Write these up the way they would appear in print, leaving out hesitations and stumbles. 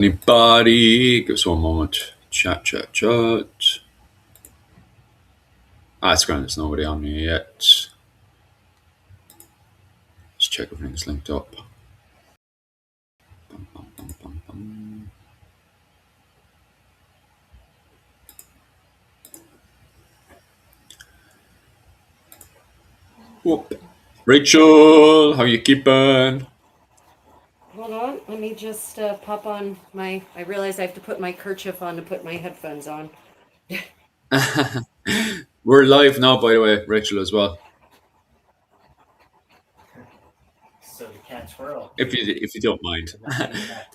Anybody? Give us one moment. Chat, chat, chat. It's grand. There's nobody on me yet. Let's check if everything's linked up. Bum, bum, bum, bum, bum. Whoop. Rachel, how you keeping? Hold on, let me just pop on my. I realize I have to put my kerchief on to put my headphones on. We're live now, by the way, Rachel, as well. So the cat squirrel. If you don't mind.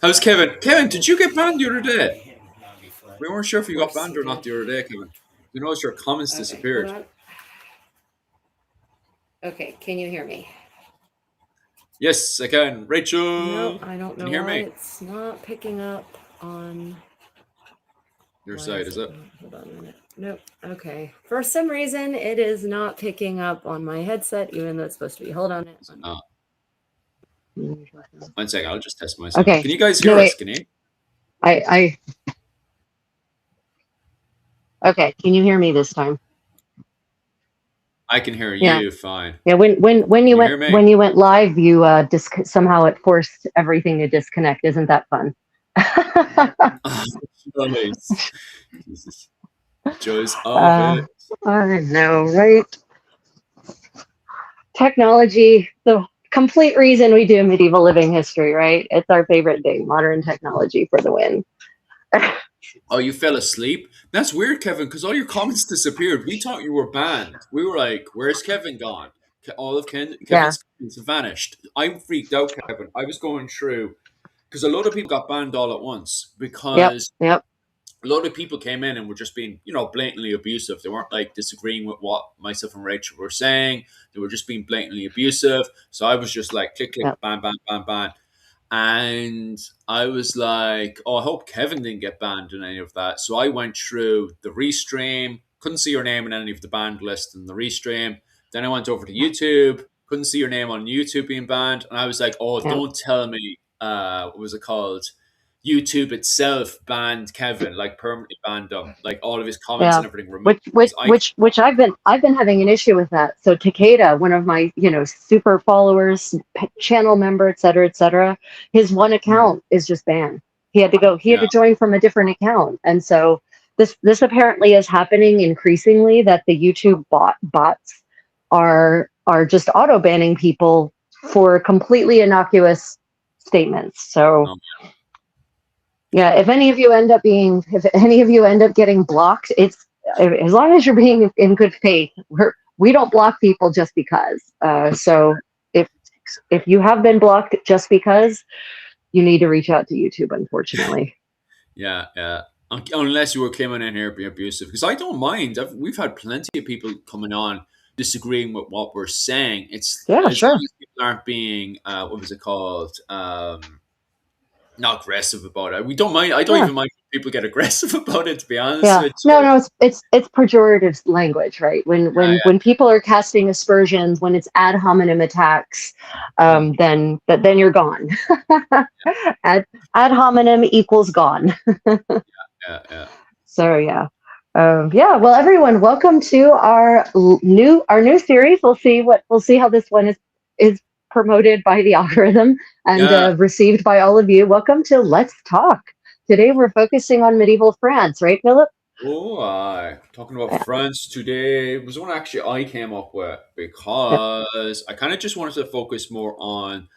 How's Kevin? Kevin, did you get banned the other day? We weren't sure if you got banned or not the other day, Kevin. You noticed your comments Okay, disappeared. hold on. Okay, can you hear me? Yes, I can. Rachel, No, I don't know can you hear why me? it's not picking up on Your why side, is it? Hold on a minute. Nope. Okay. For some reason, it is not picking up on my headset, even though it's supposed to be. Hold on. Oh. 1 second, I'll just test myself. Okay. Can you guys hear us? Can you? Okay. Can you hear me this time? I can hear Yeah. you fine. Yeah. When you Can you hear me? when you went live, you somehow it forced everything to disconnect. Isn't that fun? Nice. Jesus. Joys of it. I know, right? Technology, the complete reason we do medieval living history, right? It's our favorite thing. Modern technology for the win. Oh, you fell asleep? That's weird, Kevin, because all your comments disappeared. We thought you were banned. We were like, where's Kevin gone? All of Kevin's comments vanished. I'm freaked out, Kevin. I was going through, because a lot of people got banned all at once because Yep. a lot of people came in and were just being, blatantly abusive. They weren't like disagreeing with what myself and Rachel were saying. They were just being blatantly abusive. So I was just like, click, click, Yep. ban, ban, ban, ban. And I was like, oh, I hope Kevin didn't get banned in any of that. So I went through the restream, couldn't see your name in any of the banned list in the restream. Then I went over to YouTube, couldn't see your name on YouTube being banned. And I was like, oh, don't tell me, what was it called? YouTube itself banned Kevin, like permanently banned him, like all of his comments and everything removed. Which I've been having an issue with that. So Takeda, one of my super followers, channel member, et cetera, his one account is just banned. He had to join from a different account, and so this apparently is happening increasingly, that the YouTube bots are just auto banning people for completely innocuous statements. So. Yeah, if any of you end up getting blocked, it's as long as you're being in good faith. We don't block people just because. So if you have been blocked just because, you need to reach out to YouTube, unfortunately. Yeah. Unless you were coming in here being abusive, because I don't mind. We've had plenty of people coming on disagreeing with what we're saying. It's Yeah, as sure. long as people aren't being what was it called? Not aggressive about it. We don't mind. I don't even mind if people get aggressive about it. To be honest with you. No, it's pejorative language, right? When people are casting aspersions, when it's ad hominem attacks, then you're gone. ad hominem equals gone. Yeah. So yeah. Well, everyone, welcome to our new series. We'll see how this one is promoted by the algorithm and received by all of you. Welcome to Let's Talk. Today we're focusing on medieval France, right, Philip? Oh, talking about France today was one actually I came up with because I kind of just wanted to focus more on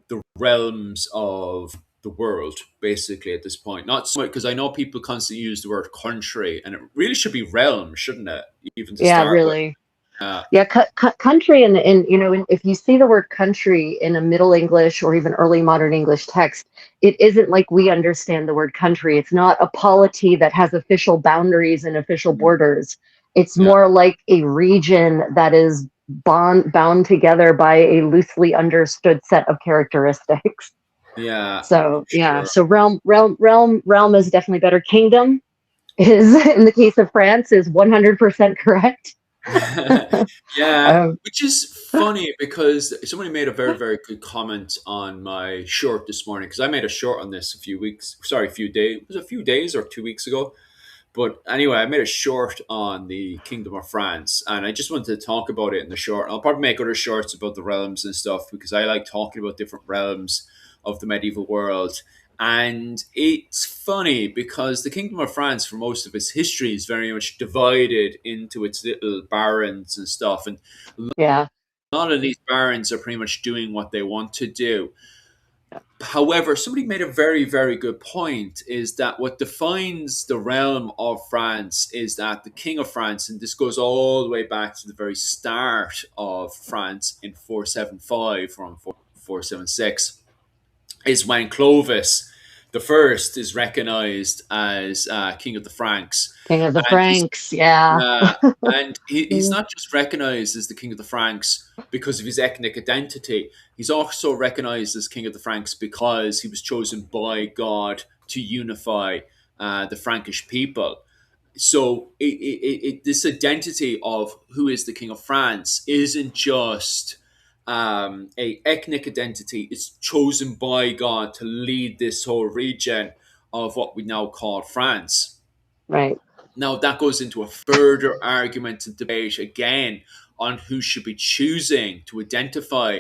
the realms of the world, basically, at this point. Not so much because I know people constantly use the word country, and it really should be realm, shouldn't it? Even to start really. with. Country if you see the word country in a Middle English or even early modern English text, it isn't like we understand the word country. It's not a polity that has official boundaries and official borders. It's more like a region that is bound together by a loosely understood set of characteristics. Yeah. So so realm is definitely better. Kingdom is, in the case of France, is 100% correct. Which is funny because somebody made a very, very good comment on my short this morning because I made a short on this a few days, it was a few days or 2 weeks ago. But anyway, I made a short on the Kingdom of France, and I just wanted to talk about it in the short. I'll probably make other shorts about the realms and stuff because I like talking about different realms of the medieval world. And it's funny because the Kingdom of France, for most of its history, is very much divided into its little barons and stuff. And Yeah. a lot of these barons are pretty much doing what they want to do. However, somebody made a very, very good point is that what defines the realm of France is that the King of France, and this goes all the way back to the very start of France in 475 from 476, is when Clovis the first is recognized as King of the Franks. King of the And he's Franks. Yeah. he's not just recognized as the King of the Franks because of his ethnic identity. He's also recognized as King of the Franks because he was chosen by God to unify the Frankish people. So this identity of who is the King of France isn't just a ethnic identity. It's chosen by God to lead this whole region of what we now call France. Right. Now, that goes into a further argument and debate again on who should be choosing to identify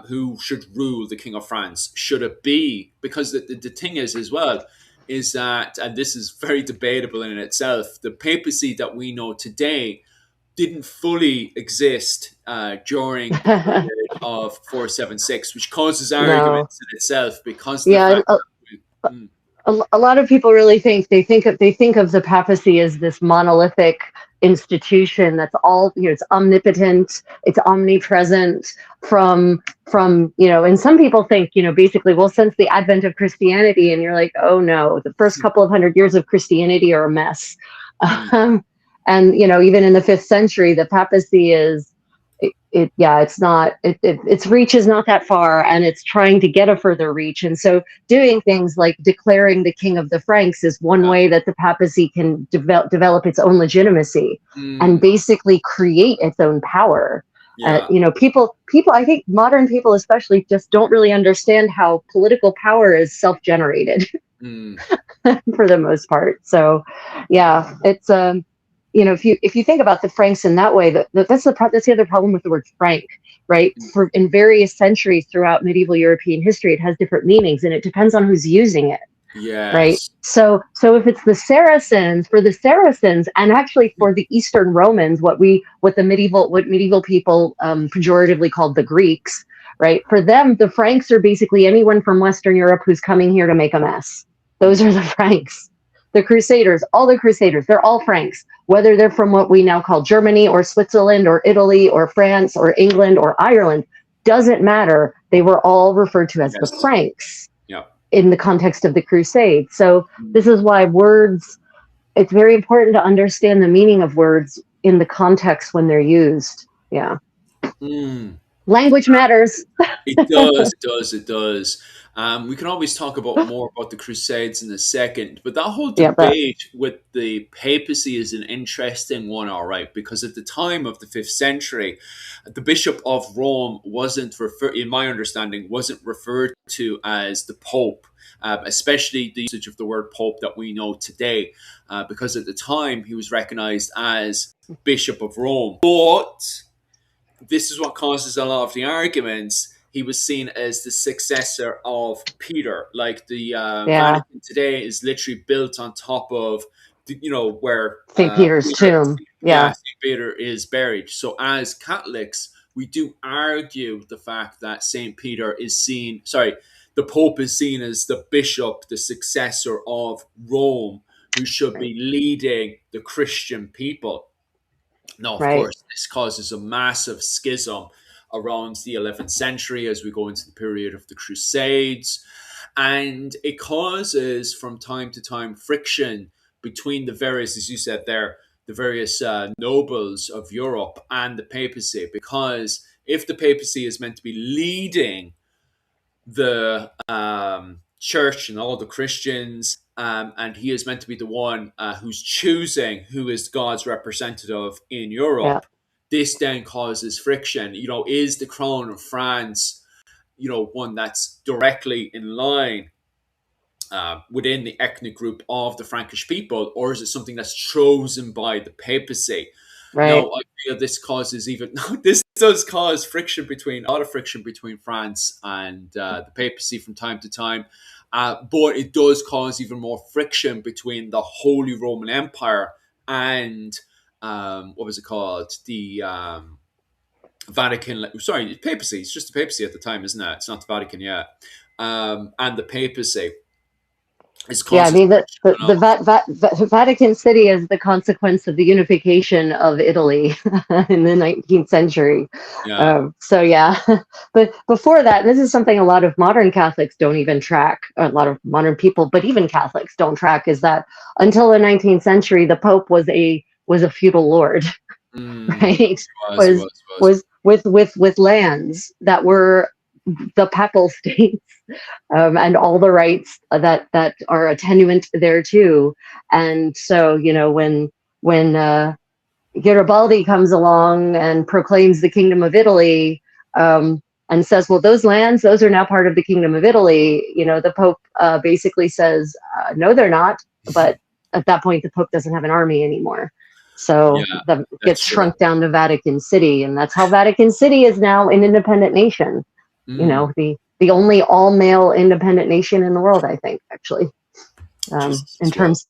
who should rule the King of France. Should it be, because the thing is as well, is that, and this is very debatable in itself, the papacy that we know today didn't fully exist during the period of 476, which causes No. arguments in itself because of the Yeah. fact that A lot of people really think they think of the papacy as this monolithic institution that's all, it's omnipotent, it's omnipresent from and some people think, basically, well, since the advent of Christianity, and you're like, oh no, the first couple of 100 years of Christianity are a mess. And even in the 5th century, the papacy is it's not, its reach is not that far, and it's trying to get a further reach. And so doing things like declaring the King of the Franks is one way that the papacy can develop its own legitimacy and basically create its own power. People, I think modern people especially, just don't really understand how political power is self-generated for the most part. So yeah, it's if you think about the Franks in that way, that's the other problem with the word Frank, right? For in various centuries throughout medieval European history, it has different meanings, and it depends on who's using it. Yes. Right. So if it's the Saracens, and actually for the Eastern Romans, what medieval people pejoratively called the Greeks, right? For them, the Franks are basically anyone from Western Europe who's coming here to make a mess. Those are the Franks. The Crusaders, they're all Franks, whether they're from what we now call Germany or Switzerland or Italy or France or England or Ireland, doesn't matter. They were all referred to as the Franks in the context of the Crusades. So this is why it's very important to understand the meaning of words in the context when they're used. Yeah. Language matters. It does. We can always talk about more about the Crusades in a second, but that whole debate with the papacy is an interesting one, all right, because at the time of the 5th century, the Bishop of Rome in my understanding, wasn't referred to as the Pope, especially the usage of the word Pope that we know today, because at the time he was recognized as Bishop of Rome. But this is what causes a lot of the arguments. He was seen as the successor of Peter. Like the Vatican today is literally built on top of, where St. Peter's tomb. Yeah, St. Peter is buried. So as Catholics, we do argue the fact that the Pope is seen as the bishop, the successor of Rome, who should be leading the Christian people. Now, of course, this causes a massive schism around the 11th century as we go into the period of the Crusades. And it causes, from time to time, friction between the various, as you said there, the various nobles of Europe and the papacy. Because if the papacy is meant to be leading the church and all the Christians, and he is meant to be the one who's choosing who is God's representative in Europe, this then causes friction. Is the crown of France, one that's directly in line within the ethnic group of the Frankish people, or is it something that's chosen by the papacy? Right. Now, I feel this causes this does cause a lot of friction between France and the papacy from time to time, but it does cause even more friction between the Holy Roman Empire and what was it called? The Vatican. Sorry, papacy. It's just the papacy at the time, isn't it? It's not the Vatican yet. And the papacy. Yeah, I mean, the Vatican City is the consequence of the unification of Italy in the 19th century. Yeah. So yeah, but before that, this is something a lot of modern Catholics don't even track. A lot of modern people, but even Catholics don't track. Is that until the 19th century, the Pope was a feudal lord, right? Was with lands that were the papal states. And all the rights that are attendant thereto. And so, when Garibaldi comes along and proclaims the Kingdom of Italy, and says, well, those lands, those are now part of the Kingdom of Italy, the Pope basically says, no, they're not. But at that point, the Pope doesn't have an army anymore. So that gets shrunk down to Vatican City. And that's how Vatican City is now an independent nation. The only all-male independent nation in the world, I think, actually, in terms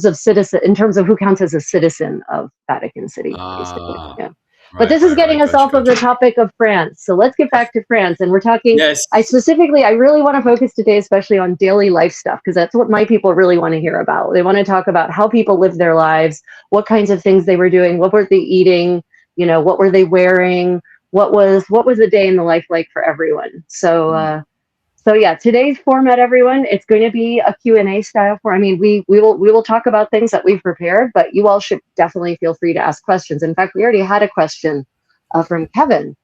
of who counts as a citizen of Vatican City, basically. Yeah. But this is getting us off of the topic of France. So let's get back to France. And we're talking, I really want to focus today, especially on daily life stuff, because that's what my people really want to hear about. They want to talk about how people live their lives, what kinds of things they were doing, what were they eating, what were they wearing, what was a day in the life like for everyone. So yeah, today's format, everyone, it's going to be a Q&A style I mean, we will talk about things that we've prepared, but you all should definitely feel free to ask questions. In fact, we already had a question from Kevin.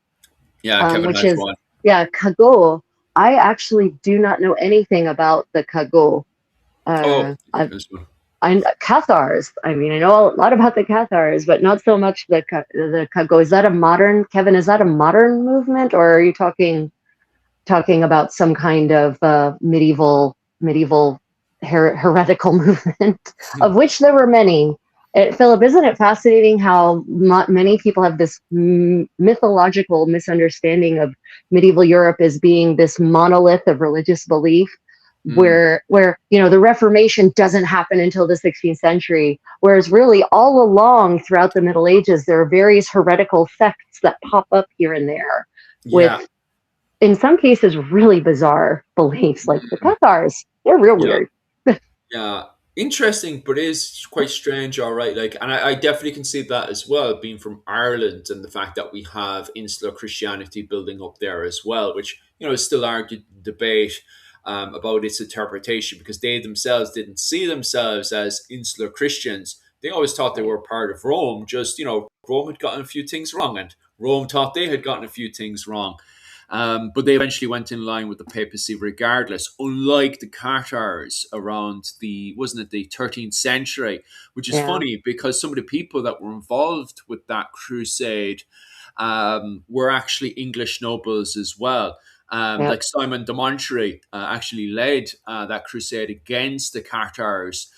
Yeah, Kevin which has is one. Yeah, cagoule. I actually do not know anything about the cagoule. Cathars. I mean, I know a lot about the Cathars, but not so much the cagoule. Is that a modern, Kevin? Is that a modern movement, or are you talking about some kind of medieval heretical movement, of which there were many? Philip, isn't it fascinating how many people have this mythological misunderstanding of medieval Europe as being this monolith of religious belief? Where the Reformation doesn't happen until the 16th century, whereas really all along throughout the Middle Ages there are various heretical sects that pop up here and there with, in some cases, really bizarre beliefs, like the Cathars. They're real weird. Yeah, interesting, but it is quite strange. All right, and I definitely can see that as well, being from Ireland, and the fact that we have insular Christianity building up there as well, which is still argued debate about its interpretation, because they themselves didn't see themselves as insular Christians. They always thought they were part of Rome. Just Rome had gotten a few things wrong, and Rome thought they had gotten a few things wrong. But they eventually went in line with the papacy regardless, unlike the Cathars around the 13th century, which is funny because some of the people that were involved with that crusade were actually English nobles as well. Like Simon de Montfort actually led that crusade against the Cathars.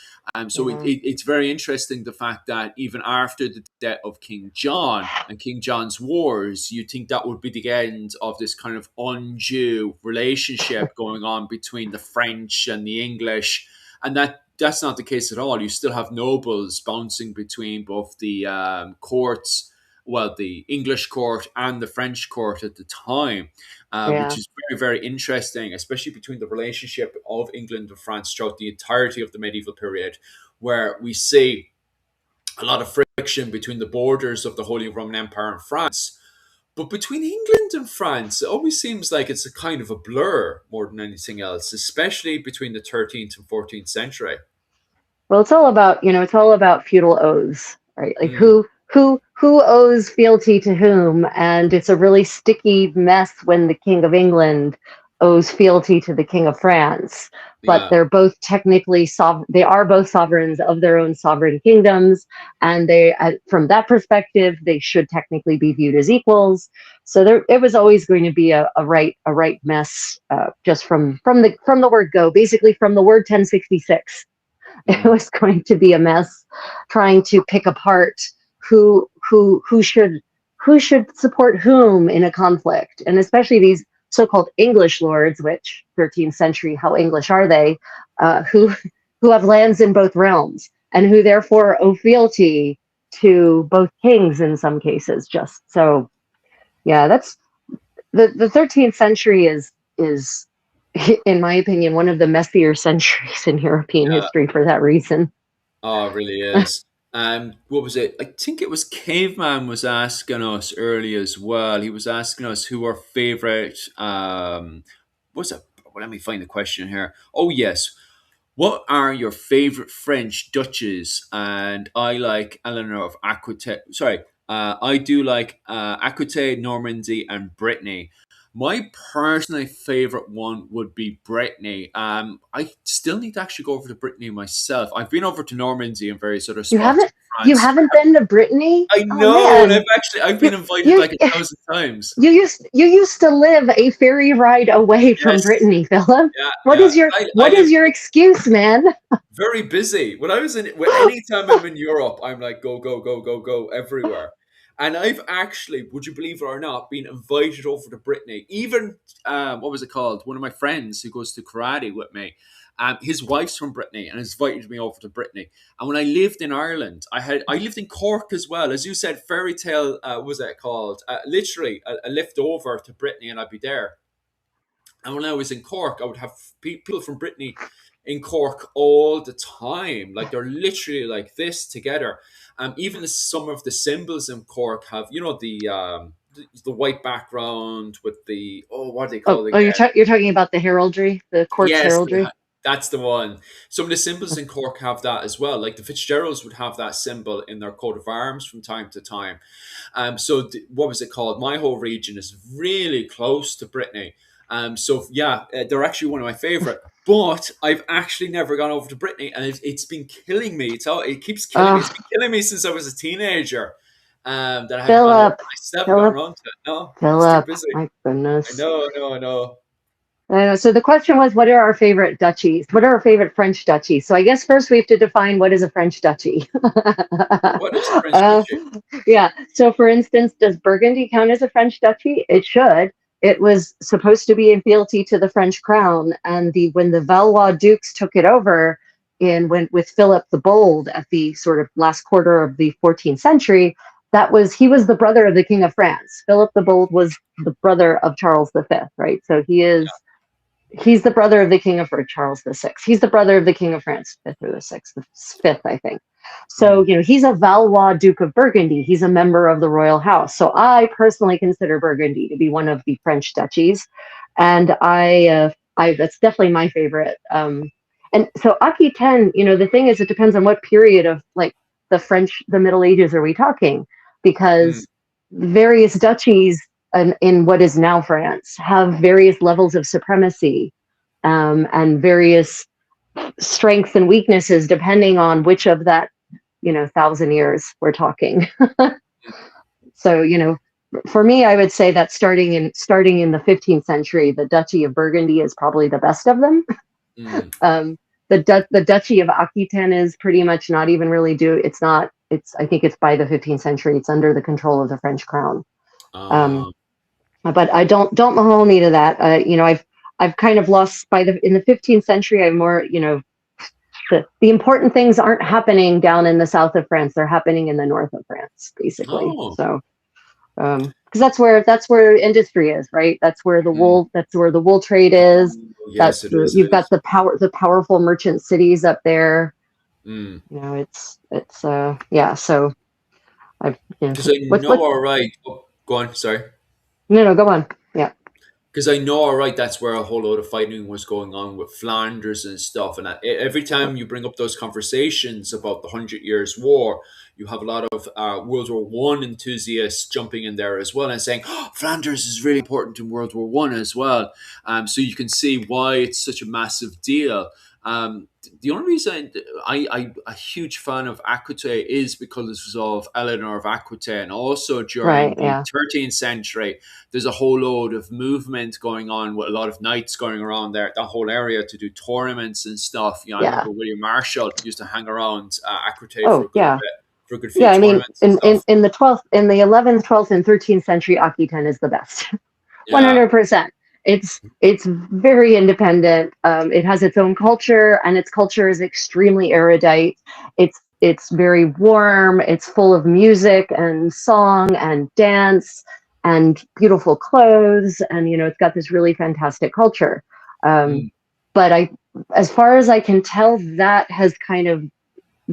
So it's very interesting, the fact that even after the death of King John and King John's wars, you think that would be the end of this kind of undue relationship going on between the French and the English. And that's not the case at all. You still have nobles bouncing between both the courts, the English court and the French court at the time, which is very, very interesting, especially between the relationship of England and France throughout the entirety of the medieval period, where we see a lot of friction between the borders of the Holy Roman Empire and France. But between England and France, it always seems like it's a kind of a blur more than anything else, especially between the 13th and 14th century. Well, it's all about feudal oaths, right? Like who owes fealty to whom, and it's a really sticky mess when the King of England owes fealty to the King of France, but Yeah. they're both technically they are both sovereigns of their own sovereign kingdoms, and they, from that perspective, they should technically be viewed as equals. So there, it was always going to be a right mess, just from the word go, basically from the word 1066. It Mm. was going to be a mess trying to pick apart who should support whom in a conflict, and especially these so-called English lords, which 13th century, how English are they, who have lands in both realms and who therefore owe fealty to both kings in some cases. Just so, yeah, that's the 13th century is in my opinion one of the messier centuries in European Yeah. history for that reason. Oh, it really is. What was it? I think it was Caveman was asking us early as well. He was asking us who our favorite. What's it? Well, let me find the question here. Oh yes, what are your favorite French duchies? And I like Eleanor of Aquitaine. Sorry, I do like Aquitaine, Normandy, and Brittany. My personally favorite one would be Brittany. I still need to actually go over to Brittany myself. I've been over to Normandy and various other You spots haven't in you France. haven't been to Brittany? I Oh know, and man, I've you been invited you like 1,000 times. you used to live a ferry ride away from Yes, Brittany, Philip. yeah, What yeah. is your I what live is your excuse, man? very busy. When I was in, anytime I'm in Europe, I'm like go, go, go, go, go everywhere. And I've actually, would you believe it or not, been invited over to Brittany. Even what was it called? One of my friends who goes to karate with me. His wife's from Brittany and has invited me over to Brittany. And when I lived in Ireland, I lived in Cork as well. As you said, fairy tale, what was it called? Literally a lift over to Brittany and I'd be there. And when I was in Cork, I would have people from Brittany in Cork all the time. Like they're literally like this together. Even some of the symbols in Cork have, the white background with the, oh, what are they Oh, called oh, again? you're talking about the heraldry, the Cork's Yes, heraldry. that's the one. Some of the symbols in Cork have that as well. Like the Fitzgeralds would have that symbol in their coat of arms from time to time. What was it called? My whole region is really close to Brittany. So yeah, they're actually one of my favorite. But I've actually never gone over to Brittany, and it's been killing me. It keeps killing me. It's Oh, been killing me since I was a teenager. That I haven't gone over. Philip, I still haven't gotten Philip, around to it. No, just too Philip. busy. My I goodness. know, I know, I know. I know. So the question was, what are our favorite duchies? What are our favorite French duchies? So I guess first we have to define what is a French duchy. What is a French uh, duchy? yeah. So for instance, does Burgundy count as a French duchy? It should. It was supposed to be in fealty to the French crown, and when the Valois dukes took it over with Philip the Bold at the sort of last quarter of the 14th century, he was the brother of the King of France. Philip the Bold was the brother of Charles V, right? So he's the brother of the King of Charles VI. He's the brother of the King of France, fifth or the sixth, the fifth, I think. So, Mm. he's a Valois Duke of Burgundy. He's a member of the royal house. So I personally consider Burgundy to be one of the French duchies. And that's definitely my favorite. And so Aquitaine, the thing is, it depends on what period of like the Middle Ages are we talking? Mm. Because various duchies in what is now France have various levels of supremacy, and various strengths and weaknesses depending on which of that 1,000 years we're talking. So for me, I would say that starting in the 15th century, the Duchy of Burgundy is probably the best of them. Mm. The Duchy of Aquitaine is pretty much not even really it's not it's I think it's by the 15th century it's under the control of the French crown. Um, Um, but I don't hold me to that. I've kind of lost in the 15th century. I'm more, the important things aren't happening down in the south of France. They're happening in the north of France, basically. oh. So, because that's where industry is, right? Mm. That's where the wool trade is. Yes, it is. You've It got is. the powerful merchant cities up there. Mm. It's yeah. So I've Because I what know, all right. Oh, go on. Sorry. no, go on. Yeah. Because I know, all right, that's where a whole load of fighting was going on with Flanders and stuff. And every time you bring up those conversations about the Hundred Years' War, you have a lot of World War I enthusiasts jumping in there as well and saying, oh, Flanders is really important in World War I as well. So you can see why it's such a massive deal. The only reason I'm a huge fan of Aquitaine is because of Eleanor of Aquitaine. Also, Right. during the Yeah. 13th century, there's a whole load of movement going on with a lot of knights going around there, that whole area to do tournaments and stuff. I Yeah. remember William Marshall used to hang around Aquitaine for Oh, a good yeah. bit, for a good few Yeah. I mean, tournaments and stuff. in the 12th, in the 11th, 12th, and 13th century, Aquitaine is the best. Yeah, 100%. It's very independent. It has its own culture, and its culture is extremely erudite. It's very warm. It's full of music and song and dance and beautiful clothes, and it's got this really fantastic culture. Um, mm, but as far as I can tell, that has kind of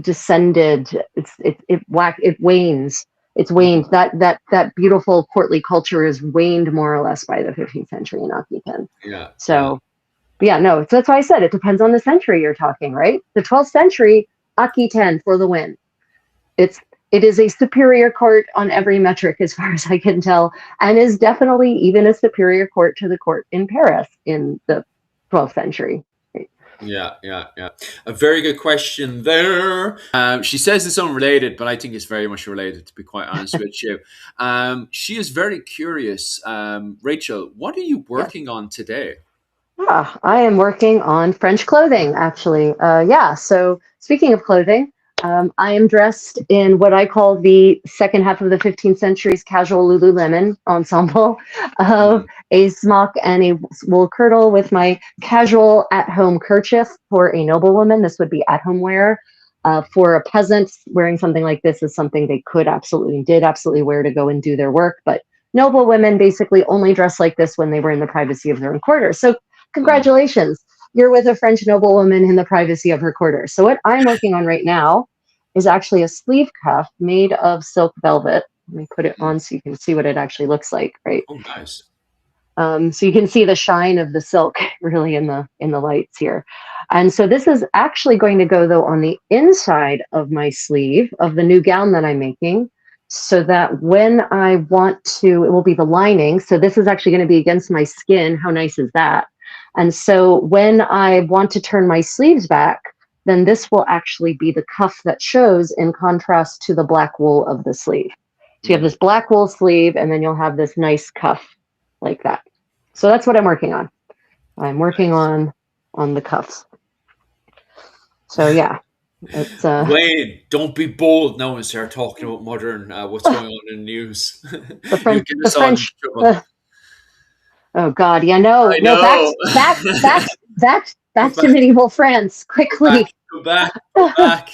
descended. It wanes. It's mm, waned. That beautiful courtly culture is waned more or less by the 15th century in Aquitaine. yeah, yeah. So yeah, no. So that's why I said it depends on the century you're talking, right? The 12th century, Aquitaine for the win. It is a superior court on every metric as far as I can tell, and is definitely even a superior court to the court in Paris in the 12th century. Yeah, yeah, yeah. A very good question there. She says it's unrelated, but I think it's very much related, to be quite honest with you. She is very curious. Rachel, what are you Yes. working on today? I am working on French clothing, actually. Yeah, so speaking of clothing, I am dressed in what I call the second half of the 15th century's casual Lululemon ensemble of Mm, a smock and a wool kirtle with my casual at home kerchief for a noblewoman. This would be at home wear. For a peasant, wearing something like this is something they did absolutely wear to go and do their work. But noble women basically only dress like this when they were in the privacy of their own quarters. So mm. congratulations, you're with a French noblewoman in the privacy of her quarters. So what I'm working on right now is actually a sleeve cuff made of silk velvet. Let me put it Mm. on so you can see what it actually looks like, right? Oh, nice. So you can see the shine of the silk really in the lights here. And so this is actually going to go though on the inside of my sleeve of the new gown that I'm making, so that when I want to, it will be the lining. So this is actually going to be against my skin. How nice is that? And so when I want to turn my sleeves back, then this will actually be the cuff that shows in contrast to the black wool of the sleeve. So you have Mm. this black wool sleeve, and then you'll have this nice cuff like that. So that's what I'm working on. I'm working Nice. on the cuffs. So yeah, it's Wayne, don't be bold now and start talking about modern, what's going on in the news. the You French get the us all in French. trouble. Oh God, yeah, no, I no, know. back Go to back. medieval France Go back, quickly. go back, go back.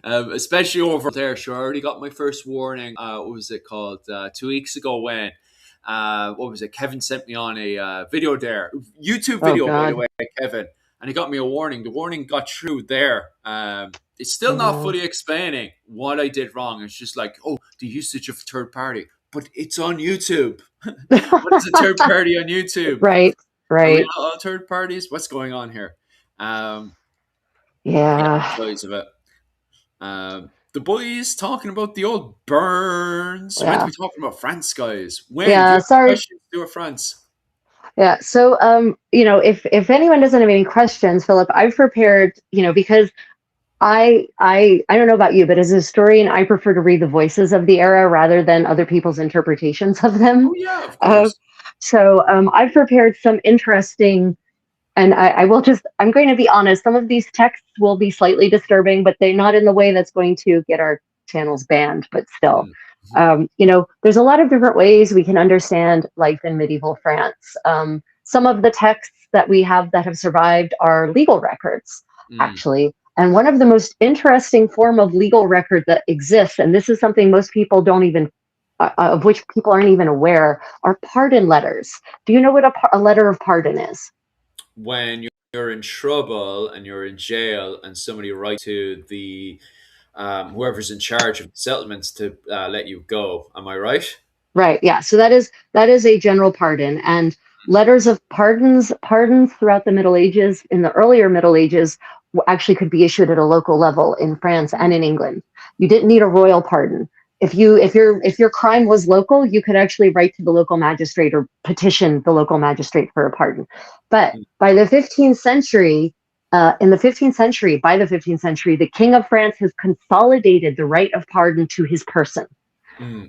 Especially over there. Sure, I already got my first warning. What was it called? 2 weeks ago when, what was it? Kevin sent me on a video there. YouTube Oh video, by the God, way, Kevin. And he got me a warning. The warning got through there. It's I still not know. fully explaining what I did wrong. It's just like, oh, the usage of third party. But it's on YouTube. What is a third party on YouTube? Right, Are we right, not all third parties? What's going on here? Um, yeah, yeah, joys of it. The boys talking about the old Burns. We're meant to yeah, be talking about France, guys. When do you yeah. have any Sorry. questions to do with France? Yeah. So, if anyone doesn't have any questions, Philip, I've prepared. Because I don't know about you, but as a historian, I prefer to read the voices of the era rather than other people's interpretations of Oh them. yeah, of Uh, course. so I've prepared some interesting, and I will I'm going to be honest, some of these texts will be slightly disturbing, but they're not in the way that's going to get our channels banned, but still. Mm, mhm, There's a lot of different ways we can understand life in medieval France. Some of the texts that we have that have survived are legal records, mm. actually. And one of the most interesting form of legal record that exists, and this is something most people don't even, of which people aren't even aware, are pardon letters. Do you know what a letter of pardon is? When you're in trouble and you're in jail, and somebody writes to the whoever's in charge of the settlements to let you go, am I right? Right. Yeah. So that is a general pardon, and letters of pardons throughout the Middle Ages, in the earlier Middle Ages, actually could be issued at a local level in France and in England. You didn't need a royal pardon. If your crime was local, you could actually write to the local magistrate or petition the local magistrate for a pardon. But by the 15th century, by the 15th century, the King of France has consolidated the right of pardon to his person.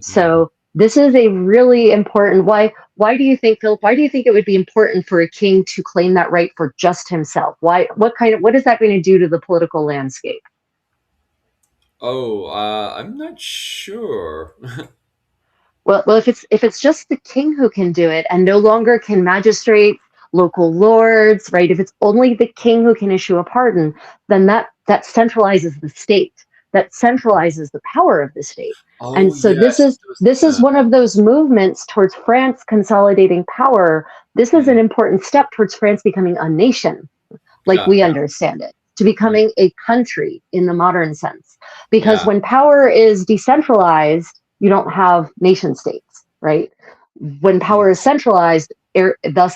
So this is a really important. Why do you think, Philip? Why do you think it would be important for a king to claim that right for just himself? Why? What is that going to do to the political landscape? Oh, I'm not sure. Well, if it's just the king who can do it, and no longer can magistrates, local lords, right? If it's only the king who can issue a pardon, then that centralizes the state. That centralizes the power of the state. And Oh, so yes. this is one of those movements towards France consolidating power. This is an important step towards France becoming a nation, like Yeah, we yeah, understand it, to becoming a country in the modern sense. Because yeah. when power is decentralized, you don't have nation states, right? When power is centralized, thus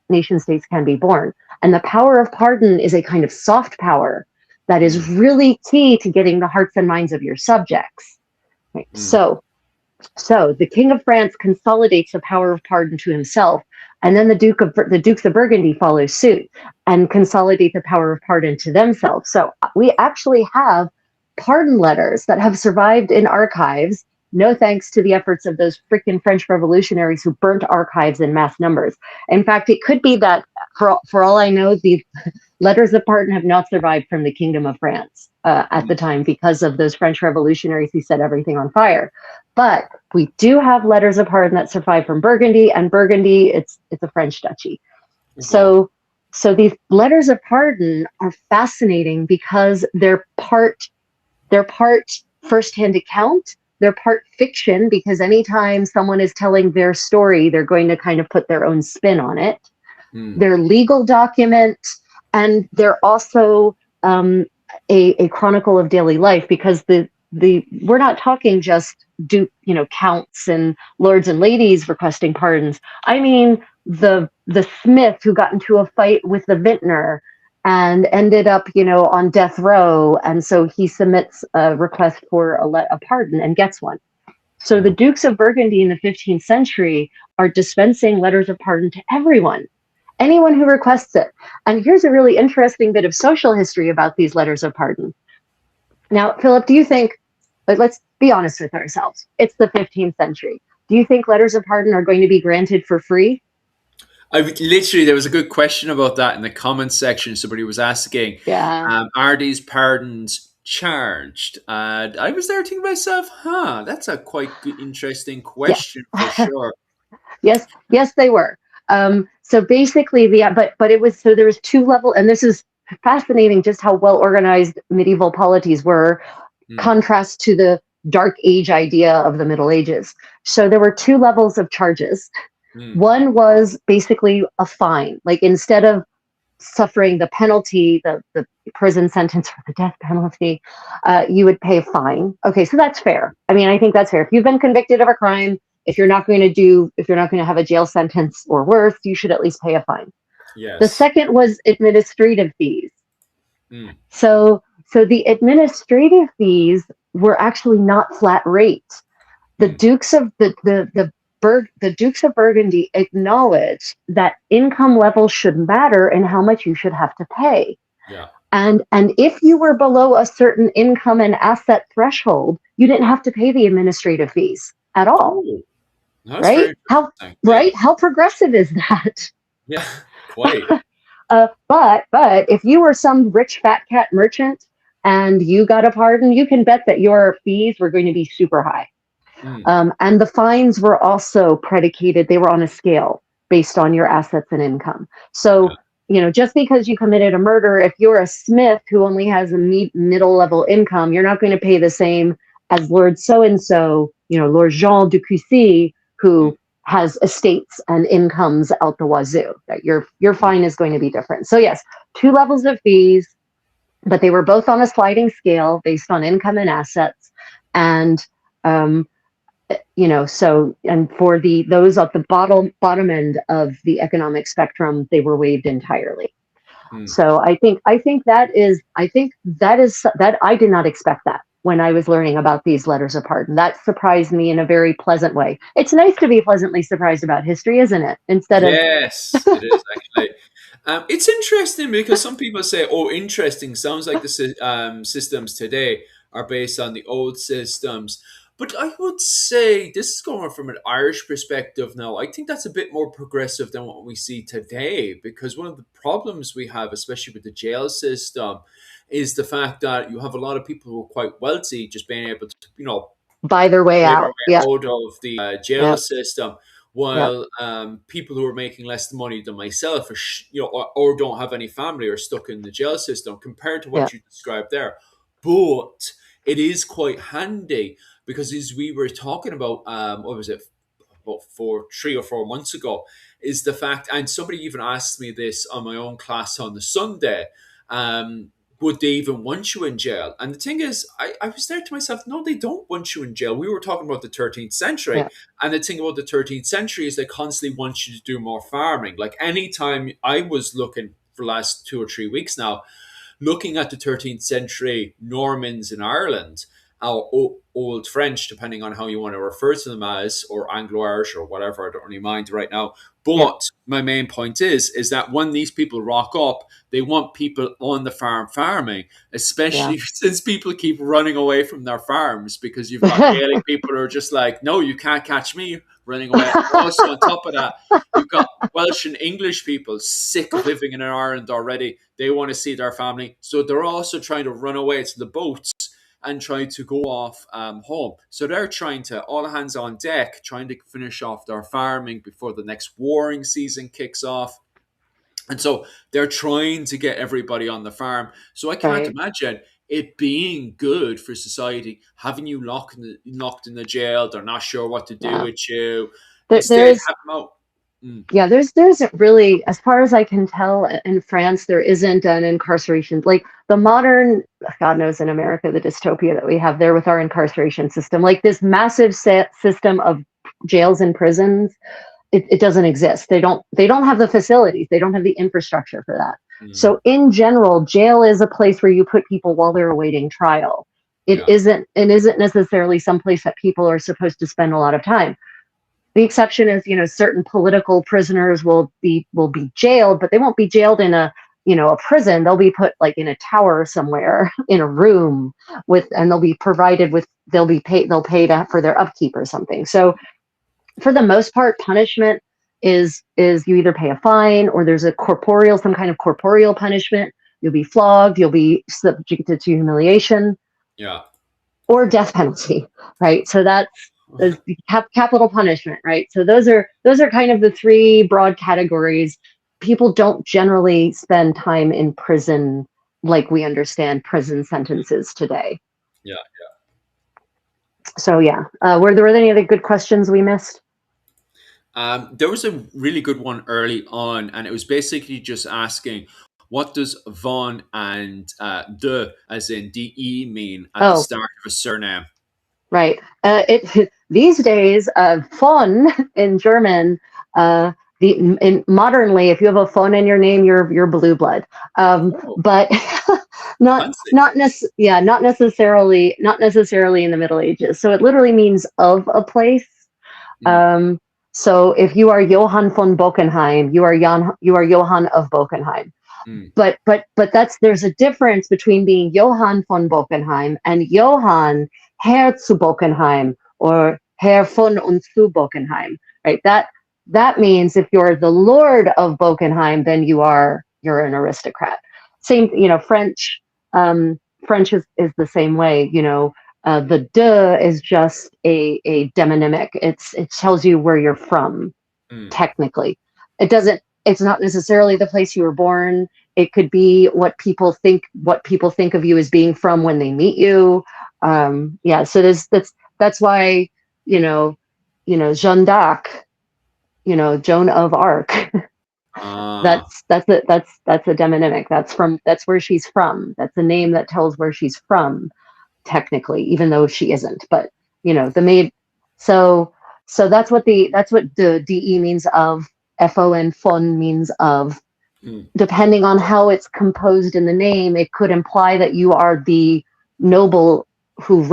nation states can be born. And the power of pardon is a kind of soft power that is really key to getting the hearts and minds of your subjects. Right? So the King of France consolidates the power of pardon to himself, and then the Dukes of Burgundy follow suit and consolidate the power of pardon to themselves. So we actually have pardon letters that have survived in archives, no thanks to the efforts of those freaking French revolutionaries who burnt archives in mass numbers. In fact, it could be that, for all I know, the letters of pardon have not survived from the Kingdom of France at the time because of those French revolutionaries who set everything on fire. But we do have letters of pardon that survive from Burgundy, and Burgundy, it's a French duchy. So these letters of pardon are fascinating because they're part firsthand account, they're part fiction, because anytime someone is telling their story, they're going to kind of put their own spin on it. They're legal documents, and they're also a chronicle of daily life, because we're not talking just counts and lords and ladies requesting pardons. I mean the smith who got into a fight with the vintner and ended up on death row, and so he submits a request for a pardon and gets one. So the Dukes of Burgundy in the 15th century are dispensing letters of pardon to anyone who requests it. And here's a really interesting bit of social history about these letters of pardon. Now, Philip, do you think, let's be honest with ourselves, it's the 15th century. Do you think letters of pardon are going to be granted for free? There was a good question about that in the comments section. Somebody was asking, Yeah. are these pardons charged? And I was there thinking to myself, that's a quite good, interesting question for sure. Yes, they were. So basically, but it was, so there was two level, and this is fascinating, just how well organized medieval polities were, contrast to the Dark Age idea of the Middle Ages. So there were two levels of charges. One was basically a fine, like instead of suffering the penalty, the prison sentence or the death penalty, you would pay a fine. Okay, so that's fair. I mean, I think that's fair. If you've been convicted of a crime, if you're not going to have a jail sentence or worse, you should at least pay a fine. Yes. The second was administrative fees. So the administrative fees were actually not flat rates. The Dukes of the Dukes of Burgundy acknowledged that income level should matter and how much you should have to pay. Yeah. And if you were below a certain income and asset threshold, you didn't have to pay the administrative fees at all. Oh, right? How progressive is that? Yeah, quite. But if you were some rich fat cat merchant and you got a pardon, you can bet that your fees were going to be super high. And the fines were also predicated, they were on a scale based on your assets and income. So, just because you committed a murder, if you're a smith who only has a middle level income, you're not going to pay the same as Lord so-and-so, Lord Jean de Cussy, who has estates and incomes out the wazoo. That your fine is going to be different. So yes, two levels of fees, but they were both on a sliding scale based on income and assets. And So, and for those at the bottom end of the economic spectrum, they were waived entirely. So I think that is that I did not expect that when I was learning about these letters of pardon. That surprised me in a very pleasant way. It's nice to be pleasantly surprised about history, isn't it? Instead of Yes, it is actually. It's interesting because some people say, "Oh, interesting." Sounds like the systems today are based on the old systems. But I would say this is going from an Irish perspective now. I think that's a bit more progressive than what we see today because one of the problems we have, especially with the jail system, is the fact that you have a lot of people who are quite wealthy just being able to, buy their way pay their out. Yeah, way out of the jail yeah, system, yeah, while people who are making less money than myself, or don't have any family, are stuck in the jail system. Compared to yeah, what you described there, but it is quite handy because as we were talking about, what was it? About 3 or 4 months ago, is the fact, and somebody even asked me this on my own class on the Sunday. Would they even want you in jail? And the thing is, I was there to myself, no, they don't want you in jail. We were talking about the 13th century. yeah. And the thing about the 13th century is they constantly want you to do more farming. Like anytime I was looking for the last 2 or 3 weeks now, looking at the 13th century Normans in Ireland, our Old French, depending on how you want to refer to them as, or Anglo-Irish or whatever, I don't really mind right now. Yeah. But my main point is that when these people rock up, they want people on the farm farming, especially since people keep running away from their farms because you've got Gaelic people who are just like, no, you can't catch me running away. And also on top of that, you've got Welsh and English people sick of living in Ireland already. They want to see their family. So they're also trying to run away to the boats and try to go off home. So they're trying to, all hands on deck, trying to finish off their farming before the next warring season kicks off. And so they're trying to get everybody on the farm. So I can't Right. imagine it being good for society, having you locked in the jail. They're not sure what to do Yeah. with you. There Instead, is have them out. Mm, Yeah, there isn't really, as far as I can tell, in France, there isn't an incarceration like the modern, God knows in America, the dystopia that we have there with our incarceration system, like this massive system of jails and prisons. It doesn't exist. They don't have the facilities. They don't have the infrastructure for that. mm, So in general, jail is a place where you put people while they're awaiting trial. It yeah, isn't necessarily some place that people are supposed to spend a lot of time. The exception is, certain political prisoners will be jailed, but they won't be jailed in a prison. They'll be put like in a tower somewhere in a room and they'll pay that for their upkeep or something. So for the most part, punishment is you either pay a fine or there's some kind of corporeal punishment. You'll be flogged, you'll be subjected to humiliation yeah. or death penalty, right? So that's capital punishment, right? So those are kind of the three broad categories. People don't generally spend time in prison like we understand prison sentences today. Yeah. So yeah, were there any other good questions we missed? There was a really good one early on, and it was basically just asking, what does von and de, as in de, mean at the Oh, start of a surname? right. These days, von in German. Modernly, if you have a von in your name, you're blue blood. Oh, But not fancy. not necessarily in the Middle Ages. So it literally means of a place. Mm, Um, so if you are Johann von Bockenheim, you are Johann of Bockenheim. mm, But there's a difference between being Johann von Bockenheim and Johann Herr zu Bockenheim or Herr von und zu Bockenheim, right? That means if you're the Lord of Bockenheim, then you're an aristocrat. Same, French. French is the same way. The de is just a demonymic. It tells you where you're from, mm. technically. It's not necessarily the place you were born. It could be what people think of you as being from when they meet you. Yeah, so that's why, Jeanne d'Arc, Joan of Arc. Ah, That's a demonymic. That's where she's from. That's a name that tells where she's from, technically, even though she isn't. But the maid. So that's what the DE means of. FON means of. Depending on how it's composed in the name, it could imply that you are the noble who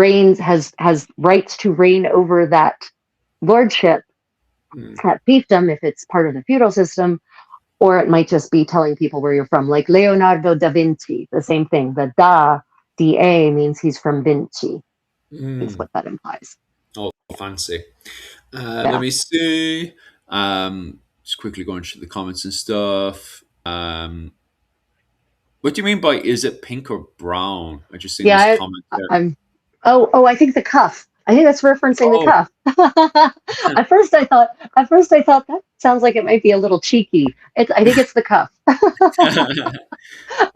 has rights to reign over that lordship, that fiefdom, if it's part of the feudal system, or it might just be telling people where you're from, like Leonardo da Vinci, the same thing. The DA means he's from Vinci, is what that implies. Oh, fancy. Let me see. Just quickly going through the comments and stuff. What do you mean by is it pink or brown? I just seen this comment there. I think the cuff. I think that's referencing the cuff. At first I thought that sounds like it might be a little cheeky. I think it's the cuff.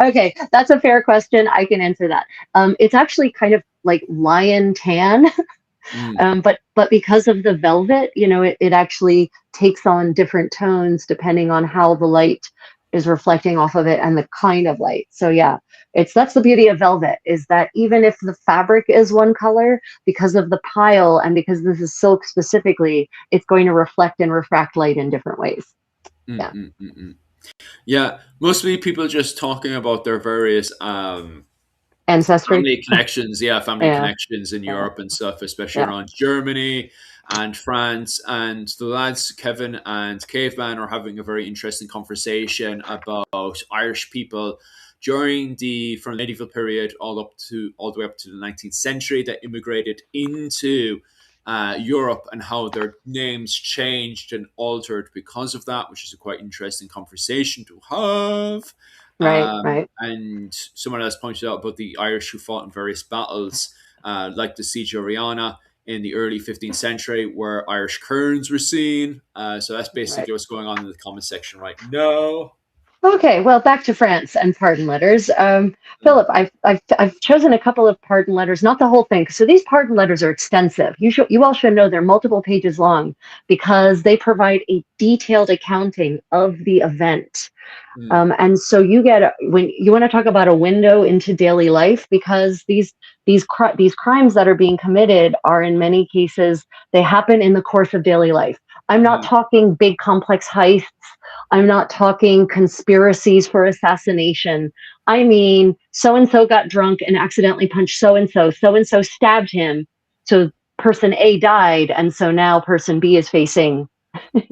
Okay, that's a fair question. I can answer that. It's actually kind of like lion tan. But because of the velvet, it actually takes on different tones depending on how the light is reflecting off of it and the kind of light. So yeah, that's the beauty of velvet, is that even if the fabric is one color, because of the pile and because this is silk specifically, it's going to reflect and refract light in different ways. Yeah. Yeah, mostly people just talking about their various ancestry family connections, connections in Europe and stuff, especially around Germany and France. And the lads, Kevin and Caveman, are having a very interesting conversation about Irish people from the medieval period all the way up to the 19th century that immigrated into Europe, and how their names changed and altered because of that, which is a quite interesting conversation to have. Right. And someone else pointed out about the Irish who fought in various battles, like the Siege of Riana in the early 15th century, where Irish kerns were seen. So that's basically what's going on in the comment section right now. Okay, well, back to France and pardon letters. Philip, I've chosen a couple of pardon letters, not the whole thing. So these pardon letters are extensive. You all should know they're multiple pages long because they provide a detailed accounting of the event. And so when you want to talk about a window into daily life, because these crimes that are being committed are in many cases, they happen in the course of daily life. I'm not talking big complex heists. I'm not talking conspiracies for assassination. I mean, so-and-so got drunk and accidentally punched so-and-so. So-and-so stabbed him. So person A died. And so now person B is facing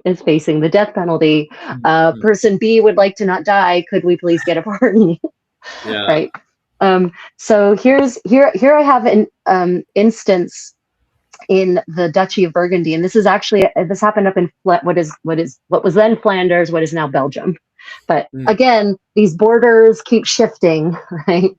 the death penalty. Person B would like to not die. Could we please get a pardon? Right. So here I have an instance in the Duchy of Burgundy, and this happened up in what was then Flanders, what is now Belgium. But again, these borders keep shifting, right,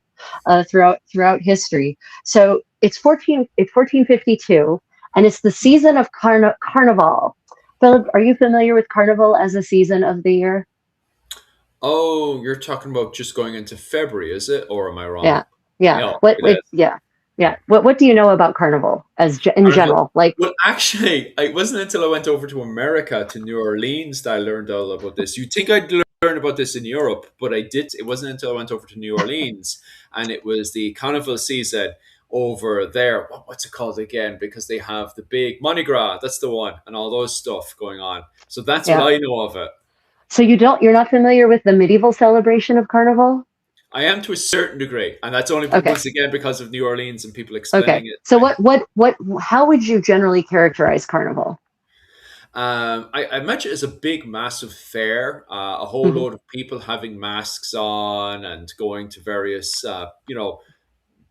throughout history. So it's 1452, and it's the season of Carnival. Philip, are you familiar with Carnival as a season of the year? Oh, you're talking about just going into February, is it? Or am I wrong? Yeah. What do you know about Carnival in general? Well, actually, it wasn't until I went over to America, to New Orleans, that I learned all about this. You'd think I'd learn about this in Europe, but I did. It wasn't until I went over to New Orleans, and it was the Carnival season over there. What's it called again? Because they have the big Mardi Gras. That's the one, and all those stuff going on. So that's what I know of it. So you're not familiar with the medieval celebration of Carnival? I am to a certain degree, and that's only once again because of New Orleans and people explaining it. So how would you generally characterize Carnival? I imagine it's a big, massive fair, a whole load of people having masks on and going to various,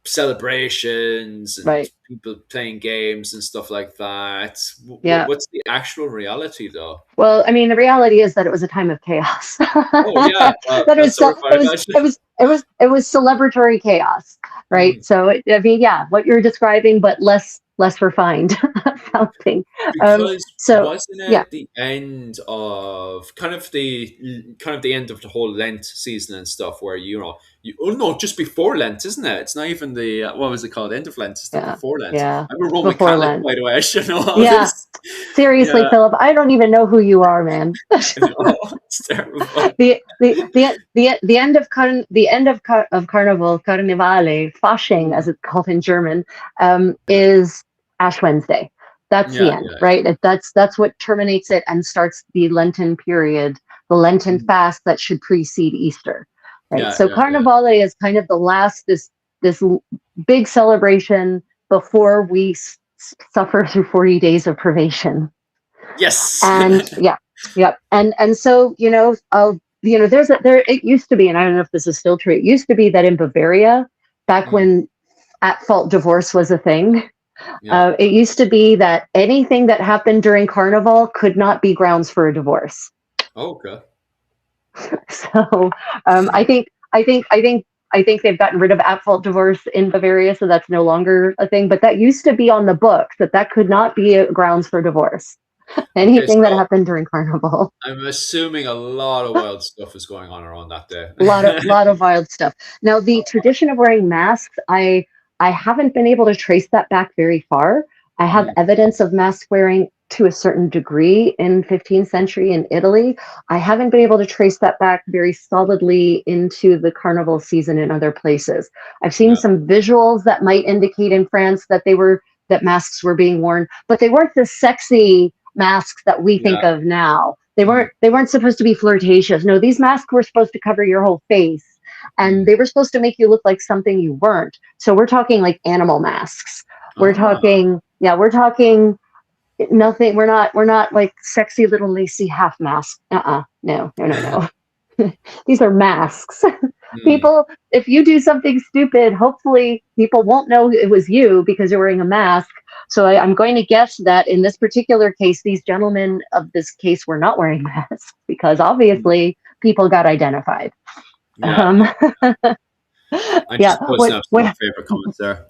celebrations and people playing games and stuff like that. What's the actual reality, though? Well, I mean, the reality is that it was a time of chaos. It was celebratory chaos, right? So what you're describing, but less refined something. Wasn't it the end of kind of the end of the whole Lent season and stuff, where just before Lent, isn't it? It's not even the what was it called? End of Lent. It's before Lent. Yeah. I'm a Roman Catholic, by the way. I should know all this. Seriously, Philip, I don't even know who you are, man. It's terrible. The end of Carnival, Carnivale, Fasching, as it's called in German, is Ash Wednesday. That's the Yeah, end, yeah, right? That's what terminates it and starts the Lenten period, the Lenten Mm. fast that should precede Easter, right? yeah, So yeah, yeah. Carnivale is kind of the last this big celebration before we suffer through 40 days of privation. Yes. And yeah, yeah, and so there it used to be, and I don't know if this is still true. It used to be that in Bavaria, back Mm, when at fault divorce was a thing, yeah. it used to be that anything that happened during Carnival could not be grounds for a divorce. Okay. So I think they've gotten rid of at fault divorce in Bavaria, so that's no longer a thing. But that used to be on the books that could not be a grounds for divorce. Okay, Anything that so happened during Carnival. I'm assuming a lot of wild stuff is going on around that day. Lot of wild stuff. Now the tradition of wearing masks, I haven't been able to trace that back very far. I have Mm, evidence of mask wearing to a certain degree in 15th century in Italy. I haven't been able to trace that back very solidly into the carnival season in other places. I've seen yeah, some visuals that might indicate in France that masks were being worn, but they weren't the sexy masks that we think yeah. of now. They Mm, weren't supposed to be flirtatious. No, these masks were supposed to cover your whole face, and mm. they were supposed to make you look like something you weren't. So we're talking like animal masks. We're Ah, talking, yeah, we're talking nothing. We're not like sexy little lacy half masks. No, no, no, no. These are masks. mm, People, if you do something stupid, hopefully people won't know it was you because you're wearing a mask. So I'm going to guess that in this particular case, these gentlemen of this case were not wearing masks because mm. obviously people got identified. Yeah, Um, yeah. I'm yeah, just posting up some of my favorite comments there.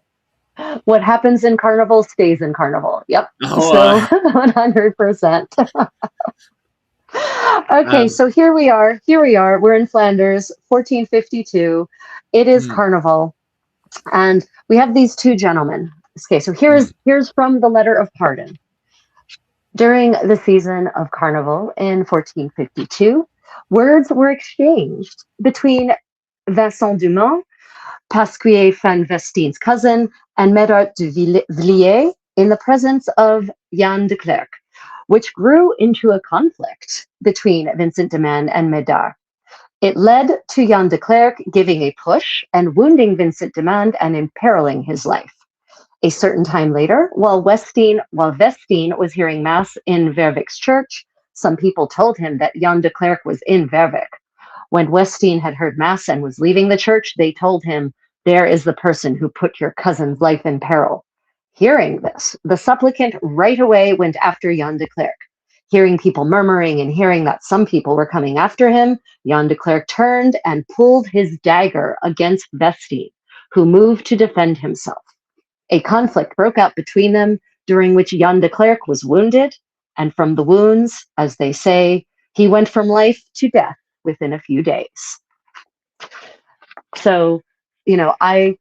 what happens in Carnival stays in Carnival. Yep. Oh, So 100%. Okay, um, so here we are. Here we are. We're in Flanders, 1452. It is mm, Carnival. And we have these two gentlemen. Okay, so mm, here's from the letter of pardon. During the season of Carnival in 1452, words were exchanged between Vincent Dumont, Pasquier van Vestien's cousin, and Medard de Villiers in the presence of Jan de Klerk, which grew into a conflict between Vincent de Man and Medard. It led to Jan de Klerk giving a push and wounding Vincent de Man and imperiling his life. A certain time later, while Vestine was hearing Mass in Vervick's church, some people told him that Jan de Klerk was in Vervick. When Westine had heard Mass and was leaving the church, they told him, "There is the person who put your cousin's life in peril." Hearing this, the supplicant right away went after Jan de Klerk. Hearing people murmuring and hearing that some people were coming after him, Jan de Klerk turned and pulled his dagger against Vestine, who moved to defend himself. A conflict broke out between them, during which Jan de Klerk was wounded, and from the wounds, as they say, he went from life to death within a few days. So, you know, I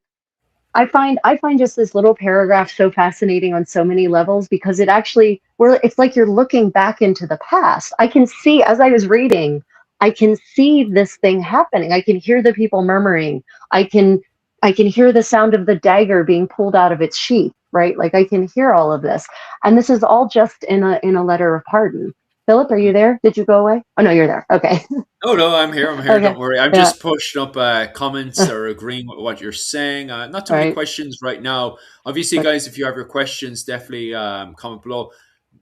find just this little paragraph so fascinating on so many levels because it's like you're looking back into the past. I can see as I was reading, I can see this thing happening. I can hear the people murmuring. I can I can hear the sound of the dagger being pulled out of its sheath, right? Like I can hear all of this. And this is all just in a letter of pardon. Philip, are you mm. there? Did you go away? Oh no, you're there. Okay. Oh no, I'm here. I'm here. Don't Okay. worry. I'm Yeah. just pushing up comments or agreeing with what you're saying. Not too many Right. questions right now. Obviously, But guys, if you have your questions, definitely comment below.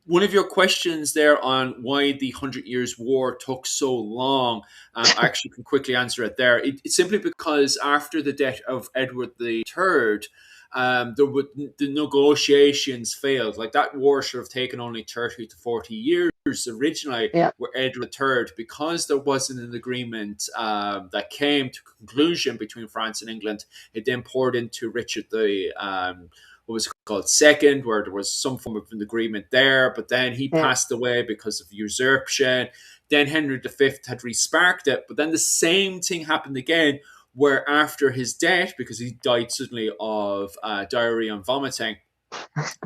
One of your questions there on why the Hundred Years' War took so long, I actually can quickly answer it there. It's simply because after the death of Edward the Third, the negotiations failed. Like that war should have taken only 30 to 40 years originally yeah. with Edward III, because there wasn't an agreement that came to conclusion between France and England. It then poured into Richard the what was it called second, where there was some form of an agreement there, but then he Yeah. passed away because of usurpation. Then Henry V had resparked it, but then the same thing happened again, where after his death, because he died suddenly of diarrhea and vomiting,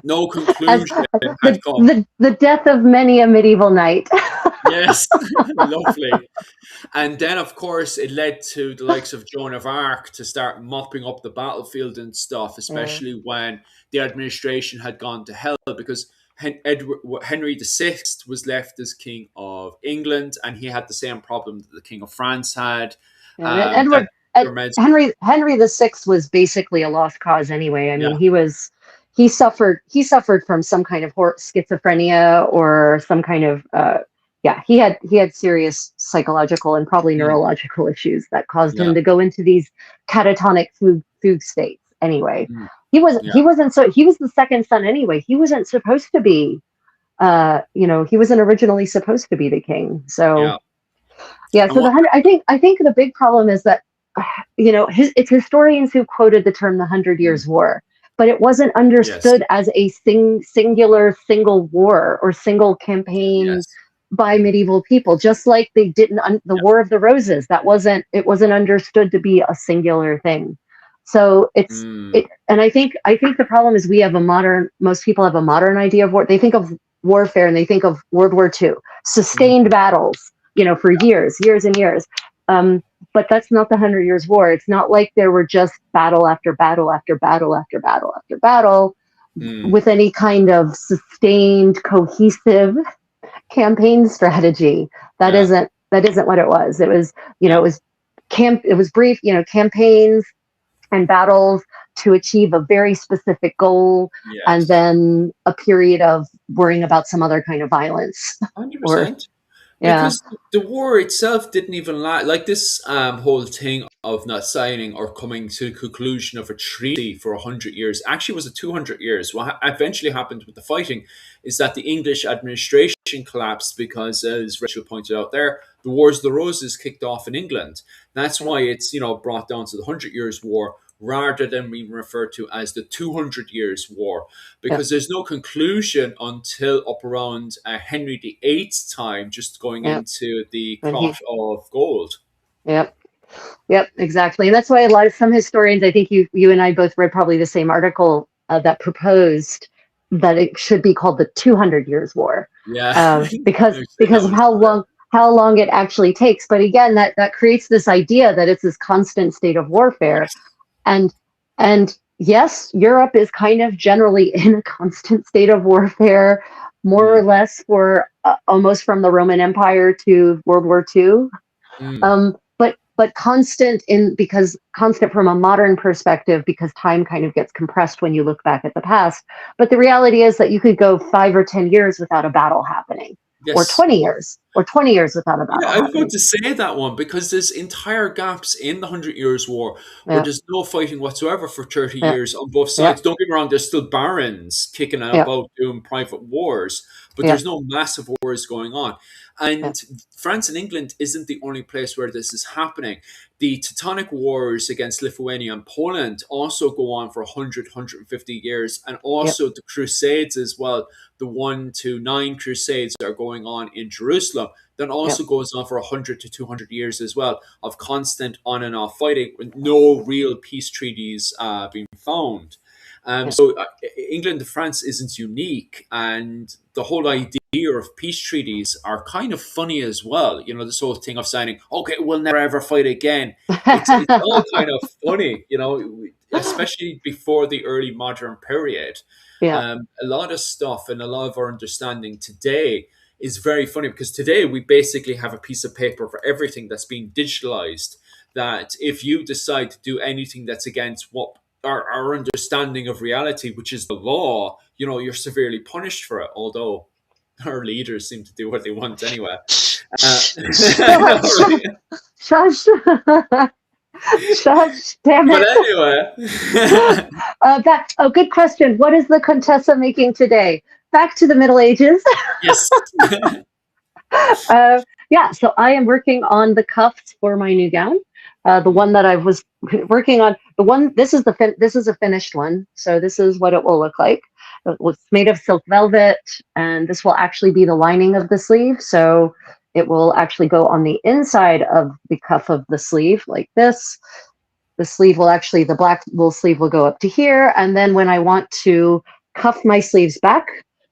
no As conclusion had the come. the death of many a medieval knight. Yes, lovely. And then, of course, it led to the likes of Joan of Arc to start mopping up the battlefield and stuff, Yeah. especially when the administration had gone to hell. Because Henry VI was left as King of England, and he had the same problem that the King of France had. Yeah, That Edward, Henry the Sixth was basically a lost cause anyway. I mean, he suffered from some kind of schizophrenia or some kind of he had serious psychological and probably neurological issues that caused him to go into these catatonic fugue states. Anyway, he was the second son anyway. He wasn't supposed to be, he wasn't originally supposed to be the king. So I think the big problem is that it's historians who quoted the term the 100 Years' War, but it wasn't understood as a single war or single campaign by medieval people. Just like they didn't the War of the Roses, it wasn't understood to be a singular thing. So and I think the problem is most people have a modern idea of war. They think of warfare and they think of World War II, sustained battles, for years and years. But that's not the 100 Years' War. It's not like there were just battle after battle after battle after battle after battle with any kind of sustained, cohesive campaign strategy. That isn't what it was. It was, it was brief, campaigns and battles to achieve a very specific goal, and then a period of worrying about some other kind of violence. 100%. Because the war itself didn't even like this whole thing of not signing or coming to the conclusion of a treaty for 100 years actually was a 200 years. What eventually happened with the fighting is that the English administration collapsed because, as Rachel pointed out there, the Wars of the Roses kicked off in England. That's why it's brought down to the 100 Years' War rather than being referred to as the 200 Years' War, because there's no conclusion until up around Henry VIII's time, just going into the Cloth of Gold. Yep, exactly. And that's why some historians, I think you and I both read probably the same article that proposed that it should be called the 200 Years' War. Because of how long it actually takes. But again, that creates this idea that it's this constant state of warfare. And yes, Europe is kind of generally in a constant state of warfare, more or less, for almost from the Roman Empire to World War II. But constant from a modern perspective, because time kind of gets compressed when you look back at the past. But the reality is that you could go 5 or 10 years without a battle happening. Or 20 years without a battle. I was going to say that one, because there's entire gaps in the 100 Years' War where there's no fighting whatsoever for 30 years on both sides. Don't get me wrong, there's still barons kicking about doing private wars, but there's no massive wars going on. And France and England isn't the only place where this is happening. The Teutonic Wars against Lithuania and Poland also go on for 100, 150 years. And also the Crusades as well. The 1 to 9 Crusades are going on in Jerusalem. That also goes on for 100 to 200 years as well, of constant on and off fighting with no real peace treaties being found. So England and France isn't unique, and the whole idea of peace treaties are kind of funny as well. This whole thing of signing, okay, we'll never ever fight again. It's all kind of funny, especially before the early modern period. A lot of stuff and a lot of our understanding today is very funny, because today we basically have a piece of paper for everything that's being digitalized, that if you decide to do anything that's against what our understanding of reality, which is the law, you're severely punished for it, although our leaders seem to do what they want anyway. Shush. Shush, damn it. But anyway. Good question. What is the Contessa making today? Back to the Middle Ages. Yes. So I am working on the cuffs for my new gown. The one that I was working on, this is a finished one. So this is what it will look like. It's made of silk velvet, and this will actually be the lining of the sleeve. So it will actually go on the inside of the cuff of the sleeve like this. The black little sleeve will go up to here. And then when I want to cuff my sleeves back,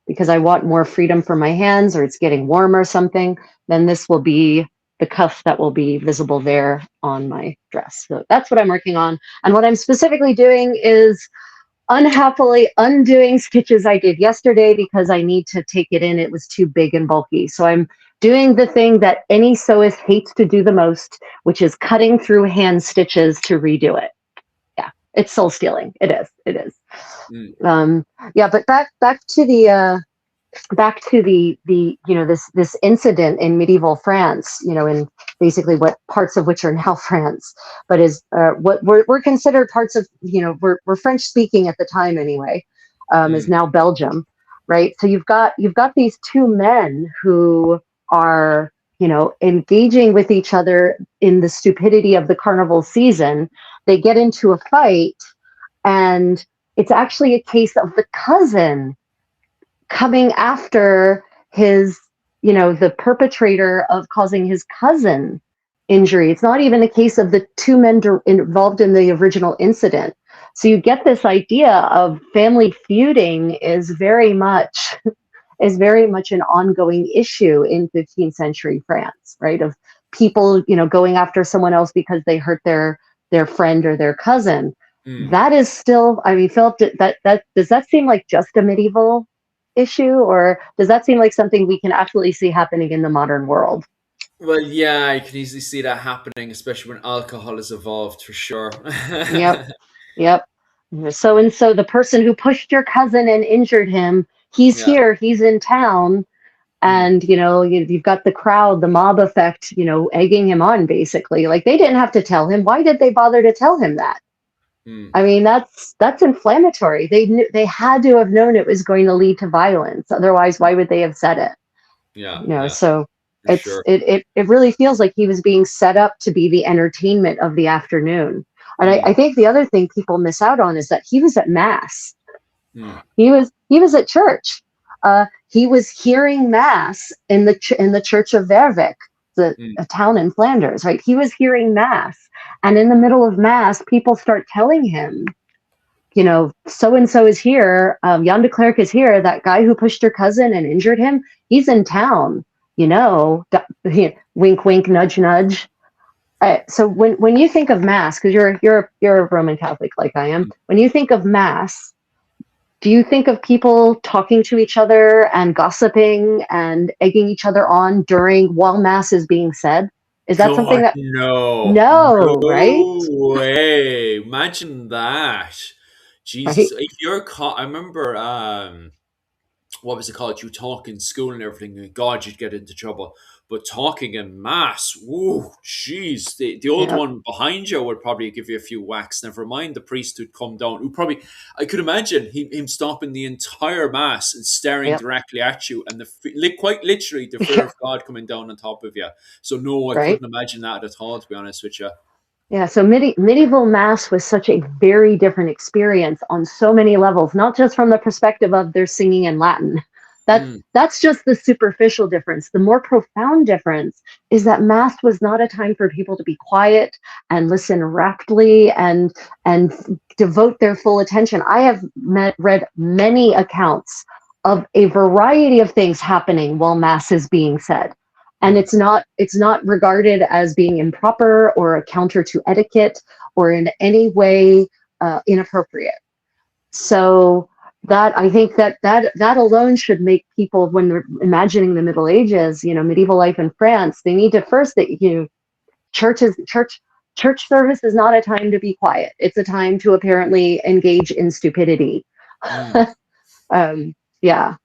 because I want more freedom for my hands, or it's getting warm or something, then this will be the cuff that will be visible there on my dress. So that's what I'm working on. And what I'm specifically doing is unhappily undoing stitches I did yesterday because I need to take it in. It was too big and bulky. So I'm doing the thing that any sewist hates to do the most, which is cutting through hand stitches to redo it. Yeah, it's soul stealing. It is. It is. Yeah, but back to the this incident in medieval France, in basically what parts of which are now France, but is what were considered parts of, we're French speaking at the time anyway, is now Belgium, right? So you've got these two men who are engaging with each other in the stupidity of the carnival season. They get into a fight, and it's actually a case of the cousin coming after the perpetrator of causing his cousin injury. It's not even a case of the two men involved in the original incident. So you get this idea of family feuding is very much an ongoing issue in 15th century France, right? Of people, going after someone else because they hurt their friend or their cousin. That is still, I mean, Philip, that does that seem like just a medieval issue, or does that seem like something we can absolutely see happening in the modern world? Well, yeah, I can easily see that happening, especially when alcohol has evolved, for sure. Yep. So and so the person who pushed your cousin and injured him, he's Yeah. here, he's in town, and you've got the crowd, the mob effect, egging him on, basically. Like, they didn't have to tell him. Why did they bother to tell him that? I mean, that's inflammatory. They had to have known it was going to lead to violence. Otherwise, why would they have said it? Yeah. So For sure. it really feels like he was being set up to be the entertainment of the afternoon. And I think the other thing people miss out on is that he was at mass. He was at church. He was hearing mass in the church of Verbeek, a town in Flanders, right? He was hearing mass, and in the middle of mass, people start telling him, so and so is here. Jan de Klerk is here. That guy who pushed your cousin and injured him, he's in town. Wink, wink, nudge, nudge. So when you think of mass, because you're a Roman Catholic like I am, when you think of mass, do you think of people talking to each other and gossiping and egging each other on while mass is being said? Is that something that? No, Right? way. Imagine that. Jesus, Right? if you're caught, I remember, what was it called? You talk in school and everything, and God, you'd get into trouble. But talking in mass, whoa, jeez, the old Yeah. one behind you would probably give you a few whacks. Never mind the priest who'd come down, who probably, I could imagine him stopping the entire mass and staring Yep. directly at you, and quite literally the fear of God coming down on top of you. So no, I Right? couldn't imagine that at all, to be honest with you. Yeah, so medieval mass was such a very different experience on so many levels, not just from the perspective of they're singing in Latin. That's just the superficial difference. The more profound difference is that mass was not a time for people to be quiet and listen raptly and devote their full attention. I have read many accounts of a variety of things happening while mass is being said. And it's not regarded as being improper or a counter to etiquette or in any way inappropriate. So that, I think that alone should make people, when they're imagining the Middle Ages, medieval life in France, they need to first church service is not a time to be quiet. It's a time to apparently engage in stupidity. Yeah.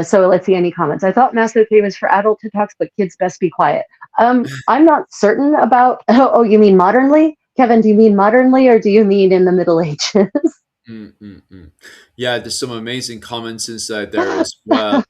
So let's see any comments. I thought Mass OK was for adult TikToks, but kids best be quiet. I'm not certain about. Oh, you mean modernly, Kevin? Do you mean modernly, or do you mean in the Middle Ages? Yeah, there's some amazing comments inside there as well.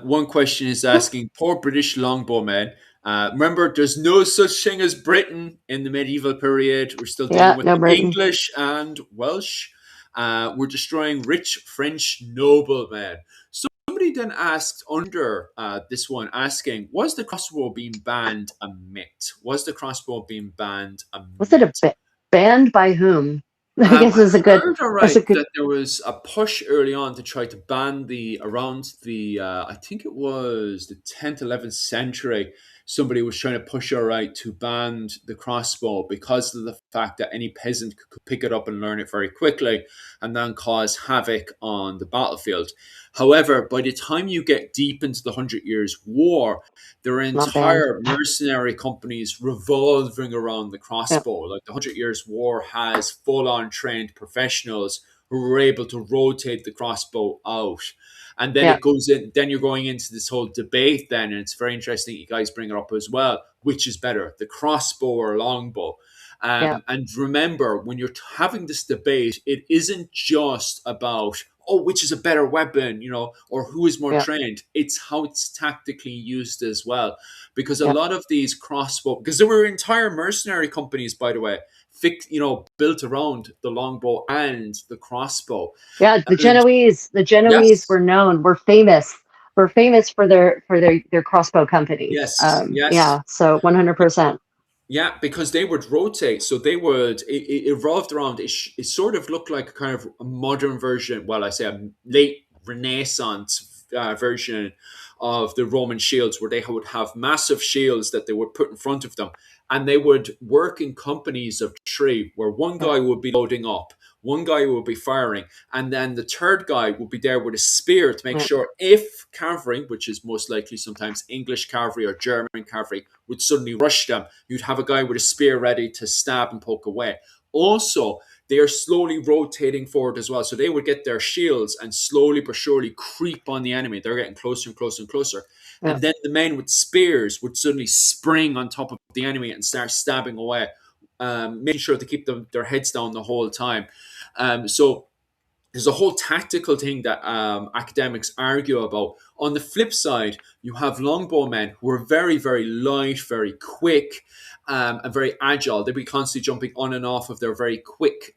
One question is asking, poor British longbowmen. Remember, there's no such thing as Britain in the medieval period. We're still dealing with English and Welsh. We're destroying rich French noblemen. Somebody then asked under this one, asking, was the crossbow being banned a myth? Was the crossbow being banned a myth? Was it banned by whom? I guess is a good. That there was a push early on to try to ban around the I think it was the 10th, 11th century. somebody was trying to push our right to ban the crossbow because of the fact that any peasant could pick it up and learn it very quickly and then cause havoc on the battlefield. However, by the time you get deep into the Hundred Years' War, there are Not bad. entire mercenary companies revolving around the Yep. crossbow. Like the Hundred Years' War has full-on trained professionals who were able to rotate the crossbow out. And then Yeah. it goes in, then you're going into this whole debate then, and it's very interesting you guys bring it up as well. Which is better, the crossbow or longbow? Yeah. And remember, when you're having this debate, it isn't just about, oh, which is a better weapon, or who is more Yeah. trained. It's how it's tactically used as well. Because a Yeah. lot of these crossbow, because there were entire mercenary companies, by the way, built around the longbow and the crossbow. Yeah, the And Genoese yes, were famous. Were famous for their crossbow companies. yes. Yeah, so 100%. Yeah, because they would rotate. So it evolved around, it sort of looked like a kind of a modern version, well, I say a late Renaissance version of the Roman shields, where they would have massive shields that they would put in front of them. And they would work in companies of three, where one guy would be loading up, one guy would be firing, and then the third guy would be there with a spear to make Right. sure if cavalry, which is most likely sometimes English cavalry or German cavalry, would suddenly rush them, you'd have a guy with a spear ready to stab and poke away. Also, they are slowly rotating forward as well. So they would get their shields and slowly but surely creep on the enemy. They're getting closer and closer and closer. Yeah. And then the men with spears would suddenly spring on top of the enemy and start stabbing away, making sure to keep their heads down the whole time. So there's a whole tactical thing that academics argue about. On the flip side, you have longbowmen who are very, very light, very quick, and very agile. They'd be constantly jumping on and off of their very quick,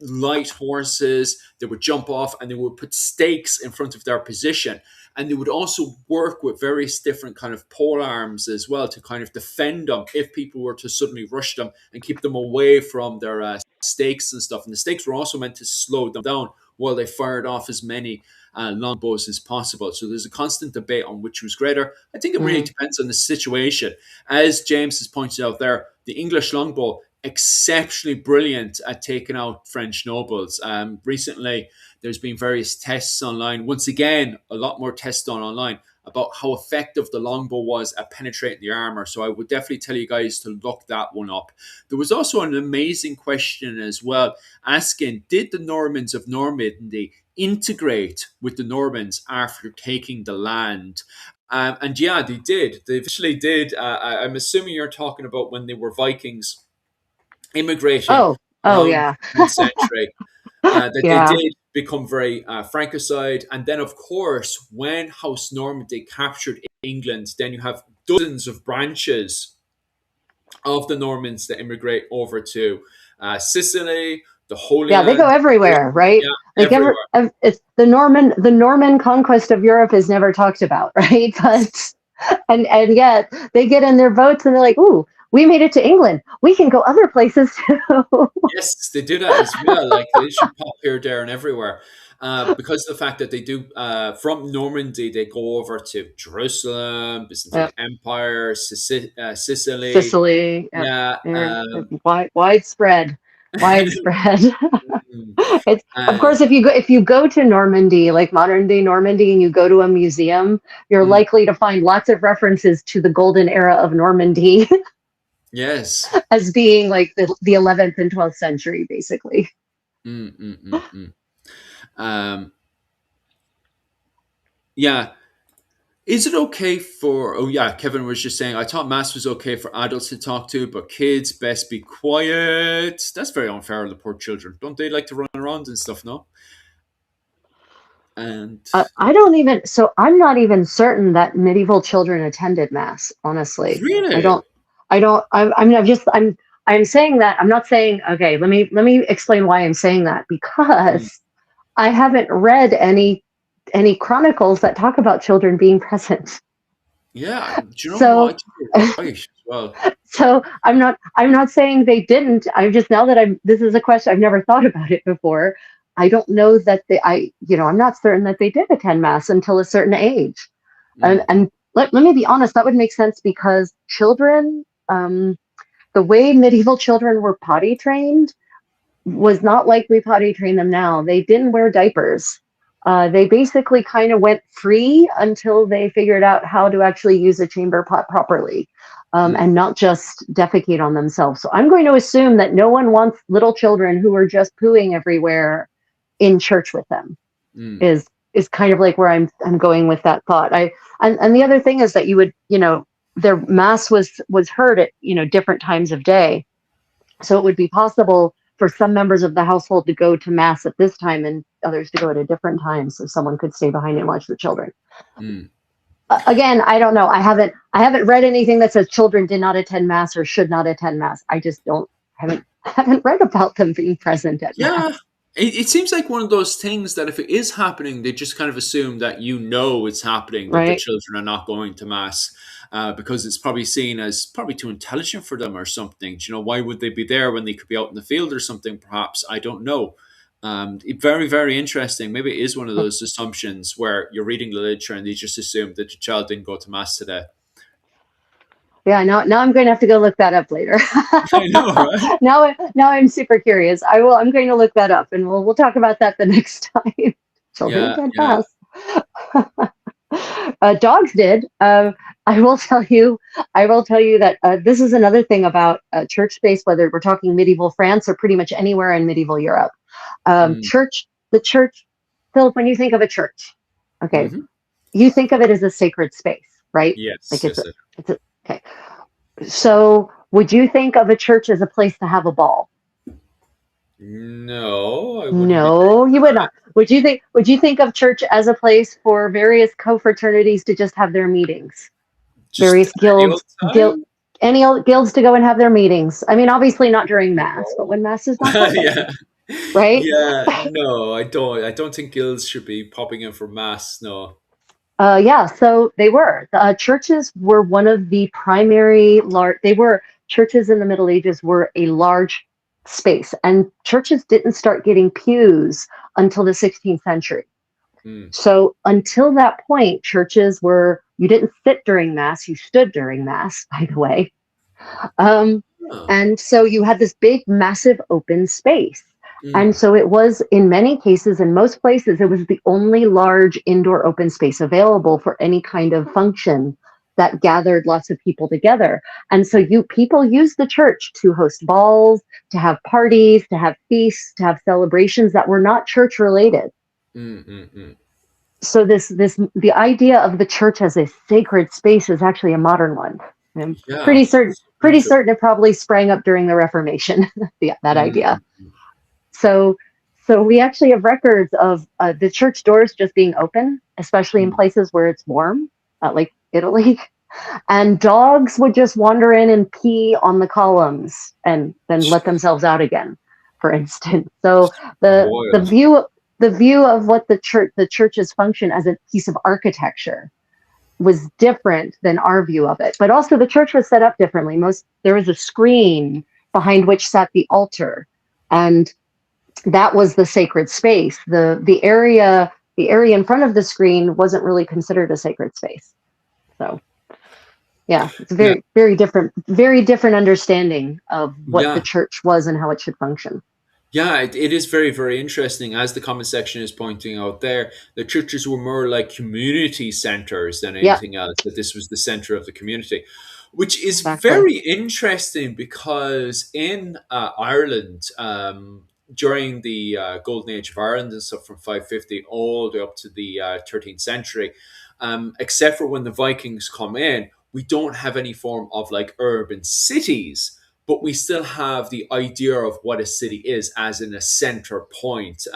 light horses. They would jump off and they would put stakes in front of their position. And they would also work with various different kind of pole arms as well to kind of defend them if people were to suddenly rush them and keep them away from their stakes and stuff. And the stakes were also meant to slow them down while they fired off as many longbows as possible. So there's a constant debate on which was greater. I think it really depends on the situation. As James has pointed out there, the English longbow, exceptionally brilliant at taking out French nobles. Recently, there's been various tests online. Once again, a lot more tests done online about how effective the longbow was at penetrating the armor. So I would definitely tell you guys to look that one up. There was also an amazing question as well, asking, did the Normans of Normandy integrate with the Normans after taking the land? And yeah, they did. They eventually did. I'm assuming you're talking about when they were Vikings immigrating Oh, around yeah. the 10th century, that they Yeah. did become very Francicide. And then, of course, when House Normandy captured England, then you have dozens of branches of the Normans that immigrate over to Sicily, the Holy Yeah, they go Land. everywhere, right? Yeah, Like everywhere. it's the Norman conquest of Europe is never talked about, right? But and yet they get in their boats and they're like, "Ooh, we made it to England. We can go other places too." Yes, they do that as well. Like they should pop here, there, and everywhere. Because of the fact that they do, from Normandy, they go over to Jerusalem, Byzantine Yep. Empire, Sicily. Sicily, yep. Yeah. Widespread. Mm, It's of course if you go to Normandy, like modern day Normandy, and you go to a museum, you're mm, likely to find lots of references to the golden era of Normandy yes. as being like the 11th and 12th century, basically. Mm, mm, mm, mm. Um, yeah. Is it okay for? Oh yeah, Kevin was just saying. I thought mass was okay for adults to talk to, but kids best be quiet. That's very unfair on the poor children. Don't they like to run around and stuff? No. And I don't even. So I'm not even certain that medieval children attended mass. Honestly, I really, don't. I'm saying that. I'm not saying. Okay, let me explain why I'm saying that, Mm. because I haven't read any chronicles that talk about children being present. Yeah. Do you know So what? You're right as well. so I'm not saying they didn't. I'm just, now that this is a question, I've never thought about it before. I don't know that I'm not certain that they did attend mass until a certain age. Mm. And let me be honest, that would make sense because children, the way medieval children were potty trained was not like we potty train them now. They didn't wear diapers. They basically kind of went free until they figured out how to actually use a chamber pot properly, and not just defecate on themselves. So I'm going to assume that no one wants little children who are just pooing everywhere in church with them. Is kind of like where I'm going with that thought. And the other thing is that you would, their mass was heard at, different times of day. So it would be possible for some members of the household to go to mass at this time and others to go at a different time, so someone could stay behind and watch the children. Again, I don't know. I haven't read anything that says children did not attend mass or should not attend mass. I just haven't read about them being present at mass. It seems like one of those things that if it is happening, they just kind of assume that it's happening, that the children are not going to mass, because it's probably seen as probably too intelligent for them or something. Why would they be there when they could be out in the field or something? Perhaps, I don't know. Very, very interesting. Maybe it is one of those assumptions where you're reading the literature and they just assume that the child didn't go to mass today. Yeah, now I'm going to have to go look that up later. I know, right? Now I'm super curious. I'm going to look that up, and we'll talk about that the next time. Children can't pass. Dogs did. I will tell you that this is another thing about church space, whether we're talking medieval France or pretty much anywhere in medieval Europe. The church, Philip, when you think of a church, okay, you think of it as a sacred space, right? Yes. Okay. So would you think of a church as a place to have a ball? No. No, you would not. Would you think of church as a place for various confraternities to just have their meetings? Just various any old guilds to go and have their meetings. I mean, obviously not during mass, but when mass is not happening. Right? Yeah. No, I don't think guilds should be popping in for mass. No. So they were. Churches were one of the primary churches in the Middle Ages were a large space, and churches didn't start getting pews until the 16th century. So until that point, churches you didn't sit during mass, you stood during mass, by the way. And so you had this big, massive open space. And so it was, in many cases, in most places, it was the only large indoor open space available for any kind of function that gathered lots of people together. And so people used the church to host balls, to have parties, to have feasts, to have celebrations that were not church related. So the idea of the church as a sacred space is actually a modern one. I'm pretty certain it probably sprang up during the Reformation, that idea. So we actually have records of the church doors just being open, especially in places where it's warm, like Italy. And dogs would just wander in and pee on the columns and then let themselves out again, for instance. So the view of what the church's function as a piece of architecture was different than our view of it. But also the church was set up differently. There was a screen behind which sat the altar, and that was the sacred space. The area in front of the screen wasn't really considered a sacred space. So yeah, it's a very different understanding of what the church was and how it should function. Yeah, it is very, very interesting. As the comment section is pointing out there, the churches were more like community centers than anything else, that this was the center of the community, which is very interesting because in Ireland, during the Golden Age of Ireland and stuff from 550 all the way up to the 13th century, except for when the Vikings come in, we don't have any form of like urban cities. But we still have the idea of what a city is as in a center point,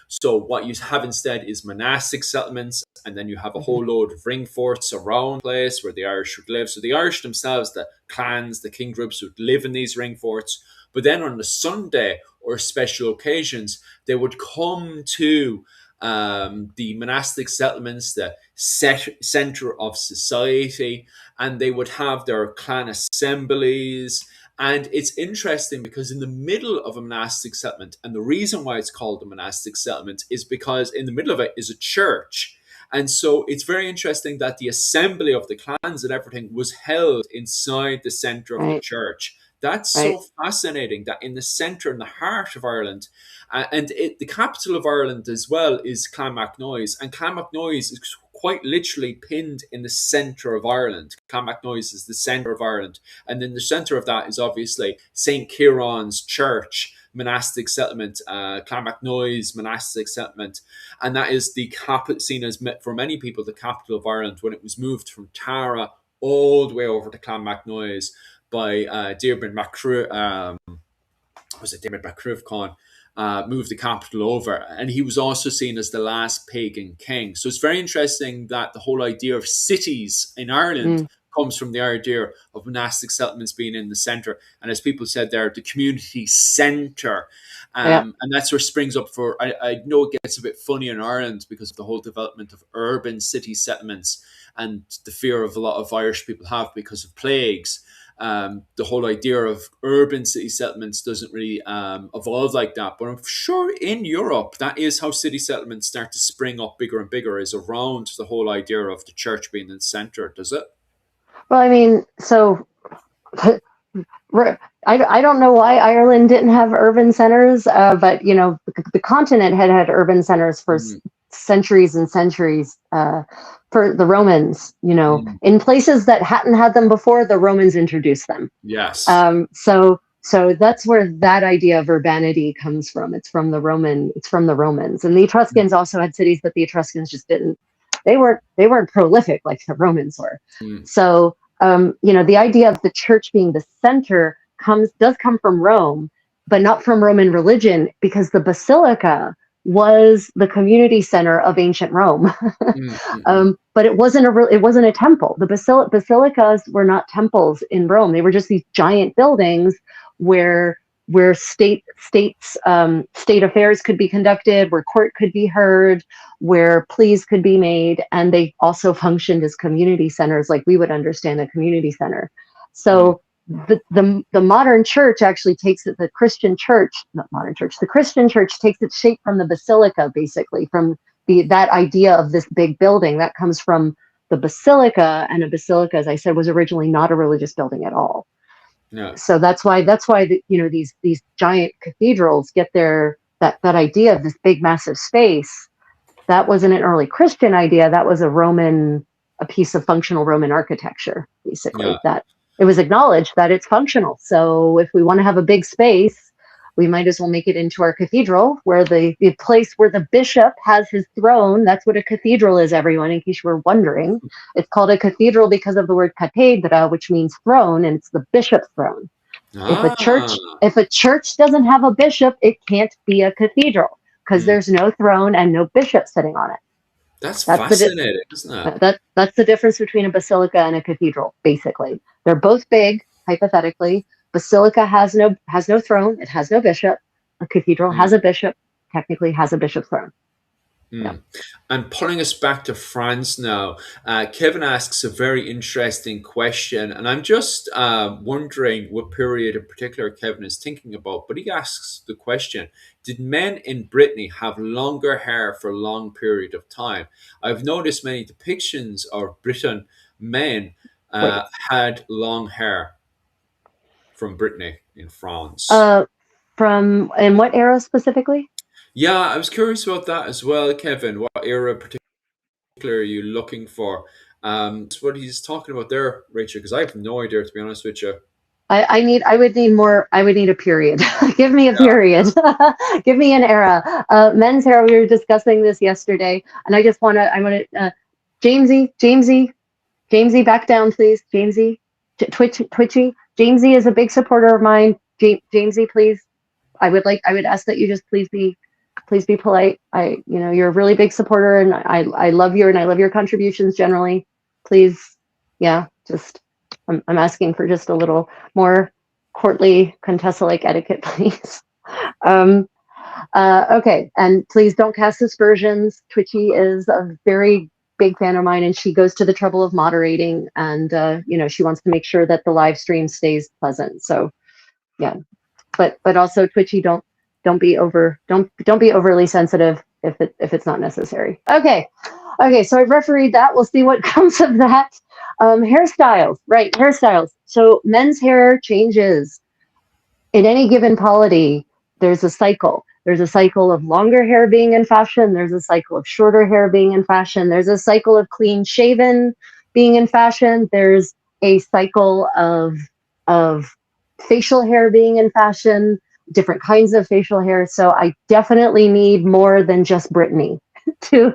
so what you have instead is monastic settlements, and then you have a whole load of ring forts around the place where the Irish would live. So the Irish themselves, the clans, the king groups would live in these ring forts. But then on the Sunday or special occasions, they would come to the monastic settlements, the center of society, and they would have their clan assemblies. And it's interesting because in the middle of a monastic settlement, and the reason why it's called a monastic settlement is because in the middle of it is a church. And so it's very interesting that the assembly of the clans and everything was held inside the center of the Right. church. That's Right. so fascinating that in the center, in the heart of Ireland, the capital of Ireland as well is Clonmacnoise, and Clonmacnoise is quite literally pinned in the center of Ireland. Clonmacnoise is the center of Ireland, and in the center of that is obviously St. Kieran's Church, monastic settlement, Clonmacnoise monastic settlement, and that is the capital, seen as for many people the capital of Ireland when it was moved from Tara all the way over to Clonmacnoise by Diarmaid Macruadh. Was it Diarmaid Macruadh Khan? Moved the capital over, and he was also seen as the last pagan king. So it's very interesting that the whole idea of cities in Ireland comes from the idea of monastic settlements being in the center, and as people said there, the community center. And that's where springs up for. I know it gets a bit funny in Ireland because of the whole development of urban city settlements and the fear of a lot of Irish people have because of plagues. The whole idea of urban city settlements doesn't really evolve like that. But I'm sure in Europe, that is how city settlements start to spring up bigger and bigger, is around the whole idea of the church being in the center, does it? Well, I mean, so I don't know why Ireland didn't have urban centers, but, you know, the continent had urban centers for centuries and centuries. For the Romans, you know, in places that hadn't had them before, the Romans introduced them. Yes. So that's where that idea of urbanity comes from. It's from the Romans, and the Etruscans also had cities, but the Etruscans just didn't. They weren't prolific like the Romans were. So you know, the idea of the church being the center does come from Rome, but not from Roman religion, because the basilica was the community center of ancient Rome. But it wasn't a temple. The basilicas were not temples in Rome. They were just these giant buildings where state affairs could be conducted, where court could be heard, where pleas could be made, and they also functioned as community centers, like we would understand a community center. So the modern church actually takes it. The Christian church takes its shape from the basilica, basically from that idea of this big building that comes from the basilica, and a basilica, as I said, was originally not a religious building at all. No. So that's why you know, these giant cathedrals get that idea of this big massive space. That wasn't an early Christian idea. That was a piece of functional Roman architecture, basically. That it was acknowledged that it's functional. So if we want to have a big space, we might as well make it into our cathedral, where the place where the bishop has his throne. That's what a cathedral is, everyone, in case you were wondering. It's called a cathedral because of the word cathedra, which means throne, and it's the bishop's throne. If a church doesn't have a bishop, it can't be a cathedral, because there's no throne and no bishop sitting on it. That's fascinating, isn't it? That's the difference between a basilica and a cathedral, basically. They're both big, hypothetically. Basilica has no throne. It has no bishop. A cathedral has a bishop, technically has a bishop's throne. Yeah. And pulling us back to France now, Kevin asks a very interesting question, and I'm just wondering what period in particular Kevin is thinking about. But he asks the question: did men in Brittany have longer hair for a long period of time? I've noticed many depictions of Briton men had long hair from Brittany in France. From in what era specifically? Yeah, I was curious about that as well, Kevin. What era in particular are you looking for? That's what he's talking about there, Rachel, because I have no idea, to be honest with you. I would need a period. Give me a period. Give me an era. Men's hair, we were discussing this yesterday, and I want to, Jamesy, back down, please. Jamesy, Twitchy. Jamesy is a big supporter of mine. Jamesy, please. I would ask that you just please be polite. You're a really big supporter, and I love you, and I love your contributions generally. Please, I'm asking for just a little more courtly Contessa-like etiquette, please. Okay, and please don't cast aspersions. Twitchy is a very big fan of mine, and she goes to the trouble of moderating, and she wants to make sure that the live stream stays pleasant. So yeah, but also Twitchy, don't be overly sensitive if it's not necessary. Okay, Okay, so I refereed that. We'll see what comes of that. Hairstyles, right? Hairstyles. So men's hair changes in any given polity. There's a cycle. There's a cycle of longer hair being in fashion. There's a cycle of shorter hair being in fashion. There's a cycle of clean shaven being in fashion. There's a cycle of facial hair being in fashion, different kinds of facial hair. So I definitely need more than just Britney to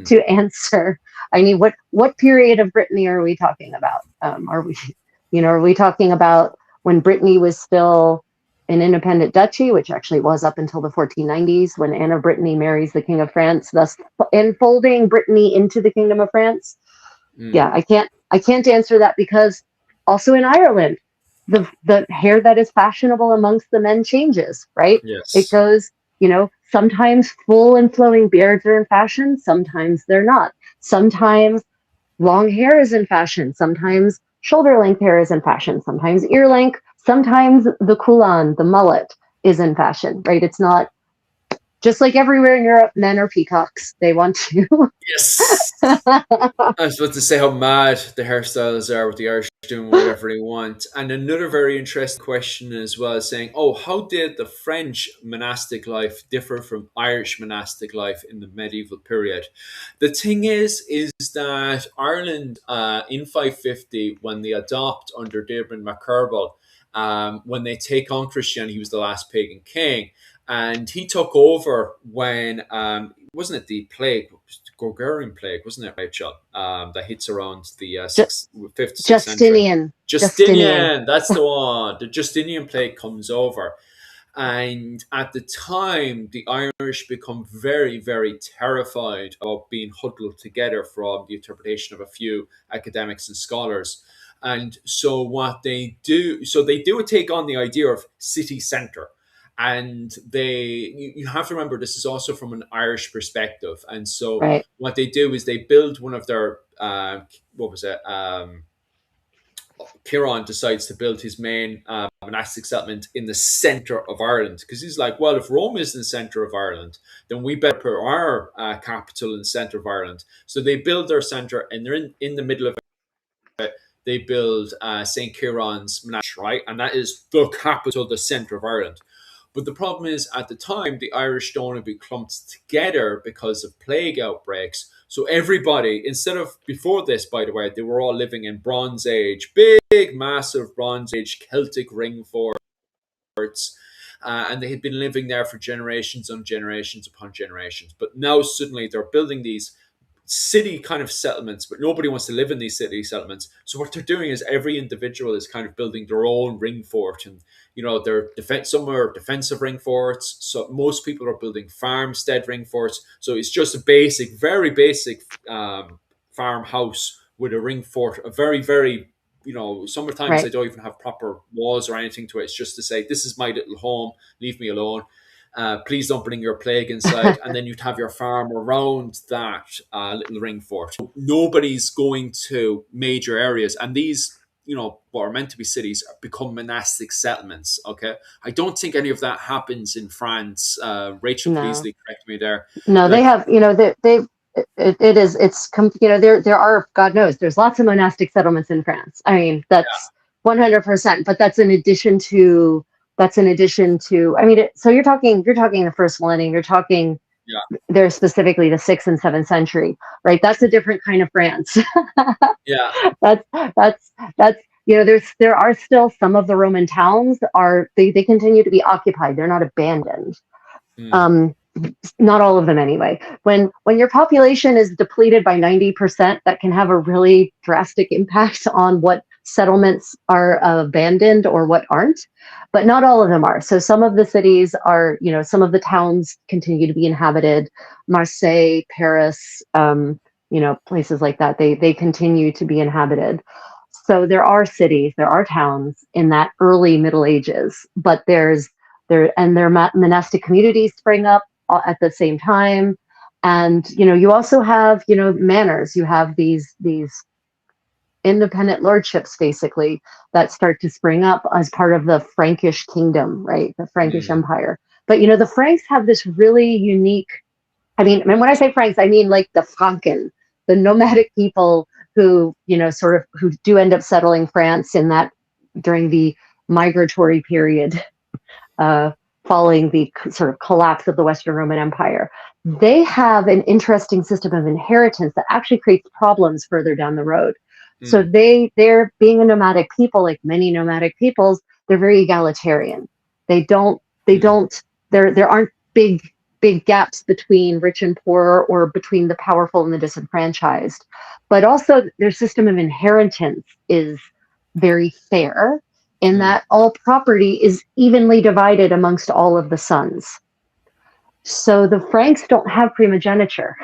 to answer. I need what period of Brittany are we talking about? Are we talking about when Brittany was still an independent duchy, which actually was up until the 1490s, when Anne of Brittany marries the King of France, thus enfolding Brittany into the Kingdom of France? Yeah, I can't answer that, because also in Ireland, the hair that is fashionable amongst the men changes, right? Yes. It goes, sometimes full and flowing beards are in fashion, sometimes they're not. Sometimes long hair is in fashion, sometimes shoulder length hair is in fashion, sometimes ear length, sometimes the coulant, the mullet, is in fashion, right? It's not just like everywhere in Europe, men are peacocks. They want to. Yes. I was about to say how mad the hairstyles are with the Irish doing whatever they want. And another very interesting question as well, saying, how did the French monastic life differ from Irish monastic life in the medieval period? The thing is that Ireland in 550, when they adopt under Diarmaid MacCurble, when they take on Christianity, he was the last pagan king. And he took over when, wasn't it the plague? Gregorian plague, wasn't it, Rachel? That hits around the 5th, 6th century. Justinian, that's the one. The Justinian plague comes over. And at the time, the Irish become very, very terrified of being huddled together from the interpretation of a few academics and scholars. And so what they do, they take on the idea of city centre. And you have to remember, this is also from an Irish perspective. And so right. What they do is they build one of their, Ciarán decides to build his main monastic settlement in the center of Ireland, because he's like, well, if Rome is in the center of Ireland, then we better put our capital in the center of Ireland. So they build their center, and they're in the middle of it. They build St. Ciarán's monastery, right? And that is the capital, the center of Ireland. But the problem is, at the time, the Irish don't want to be clumped together because of plague outbreaks. So everybody, instead of, before this, by the way, they were all living in Bronze Age, big, massive Bronze Age Celtic ring forts. And they had been living there for generations on generations upon generations. But now suddenly they're building these city kind of settlements, but nobody wants to live in these city settlements. So what they're doing is every individual is kind of building their own ring fort, and they're some are defensive ring forts. So most people are building farmstead ring forts. So it's just a very basic farmhouse with a ring fort, a very, very, sometimes Right. they don't even have proper walls or anything to it. It's just to say, this is my little home, leave me alone. Please don't bring your plague inside. And then you'd have your farm around that little ring fort. Nobody's going to major areas. And these, what are meant to be cities, become monastic settlements. Okay. I don't think any of that happens in France. Rachel, No. please correct me there. No, they have, there are, God knows, there's lots of monastic settlements in France. I mean, that's 100%, but that's in addition to, I mean, so you're talking the first millennium, you're talking, there's specifically the 6th and 7th century, right? That's a different kind of France. Yeah. That's, there are still some of the Roman towns they continue to be occupied. They're not abandoned. Not all of them anyway. When your population is depleted by 90%, that can have a really drastic impact on what settlements are abandoned or what aren't, but not all of them are. So some of the cities are, some of the towns continue to be inhabited. Marseille, Paris, places like that, they continue to be inhabited. So there are cities, there are towns in that early Middle Ages, but their monastic communities spring up at the same time. And, you also have, manors, you have these independent lordships, basically, that start to spring up as part of the Frankish kingdom, right? The Frankish Empire. But, the Franks have this really unique, I mean, when I say Franks, I mean like the Franken, the nomadic people who, sort of who do end up settling France in that during the migratory period, following the sort of collapse of the Western Roman Empire. They have an interesting system of inheritance that actually creates problems further down the road. So they're being a nomadic people, like many nomadic peoples, they're very egalitarian. There aren't big gaps between rich and poor, or between the powerful and the disenfranchised. But also their system of inheritance is very fair, in that all property is evenly divided amongst all of the sons. So the Franks don't have primogeniture.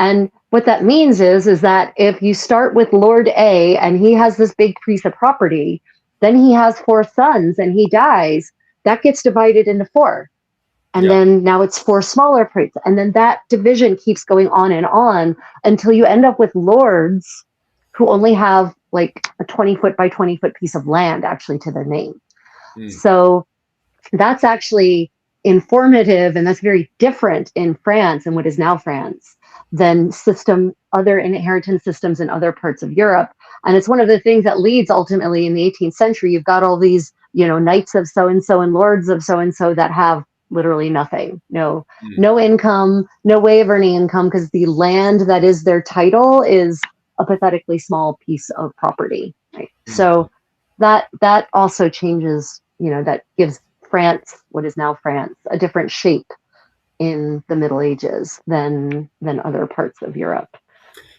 And what that means is that if you start with Lord A and he has this big piece of property, then he has 4 sons and he dies, that gets divided into 4. And then now it's 4 smaller parts. And then that division keeps going on until you end up with lords who only have like a 20-foot by 20-foot piece of land actually to their name. So that's actually informative, and that's very different in France, and what is now France, than other inheritance systems in other parts of Europe. And it's one of the things that leads ultimately in the 18th century. You've got all these, knights of so-and-so and lords of so-and-so that have literally nothing, no income, no way of earning income, because the land that is their title is a pathetically small piece of property. Right? So that also changes, that gives France, what is now France, a different shape in the Middle Ages than other parts of Europe.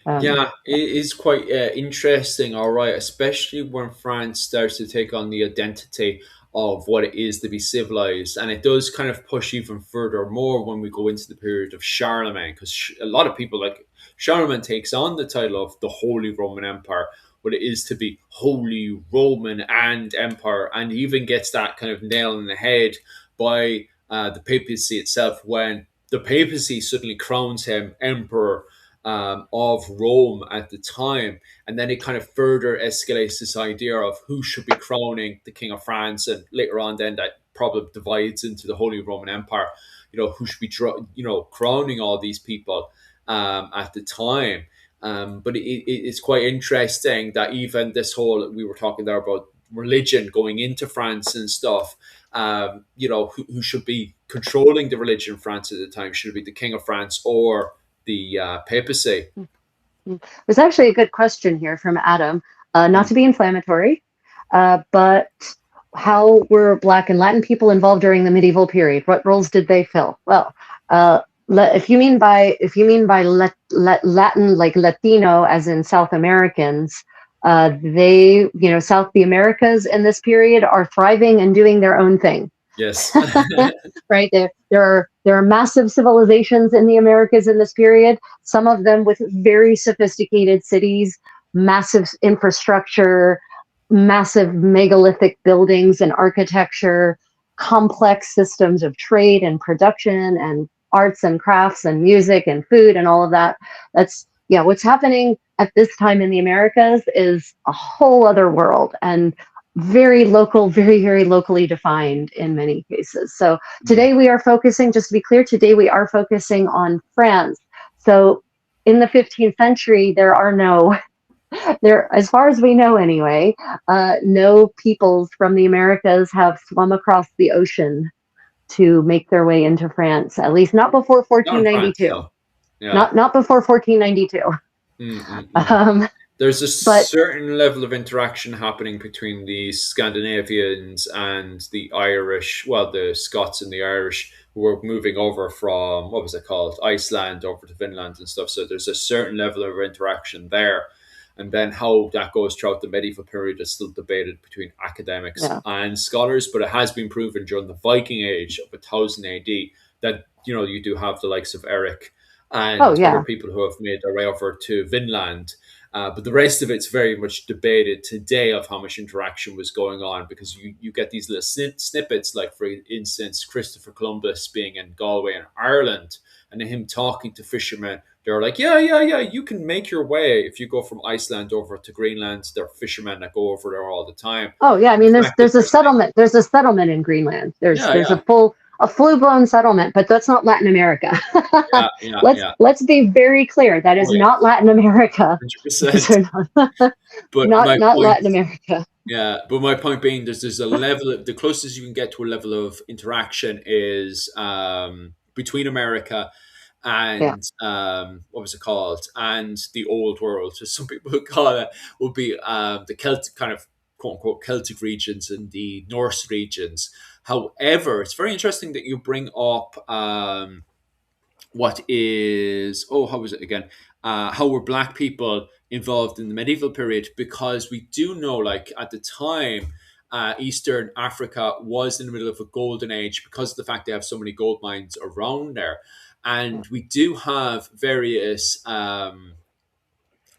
Yeah, it is quite interesting, all right, especially when France starts to take on the identity of what it is to be civilized. And it does kind of push even further more when we go into the period of Charlemagne, because a lot of people, like, Charlemagne takes on the title of the Holy Roman Empire, what it is to be Holy Roman and Empire, and even gets that kind of nail in the head by the papacy itself, when the papacy suddenly crowns him Emperor of Rome at the time. And then it kind of further escalates this idea of who should be crowning the King of France. And later on, then that probably divides into the Holy Roman Empire, who should be, crowning all these people at the time. But it's quite interesting that even this whole, we were talking there about religion going into France and stuff, who should be controlling the religion in France at the time? Should it be the King of France or the papacy? There's actually a good question here from Adam, not to be inflammatory, but how were Black and Latin people involved during the medieval period? What roles did they fill? Well, if you mean by Latin, like Latino, as in South Americans, they, South the Americas in this period are thriving and doing their own thing. Yes. Right. There are massive civilizations in the Americas in this period, some of them with very sophisticated cities, massive infrastructure, massive megalithic buildings and architecture, complex systems of trade and production and arts and crafts and music and food and all of that. That's, what's happening at this time in the Americas is a whole other world, and very local, very, very locally defined in many cases. So today we are focusing, just to be clear, on France. So in the 15th century, there are as far as we know anyway, no peoples from the Americas have swum across the ocean to make their way into France, at least not before 1492. France, no. Not before 1492. There's a certain level of interaction happening between the Scandinavians and the Irish, the Scots and the Irish, who were moving over from, what was it called, Iceland over to Finland and stuff. So there's a certain level of interaction there. And then how that goes throughout the medieval period is still debated between academics and scholars, but it has been proven during the Viking Age of 1000 AD that, you do have the likes of Eric and other people who have made their way over to Vinland. But the rest of it's very much debated today of how much interaction was going on, because you get these little snippets, like, for instance, Christopher Columbus being in Galway in Ireland and him talking to fishermen. They're like, yeah, you can make your way if you go from Iceland over to Greenland. There are fishermen that go over there all the time. Oh, yeah. I mean, there's a settlement. There's a settlement in Greenland. There's a full a full-blown settlement, but that's not Latin America. Yeah, yeah, let's yeah. let's be very clear. That is Oh, yeah, not Latin America. Those 100%. are not But not, my not point, Latin America. yeah, but my point being, there's a level of, the closest you can get to a level of interaction is between America Yeah. and what was it called, and the old world, as some people would call it, would be the Celtic kind of quote unquote Celtic regions and the Norse regions. However, it's very interesting that you bring up what is, oh, how was it again? How were black people involved in the medieval period? Because we do know, like at the time, Eastern Africa was in the middle of a golden age because of the fact they have so many gold mines around there, and we do have various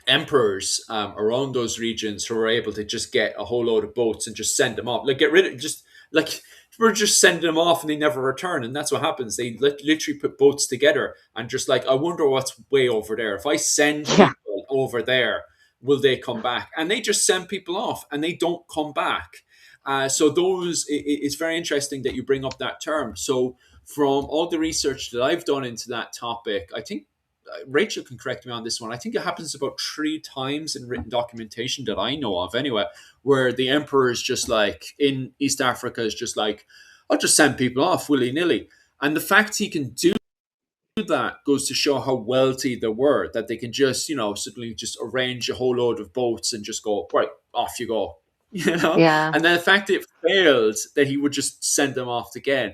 emperors around those regions who were able to just get a whole load of boats and just send them off, like get rid of, just like we're just sending them off and they never return. And that's what happens. They literally put boats together and just like, I wonder what's way over there. If I send Yeah. people over there, will they come back? And they just send people off and they don't come back. So it's very interesting that you bring up that term. So from all the research that I've done into that topic, I think Rachel can correct me on this one. I think it happens about 3 times in written documentation that I know of, anyway, where the emperor is just like in East Africa is just like, I'll just send people off willy nilly. And the fact he can do that goes to show how wealthy they were, that they can just, suddenly just arrange a whole load of boats and just go, right, off you go, Yeah. And then the fact it failed, that he would just send them off again.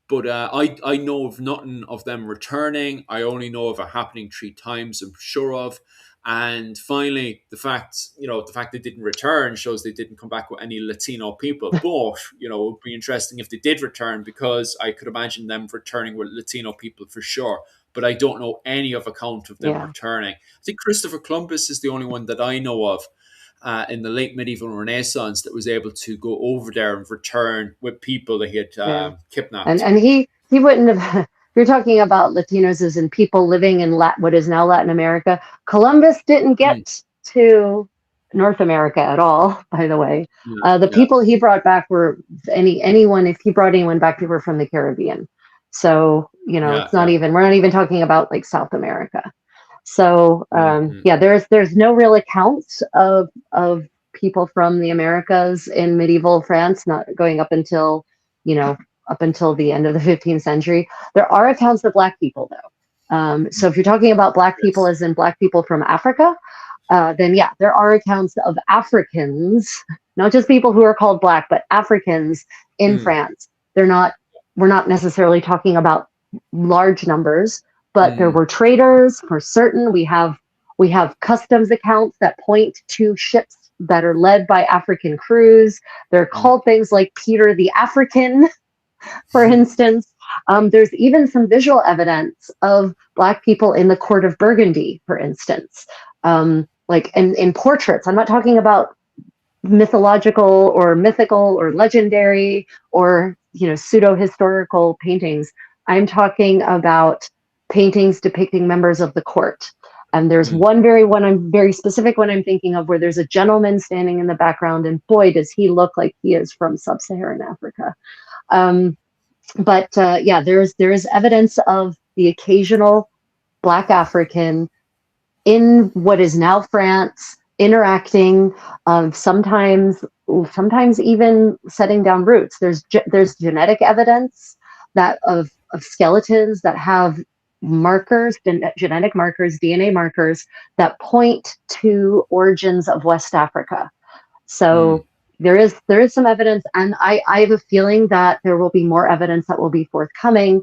But I know of nothing of them returning. I only know of it happening 3 times, I'm sure of. And finally, the fact they didn't return shows they didn't come back with any Latino people. But, it would be interesting if they did return, because I could imagine them returning with Latino people for sure. But I don't know any of account of them Yeah. returning. I think Christopher Columbus is the only one that I know of in the late medieval Renaissance that was able to go over there and return with people that he had Yeah. kidnapped. And he wouldn't have. You're talking about Latinos as in people living in what is now Latin America. Columbus didn't Mm, get to North America at all, by the way. yeah, The yeah, people he brought back were anyone. If he brought anyone back, they were from the Caribbean. So yeah, it's not yeah. even. We're not even talking about like South America. So Mm-hmm. yeah, there's no real accounts of people from the Americas in medieval France, not going up until you know up until the end of the 15th century. There are accounts of Black people, though. So if you're talking about Black people Yes. as in Black people from Africa, then yeah, there are accounts of Africans, not just people who are called Black, but Africans in Mm, France. We're not necessarily talking about large numbers, but there mm, were traders for certain. We have customs accounts that point to ships that are led by African crews. They're mm, called things like Peter the African, for instance. There's even some visual evidence of Black people in the court of Burgundy, for instance, like in portraits. I'm not talking about mythological or mythical or legendary or pseudo historical paintings. I'm talking about paintings depicting members of the court. And there's mm, one I'm very specific one I'm thinking of, where there's a gentleman standing in the background, and boy, does he look like he is from sub-Saharan Africa. Um, but yeah, there is evidence of the occasional Black African in what is now France, interacting, sometimes even setting down roots. There's genetic evidence that of skeletons that have markers, genetic markers, DNA markers that point to origins of West Africa. mm. So there is some evidence, and I have a feeling that there will be more evidence that will be forthcoming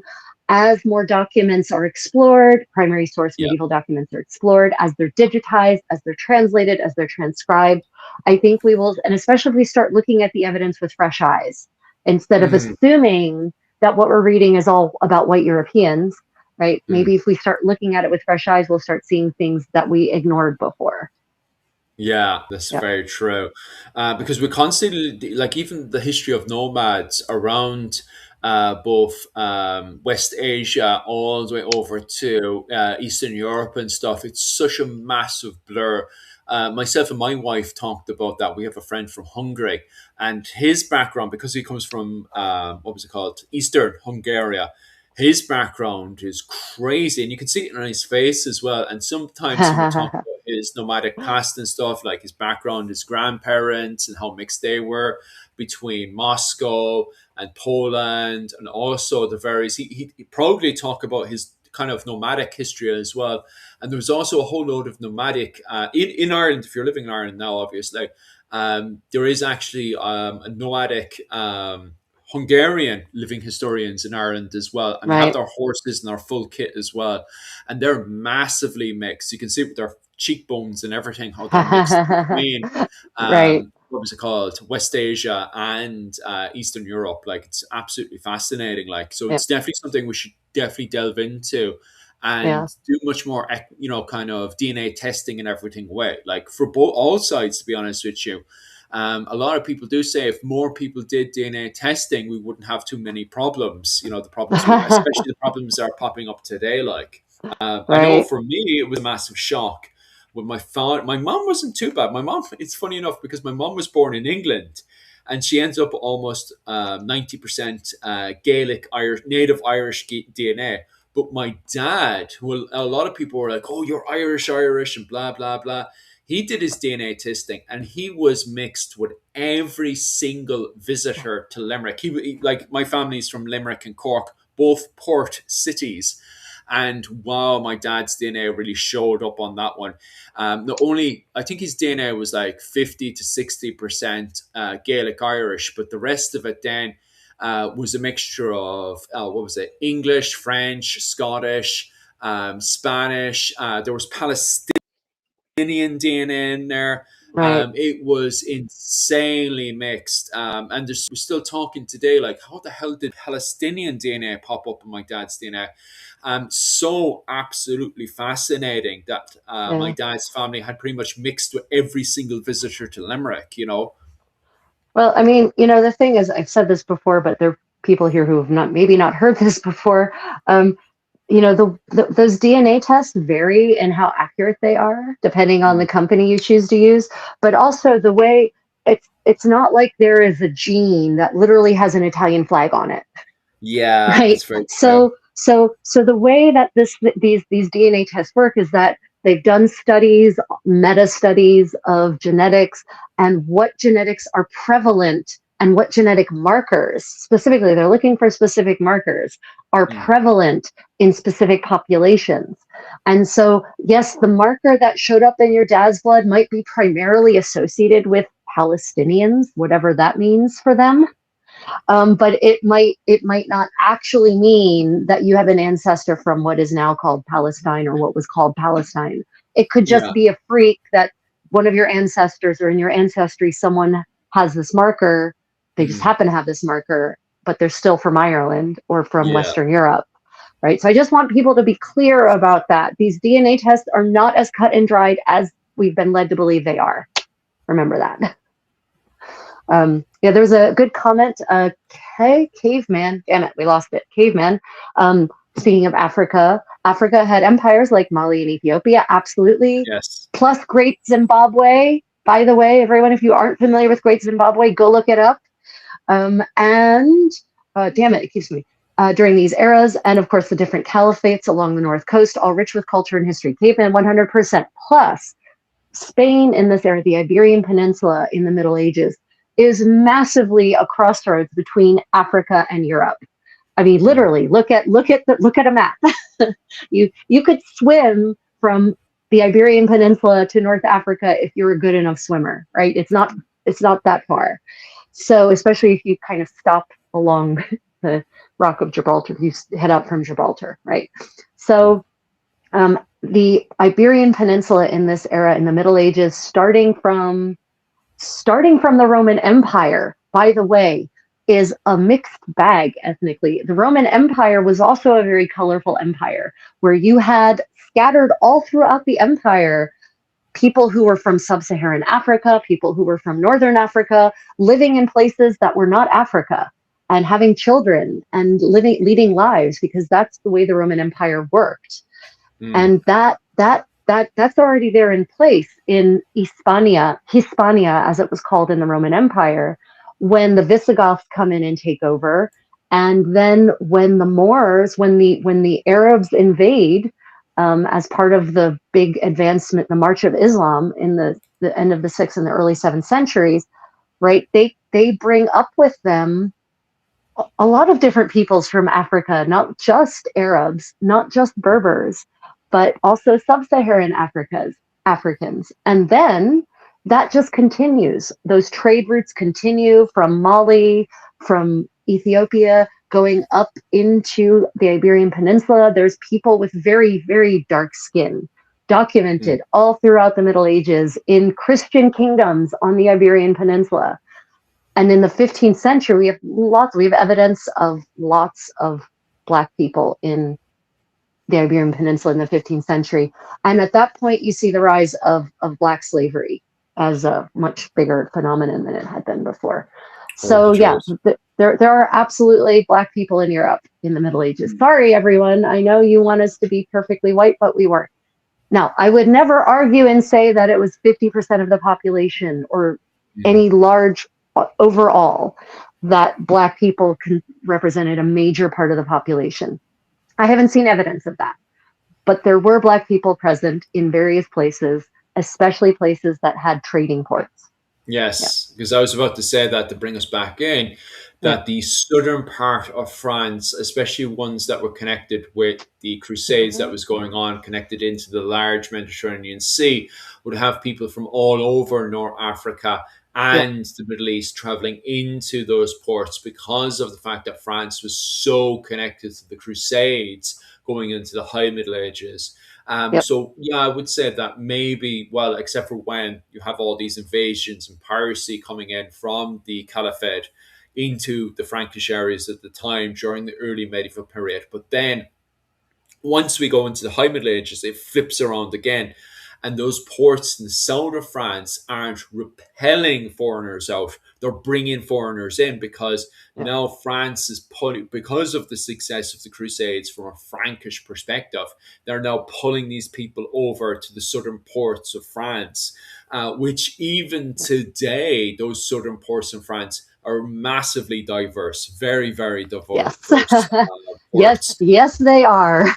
as more documents are explored, primary source Yeah. medieval documents are explored, as they're digitized, as they're translated, as they're transcribed. I think we will, and especially if we start looking at the evidence with fresh eyes, instead of Mm, assuming that what we're reading is all about white Europeans, right? mm. Maybe if we start looking at it with fresh eyes, we'll start seeing things that we ignored before. Yeah, that's Yeah. very true. Because we constantly, like, even the history of nomads around both West Asia all the way over to Eastern Europe and stuff, it's such a massive blur. myself and my wife talked about that. We have a friend from Hungary, and his background, because he comes from what was it called, Eastern Hungary. His background is crazy, and you can see it on his face as well. And sometimes he would talk about his nomadic past and stuff, like his background, his grandparents, and how mixed they were between Moscow and Poland, and also the various. He proudly talk about his kind of nomadic history as well. And there was also a whole load of nomadic in Ireland. If you're living in Ireland now, obviously, there is actually a nomadic. Hungarian living historians in Ireland as well, and they have Right. their horses and their full kit as well, and they're massively mixed. You can see with their cheekbones and everything how they're mixed between Right. what was it called, West Asia and Eastern Europe. Like, it's absolutely fascinating. Like, so Yep. it's definitely something we should definitely delve into Yeah. and do much more, kind of DNA testing and everything away. Like, for both all sides, to be honest with you. A lot of people do say if more people did DNA testing, we wouldn't have too many problems. The problems, especially the problems that are popping up today. Like, I know Right. for me, it was a massive shock with my father. My mom wasn't too bad. My mom, it's funny enough because my mom was born in England, and she ends up almost 90% Gaelic, Irish, native Irish DNA. But my dad, who a lot of people were like, "Oh, you're Irish, and blah blah blah." He did his DNA testing, and he was mixed with every single visitor to Limerick. Like, my family's from Limerick and Cork, both port cities. And wow, my dad's DNA really showed up on that one. Not only, I think his DNA was like 50 to 60% Gaelic Irish, but the rest of it then was a mixture of, what was it, English, French, Scottish, Spanish. There was Palestinian DNA in there. Right. It was insanely mixed. And we're still talking today, like, how the hell did Palestinian DNA pop up in my dad's DNA? So absolutely fascinating that my Yeah. dad's family had pretty much mixed with every single visitor to Limerick. Well, I mean, the thing is, I've said this before, but there are people here who have maybe not heard this before. Um, those DNA tests vary in how accurate they are, depending on the Mm. company you choose to use, but also the way it's not like there is a gene that literally has an Italian flag on it. Yeah, Right. that's very true. So the way that these DNA tests work is that they've done studies, meta studies of genetics and what genetics are prevalent and what genetic markers, specifically, they're looking for specific markers, are Mm. prevalent in specific populations. And so, yes, the marker that showed up in your dad's blood might be primarily associated with Palestinians, whatever that means for them. But it might not actually mean that you have an ancestor from what is now called Palestine or what was called Palestine. It could just Yeah. be a freak that one of your ancestors or in your ancestry someone has this marker. They just Mm. happen to have this marker, but they're still from Ireland or from Yeah. Western Europe. Right. So I just want people to be clear about that. These DNA tests are not as cut and dried as we've been led to believe they are. Remember that. Yeah, there was a good comment. Caveman. Damn it, we lost it. Caveman. Speaking of Africa, Africa had empires like Mali and Ethiopia, absolutely. Yes. Plus Great Zimbabwe. By the way, everyone, if you aren't familiar with Great Zimbabwe, go look it up. And damn it keeps me. During these eras, and of course the different caliphates along the north coast, all rich with culture and history. Caveman, 100%. Plus, Spain in this era, the Iberian Peninsula in the Middle Ages, is massively a crossroads between Africa and Europe. I mean, literally, look at a map. you could swim from the Iberian Peninsula to North Africa if you're a good enough swimmer, right? It's not that far. So especially if you kind of stop along the Rock of Gibraltar, you head out from Gibraltar, right? So the Iberian Peninsula in this era, in the Middle Ages, starting from the Roman Empire, by the way, is a mixed bag ethnically. The Roman Empire was also a very colorful empire where you had scattered all throughout the empire people who were from sub-Saharan Africa, people who were from Northern Africa, living in places that were not Africa and having children and leading lives, because that's the way the Roman Empire worked. Mm. And that that's already there in place in Hispania, as it was called in the Roman Empire, when the Visigoths come in and take over, and then when the Moors, when the Arabs invade, as part of the big advancement, the March of Islam in the end of the sixth and the early seventh centuries, right? They bring up with them a lot of different peoples from Africa, not just Arabs, not just Berbers, but also sub-Saharan Africans. And then that just continues. Those trade routes continue from Mali, from Ethiopia, going up into the Iberian Peninsula. There's people with very, very dark skin documented all throughout the Middle Ages in Christian kingdoms on the Iberian Peninsula. And in the 15th century, we have evidence of lots of Black people in the Iberian Peninsula in the 15th century. And at that point, you see the rise of Black slavery as a much bigger phenomenon than it had been before. So yeah, there are absolutely Black people in Europe in the Middle Ages. Sorry, everyone. I know you want us to be perfectly white, but we weren't. Now, I would never argue and say that it was 50% of the population or any large overall that Black people represented a major part of the population. I haven't seen evidence of that, but there were Black people present in various places, especially places that had trading ports. Yes, because I was about to say that to bring us back in, that the southern part of France, especially ones that were connected with the Crusades that was going on, connected into the large Mediterranean Sea, would have people from all over North Africa and the Middle East traveling into those ports because of the fact that France was so connected to the Crusades going into the High Middle Ages. So, yeah, I would say that maybe, well, except for when you have all these invasions and piracy coming in from the Caliphate into the Frankish areas at the time during the early medieval period. But then once we go into the High Middle Ages, it flips around again. And those ports in the south of France aren't repelling foreigners out. They're bringing foreigners in because now France is pulling, because of the success of the Crusades from a Frankish perspective, they're now pulling these people over to the southern ports of France, which even today, those southern ports in France are massively diverse, very, very diverse. Yes, they are.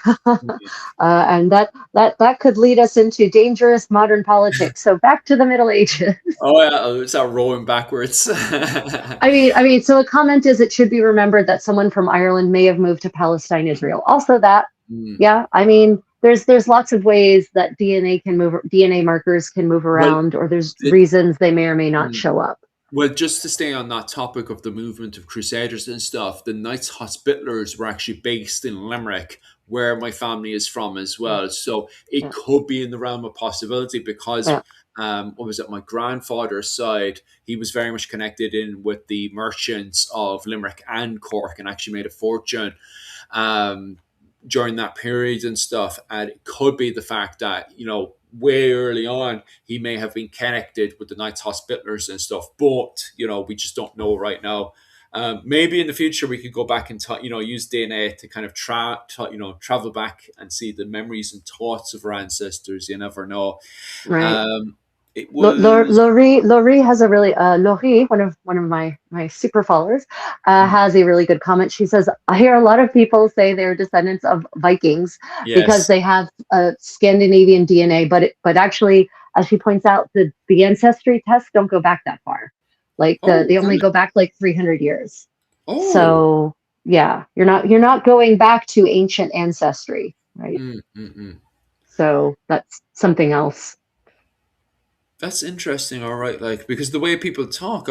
And that could lead us into dangerous modern politics. So back to the Middle Ages. Oh yeah, it's that rolling backwards. I mean, so a comment is it should be remembered that someone from Ireland may have moved to Palestine, Israel. Also that, I mean, there's lots of ways that DNA markers can move around, or there's reasons they may or may not show up. Well, just to stay on that topic of the movement of Crusaders and stuff, the Knights Hospitallers were actually based in Limerick, where my family is from as well. So it could be in the realm of possibility because, what was it, my grandfather's side, he was very much connected in with the merchants of Limerick and Cork and actually made a fortune during that period and stuff. And it could be the fact that, way early on, he may have been connected with the Knights Hospitallers and stuff, but we just don't know right now. Maybe in the future we could go back and use DNA to kind of travel back and see the memories and thoughts of our ancestors. You never know. Right. Laurie has a really Laurie, one of my super followers, has a really good comment. She says, I hear a lot of people say they're descendants of Vikings because they have Scandinavian DNA, but actually, as she points out, the ancestry tests don't go back that far. Like they only go back like 300 years. So yeah, you're not going back to ancient ancestry, right? So that's something else. That's interesting. All right, because the way people talk,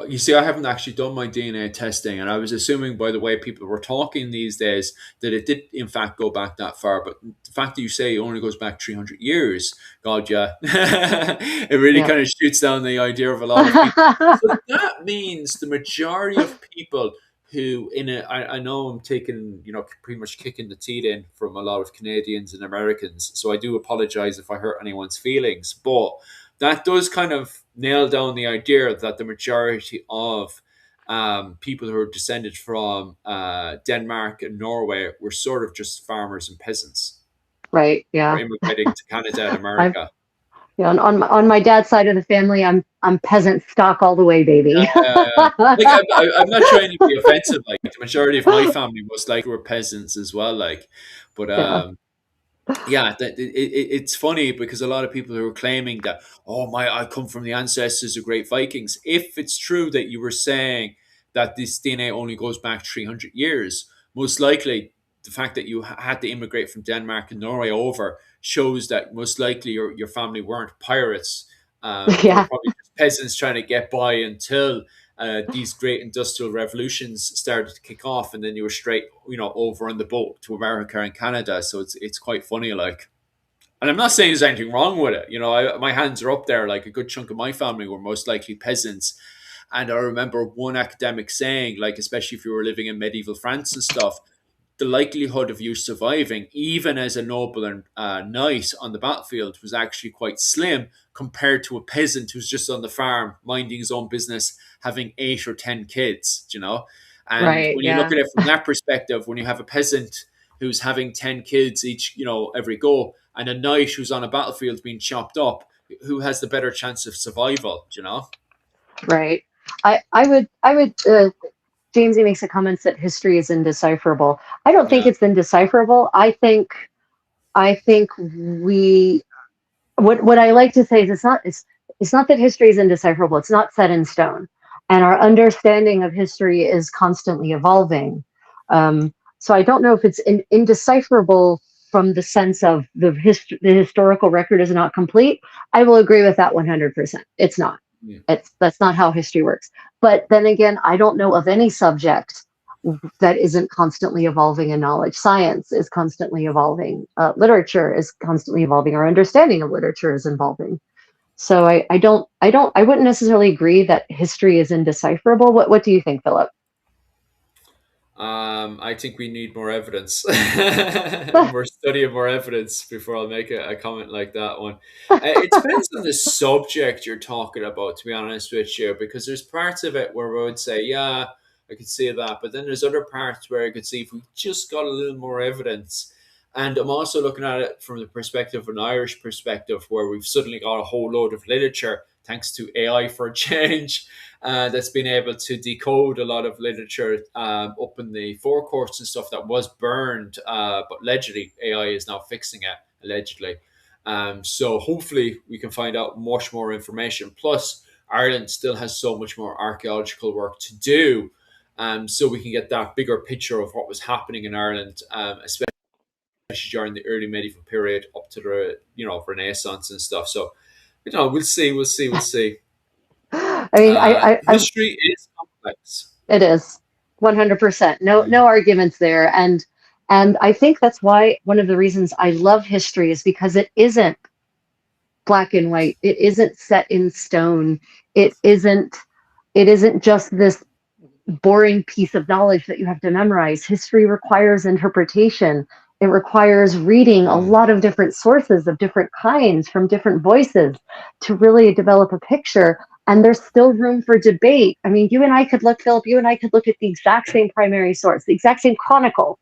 you see, I haven't actually done my DNA testing, and I was assuming by the way people were talking these days that it did in fact go back that far. But the fact that you say it only goes back 300 years, God, yeah, it really kind of shoots down the idea of a lot of people. So that means the majority of people who I know I'm taking, pretty much kicking the teeth in from a lot of Canadians and Americans. So I do apologize if I hurt anyone's feelings, but that does kind of nail down the idea that the majority of people who are descended from Denmark and Norway were sort of just farmers and peasants. Right. or Yeah. immigrating to Canada and I've America. yeah, on my dad's side of the family, I'm peasant stock all the way, baby. Like I'm not trying to be offensive. Like the majority of my family most likely were peasants as well. Like, but Yeah. yeah, it's funny because a lot of people who are claiming that, oh my, I come from the ancestors of great Vikings. If it's true that you were saying that this DNA only goes back 300 years, most likely the fact that you had to immigrate from Denmark and Norway over shows that most likely your family weren't pirates. They were Yeah. probably just peasants trying to get by until these great industrial revolutions started to kick off, and then you were straight, over on the boat to America and Canada. So it's quite funny, like. And I'm not saying there's anything wrong with it. My hands are up there. Like a good chunk of my family were most likely peasants. And I remember one academic saying, like, especially if you were living in medieval France and stuff, the likelihood of you surviving, even as a noble and knight on the battlefield, was actually quite slim compared to a peasant who's just on the farm, minding his own business, having 8 or 10 kids, And Right. when you look Yeah. at it from that perspective, when you have a peasant who's having 10 kids each, every go, and a knight who's on a battlefield being chopped up, who has the better chance of survival? Right. I would Jamesy makes a comment that history is indecipherable. I don't think Yeah. it's indecipherable. I think we what I like to say is it's not that history is indecipherable. It's not set in stone, and our understanding of history is constantly evolving. So I don't know if it's indecipherable from the sense of the historical record is not complete. I will agree with that 100%. It's not. Yeah. That's not how history works. But then again, I don't know of any subject that isn't constantly evolving in knowledge. Science is constantly evolving. Literature is constantly evolving. Our understanding of literature is evolving. So I wouldn't necessarily agree that history is indecipherable. What do you think, Philip? I think we need more evidence, more study and more evidence before I'll make a comment like that one. It depends on the subject you're talking about, to be honest with you, because there's parts of it where I would say, yeah, I could see that, but then there's other parts where I could see if we just got a little more evidence. And I'm also looking at it from the perspective of an Irish perspective, where we've suddenly got a whole load of literature, thanks to AI for a change, that's been able to decode a lot of literature up in the forecourts and stuff that was burned, but allegedly AI is now fixing it, allegedly. So hopefully we can find out much more information. Plus, Ireland still has so much more archaeological work to do, so we can get that bigger picture of what was happening in Ireland, especially during the early medieval period up to the Renaissance and stuff. So we'll see, we'll see. I mean, History is complex. it is 100%. No, Mm. no arguments there. And I think that's why one of the reasons I love history is because it isn't black and white. It isn't set in stone. It isn't. It isn't just this boring piece of knowledge that you have to memorize. History requires interpretation. It requires reading a Mm. lot of different sources of different kinds from different voices to really develop a picture. And there's still room for debate. I mean, Philip, you and I could look at the exact same primary source, the exact same chronicle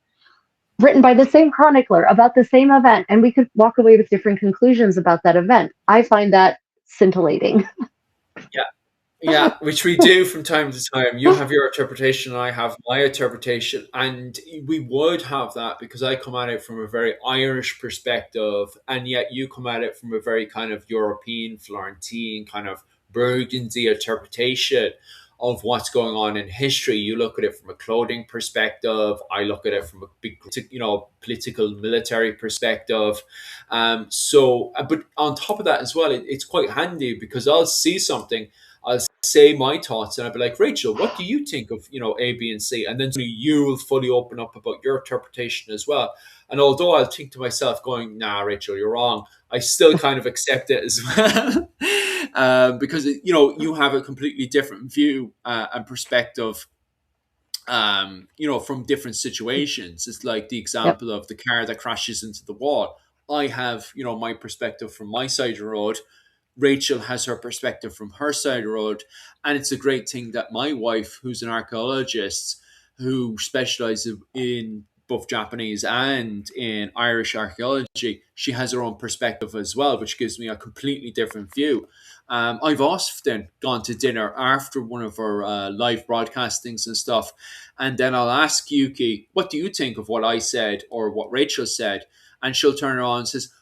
written by the same chronicler about the same event, and we could walk away with different conclusions about that event. I find that scintillating. Yeah, yeah, which we do from time to time. You have your interpretation, and I have my interpretation, and we would have that because I come at it from a very Irish perspective, and yet you come at it from a very kind of European, Florentine, kind of Burgundy interpretation of what's going on in history. You look at it from a clothing perspective. I look at it from a big, political, military perspective. But on top of that as well, it's quite handy because I'll see something, I'll say my thoughts, and I'll be like, Rachel, what do you think of A, B, and C? And then you will fully open up about your interpretation as well. And although I'll think to myself, going, "Nah, Rachel, you're wrong," I still kind of accept it as well, because you have a completely different view and perspective, from different situations. It's like the Yep. example of the car that crashes into the wall. I have, my perspective from my side of the road. Rachel has her perspective from her side of the road. And it's a great thing that my wife, who's an archaeologist, who specializes in both Japanese and in Irish archaeology, she has her own perspective as well, which gives me a completely different view. I've often gone to dinner after one of our live broadcastings and stuff, and then I'll ask Yuki, "What do you think of what I said or what Rachel said?" And she'll turn around and says,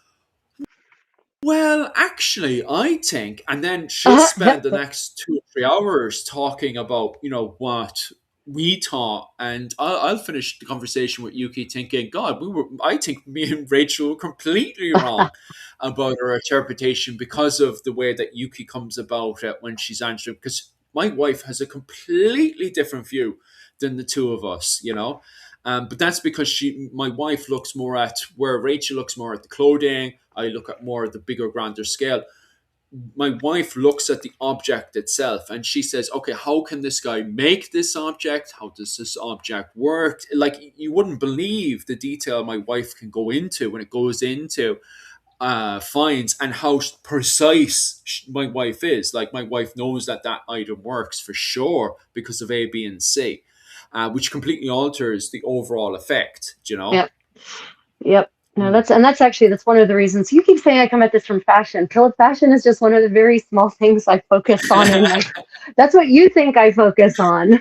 "Well, actually, I think," and then she'll spend the next 2 or 3 hours talking about, what we thought, and I'll finish the conversation with Yuki thinking, "God, I think me and Rachel were completely wrong about her interpretation because of the way that Yuki comes about it when she's answering." Because my wife has a completely different view than the two of us. But that's because my wife looks more at where Rachel looks more at the clothing. I look at more at the bigger, grander scale. My wife looks at the object itself and she says, "Okay, how can this guy make this object? How does this object work?" Like, you wouldn't believe the detail my wife can go into when it goes into finds, and how precise my wife is. Like, my wife knows that item works for sure because of A, B, and C. Which completely alters the overall effect, Yep. Yep. No, that's one of the reasons you keep saying I come at this from fashion. Philip, fashion is just one of the very small things I focus on in life. That's what you think I focus on,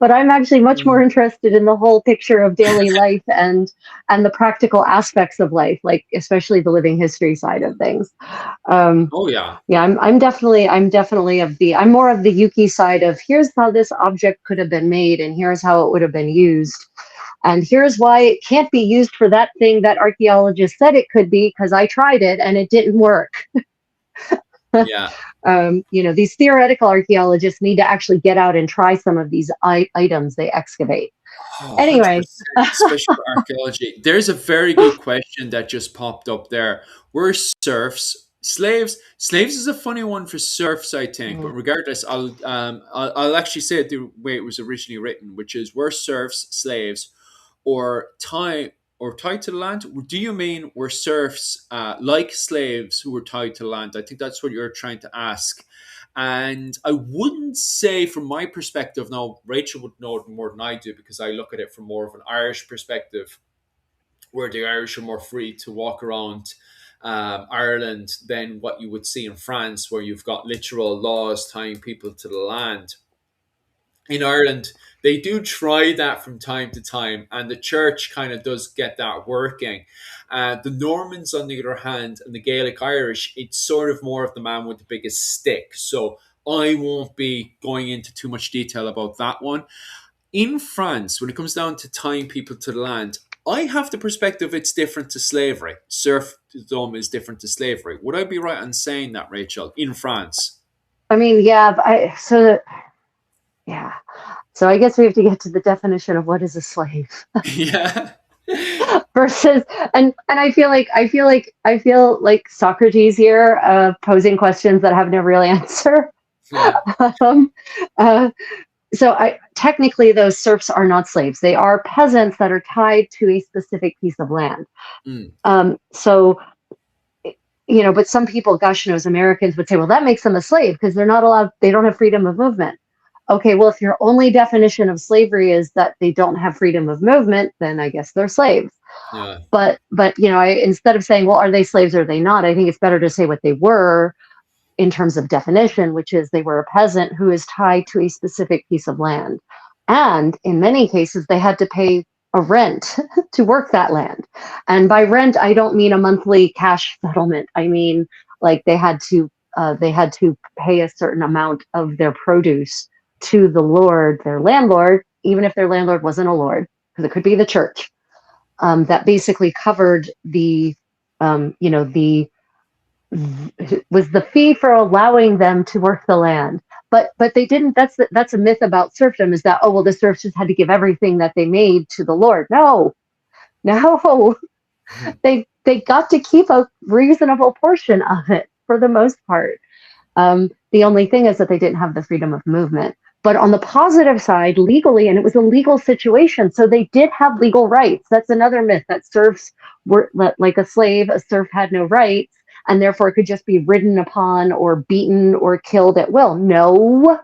but I'm actually much more interested in the whole picture of daily life and the practical aspects of life, like especially the living history side of things. Oh yeah. Yeah, I'm definitely I'm more of the Yuki side of, here's how this object could have been made and here's how it would have been used. And here's why it can't be used for that thing that archaeologists said it could be, because I tried it and it didn't work. Yeah. These theoretical archaeologists need to actually get out and try some of these items they excavate. Anyway, especially for archaeology. There's a very good question that just popped up there. Were serfs slaves? Slaves is a funny one for serfs, I think. But regardless, I'll actually say it the way it was originally written, which is, were serfs slaves or tied to the land? Do you mean were serfs like slaves who were tied to the land? I think that's what you're trying to ask. And I wouldn't say, from my perspective, now Rachel would know it more than I do because I look at it from more of an Irish perspective, where the Irish are more free to walk around Ireland than what you would see in France, where you've got literal laws tying people to the land. In Ireland, they do try that from time to time, and the church kind of does get that working. The Normans, on the other hand, and the Gaelic Irish, it's sort of more of the man with the biggest stick. So I won't be going into too much detail about that one. In France, when it comes down to tying people to the land, I have the perspective it's different to slavery. Serfdom is different to slavery. Would I be right in saying that, Rachel, in France? I mean, yeah, yeah. So I guess we have to get to the definition of what is a slave. Yeah. Versus, and I feel like Socrates here, posing questions that have no real answer. Yeah. So technically those serfs are not slaves. They are peasants that are tied to a specific piece of land. But some people, gosh knows, Americans would say, well, that makes them a slave because they're not allowed, they don't have freedom of movement. Okay, well, if your only definition of slavery is that they don't have freedom of movement, then I guess they're slaves. Yeah. But instead of saying, well, are they slaves or are they not, I think it's better to say what they were in terms of definition, which is they were a peasant who is tied to a specific piece of land. And in many cases, they had to pay a rent to work that land. And by rent, I don't mean a monthly cash settlement. I mean, like they had to pay a certain amount of their produce to the lord, their landlord, even if their landlord wasn't a lord, because it could be the church. That basically covered was the fee for allowing them to work the land. But they didn't. That's a myth about serfdom, is that, oh, well, the serfs just had to give everything that they made to the lord. No, they got to keep a reasonable portion of it for the most part. The only thing is that they didn't have the freedom of movement. But on the positive side, legally, and it was a legal situation, so they did have legal rights. That's another myth, that serfs were like a slave. A serf had no rights, and therefore could just be ridden upon or beaten or killed at will. No,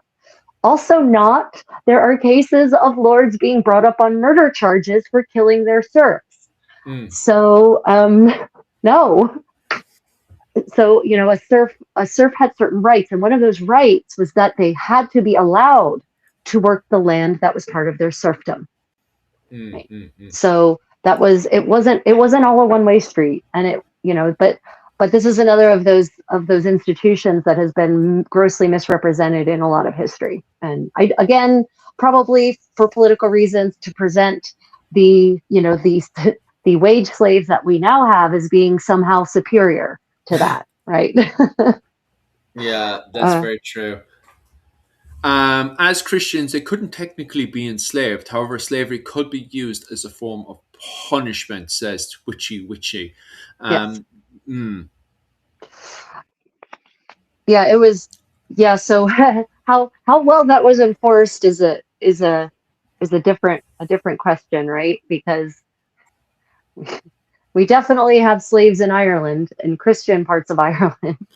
Also not. There are cases of lords being brought up on murder charges for killing their serfs. Mm. So no. So a serf had certain rights, and one of those rights was that they had to be allowed to work the land that was part of their serfdom. Right? So it wasn't all a one-way street, and but this is another of those institutions that has been grossly misrepresented in a lot of history. And again, probably for political reasons, to present the the wage slaves that we now have as being somehow superior to that, right? Yeah, that's very true. As Christians, they couldn't technically be enslaved. However, slavery could be used as a form of punishment, says Witchy. Yes. Yeah, it was. Yeah, so how well that was enforced is a different question, right? Because we definitely have slaves in Ireland, in Christian parts of Ireland.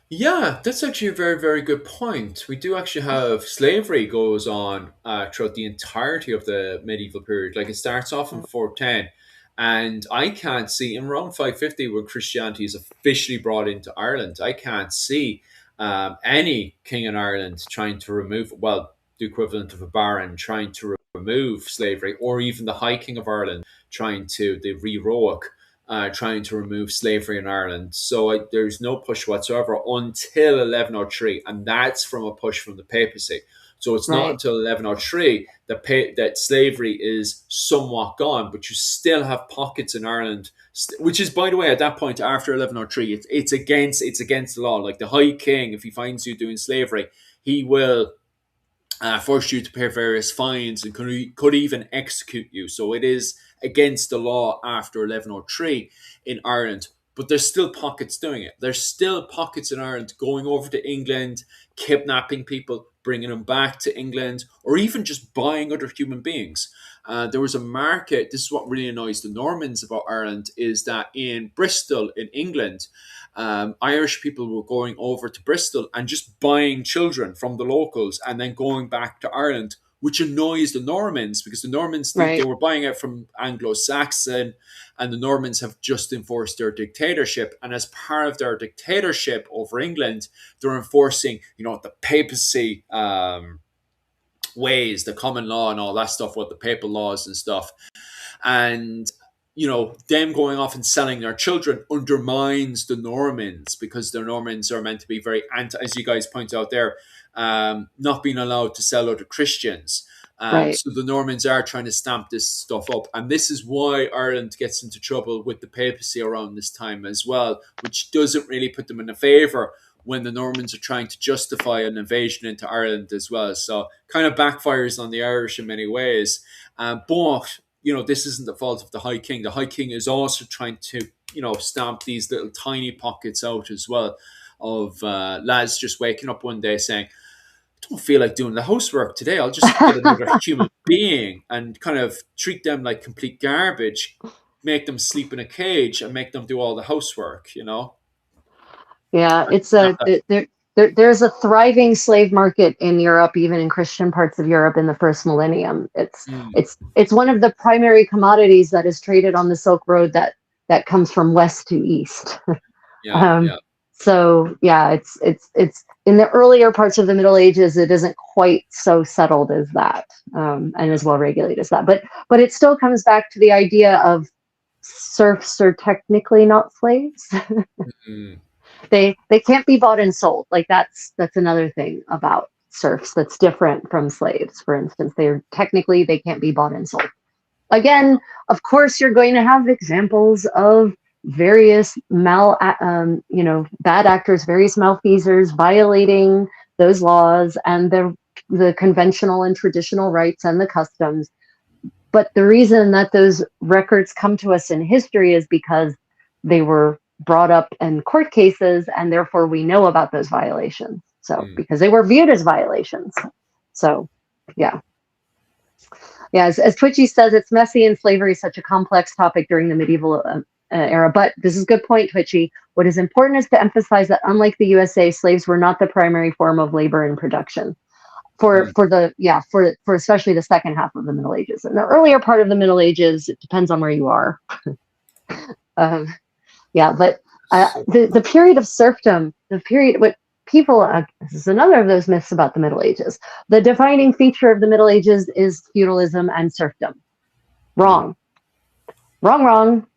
Yeah, that's actually a very, very good point. We do actually have slavery goes on throughout the entirety of the medieval period. Like it starts off in 410, and I can't see in around 550 when Christianity is officially brought into Ireland. I can't see any king in Ireland trying to remove, well, the equivalent of a baron trying to remove slavery, or even the High King of Ireland the Roic trying to remove slavery in Ireland. So there's no push whatsoever until 1103, and that's from a push from the papacy. So it's not Right. until 1103 that slavery is somewhat gone, but you still have pockets in Ireland, which is, by the way, at that point after 1103, it's against the law. Like the High King, if he finds you doing slavery, he will force you to pay various fines and could even execute you. So it is against the law after 1103 in Ireland. But there's still pockets doing it. There's still pockets in Ireland going over to England, kidnapping people, bringing them back to England, or even just buying other human beings. There was a market. This is what really annoys the Normans about Ireland, is that in Bristol, in England, Irish people were going over to Bristol and just buying children from the locals and then going back to Ireland, which annoys the Normans because the Normans, they were buying it from Anglo-Saxon, and the Normans have just enforced their dictatorship. And as part of their dictatorship over England, they're enforcing, the papacy ways, the common law and all that stuff, what the papal laws and stuff. And them going off and selling their children undermines the Normans, because the Normans are meant to be very anti, as you guys point out there, not being allowed to sell other Christians. So the Normans are trying to stamp this stuff up. And this is why Ireland gets into trouble with the papacy around this time as well, which doesn't really put them in a favour when the Normans are trying to justify an invasion into Ireland as well. So kind of backfires on the Irish in many ways. But this isn't the fault of the High King. The High King is also trying to, stamp these little tiny pockets out as well of lads just waking up one day saying, I don't feel like doing the housework today. I'll just get another human being and kind of treat them like complete garbage, make them sleep in a cage and make them do all the housework, Yeah, there's a thriving slave market in Europe, even in Christian parts of Europe in the first millennium. It's one of the primary commodities that is traded on the Silk Road that comes from west to east. So yeah, it's in the earlier parts of the Middle Ages, it isn't quite so settled as that, and as well regulated as that. But it still comes back to the idea of serfs are technically not slaves. They can't be bought and sold. Like that's another thing about serfs that's different from slaves. For instance, they can't be bought and sold. Again, of course, you're going to have examples of various bad actors, various malfeasors violating those laws and the conventional and traditional rights and the customs. But the reason that those records come to us in history is because they were brought up in court cases, and therefore we know about those violations. So because they were viewed as violations. So as Twitchy says, it's messy, and slavery is such a complex topic during the medieval era. But this is a good point, Twitchy. What is important is to emphasize that unlike the USA, slaves were not the primary form of labor and production. for especially the second half of the Middle Ages. And the earlier part of the Middle Ages, it depends on where you are. But the period of serfdom, what people, this is another of those myths about the Middle Ages. The defining feature of the Middle Ages is feudalism and serfdom. Wrong. Wrong.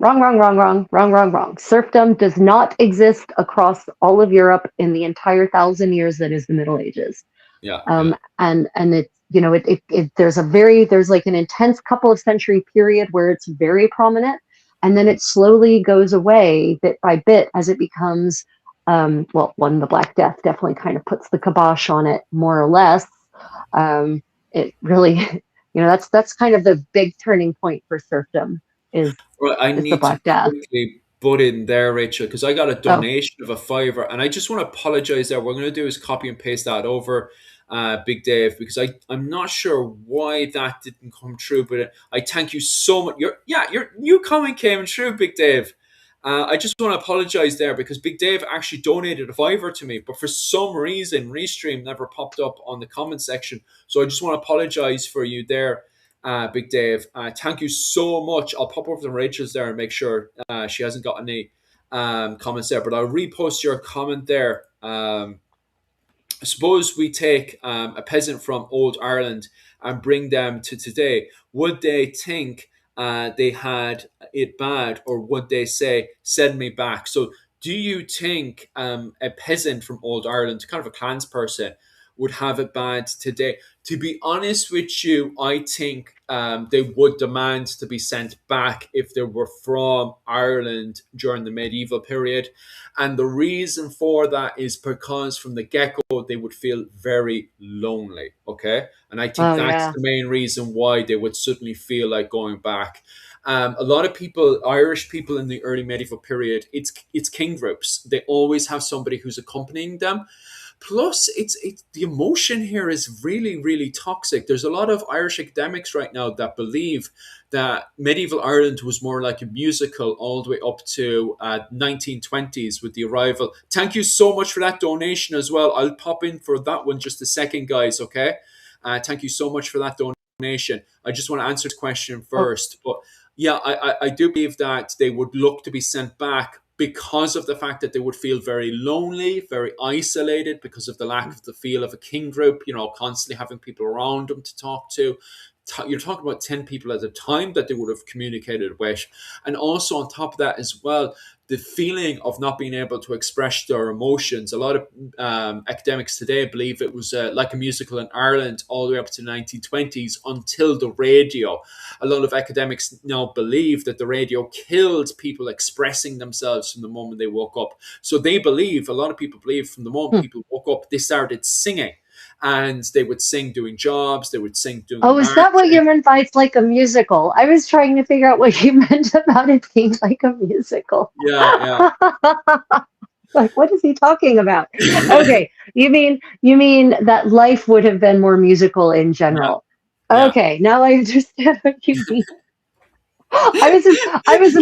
Serfdom does not exist across all of Europe in the entire 1,000 years that is the Middle Ages. And it's, there's like an intense couple of century period where it's very prominent, and then it slowly goes away bit by bit as it becomes, the Black Death definitely kind of puts the kibosh on it, more or less. It really, that's kind of the big turning point for serfdom. I need to quickly butt in there, Rachel, because I got a donation of $5, and I just want to apologize there. What we're going to do is copy and paste that over, Big Dave, because I'm not sure why that didn't come true, but I thank you so much. Your new comment came true, Big Dave. I just want to apologize there because Big Dave actually donated a $5 to me, but for some reason Restream never popped up on the comment section. So I just want to apologize for you there, Big Dave. Thank you so much. I'll pop over to Rachel's there and make sure she hasn't got any comments there, but I'll repost your comment there. Suppose we take a peasant from old Ireland and bring them to today. Would they think they had it bad, or would they say, send me back? So do you think a peasant from old Ireland, kind of a clansperson, would have it bad today? To be honest with you, I think they would demand to be sent back if they were from Ireland during the medieval period. And the reason for that is because from the get-go, they would feel very lonely, okay? And I think that's the main reason why they would suddenly feel like going back. A lot of people, Irish people in the early medieval period, it's king groups. They always have somebody who's accompanying them. Plus, it's the emotion here is really, really toxic. There's a lot of Irish academics right now that believe that medieval Ireland was more like a musical all the way up to 1920s with the arrival. Thank you so much for that donation as well. I'll pop in for that one just a second, guys, okay? Thank you so much for that donation. I just want to answer this question first. But yeah, I do believe that they would look to be sent back because of the fact that they would feel very lonely, very isolated, because of the lack of the feel of a king group, constantly having people around them to talk to. You're talking about 10 people at a time that they would have communicated with. And also on top of that as well, the feeling of not being able to express their emotions. A lot of academics today believe it was like a musical in Ireland all the way up to the 1920s until the radio. A lot of academics now believe that the radio killed people expressing themselves from the moment they woke up. So a lot of people believe from the moment people woke up, they started singing. And they would sing doing jobs, they would sing doing is that what you meant by it's like a musical? I was trying to figure out what you meant about it being like a musical. Yeah. Like, what is he talking about? Okay, you mean that life would have been more musical in general. Yeah. Okay, now I understand what you mean. I was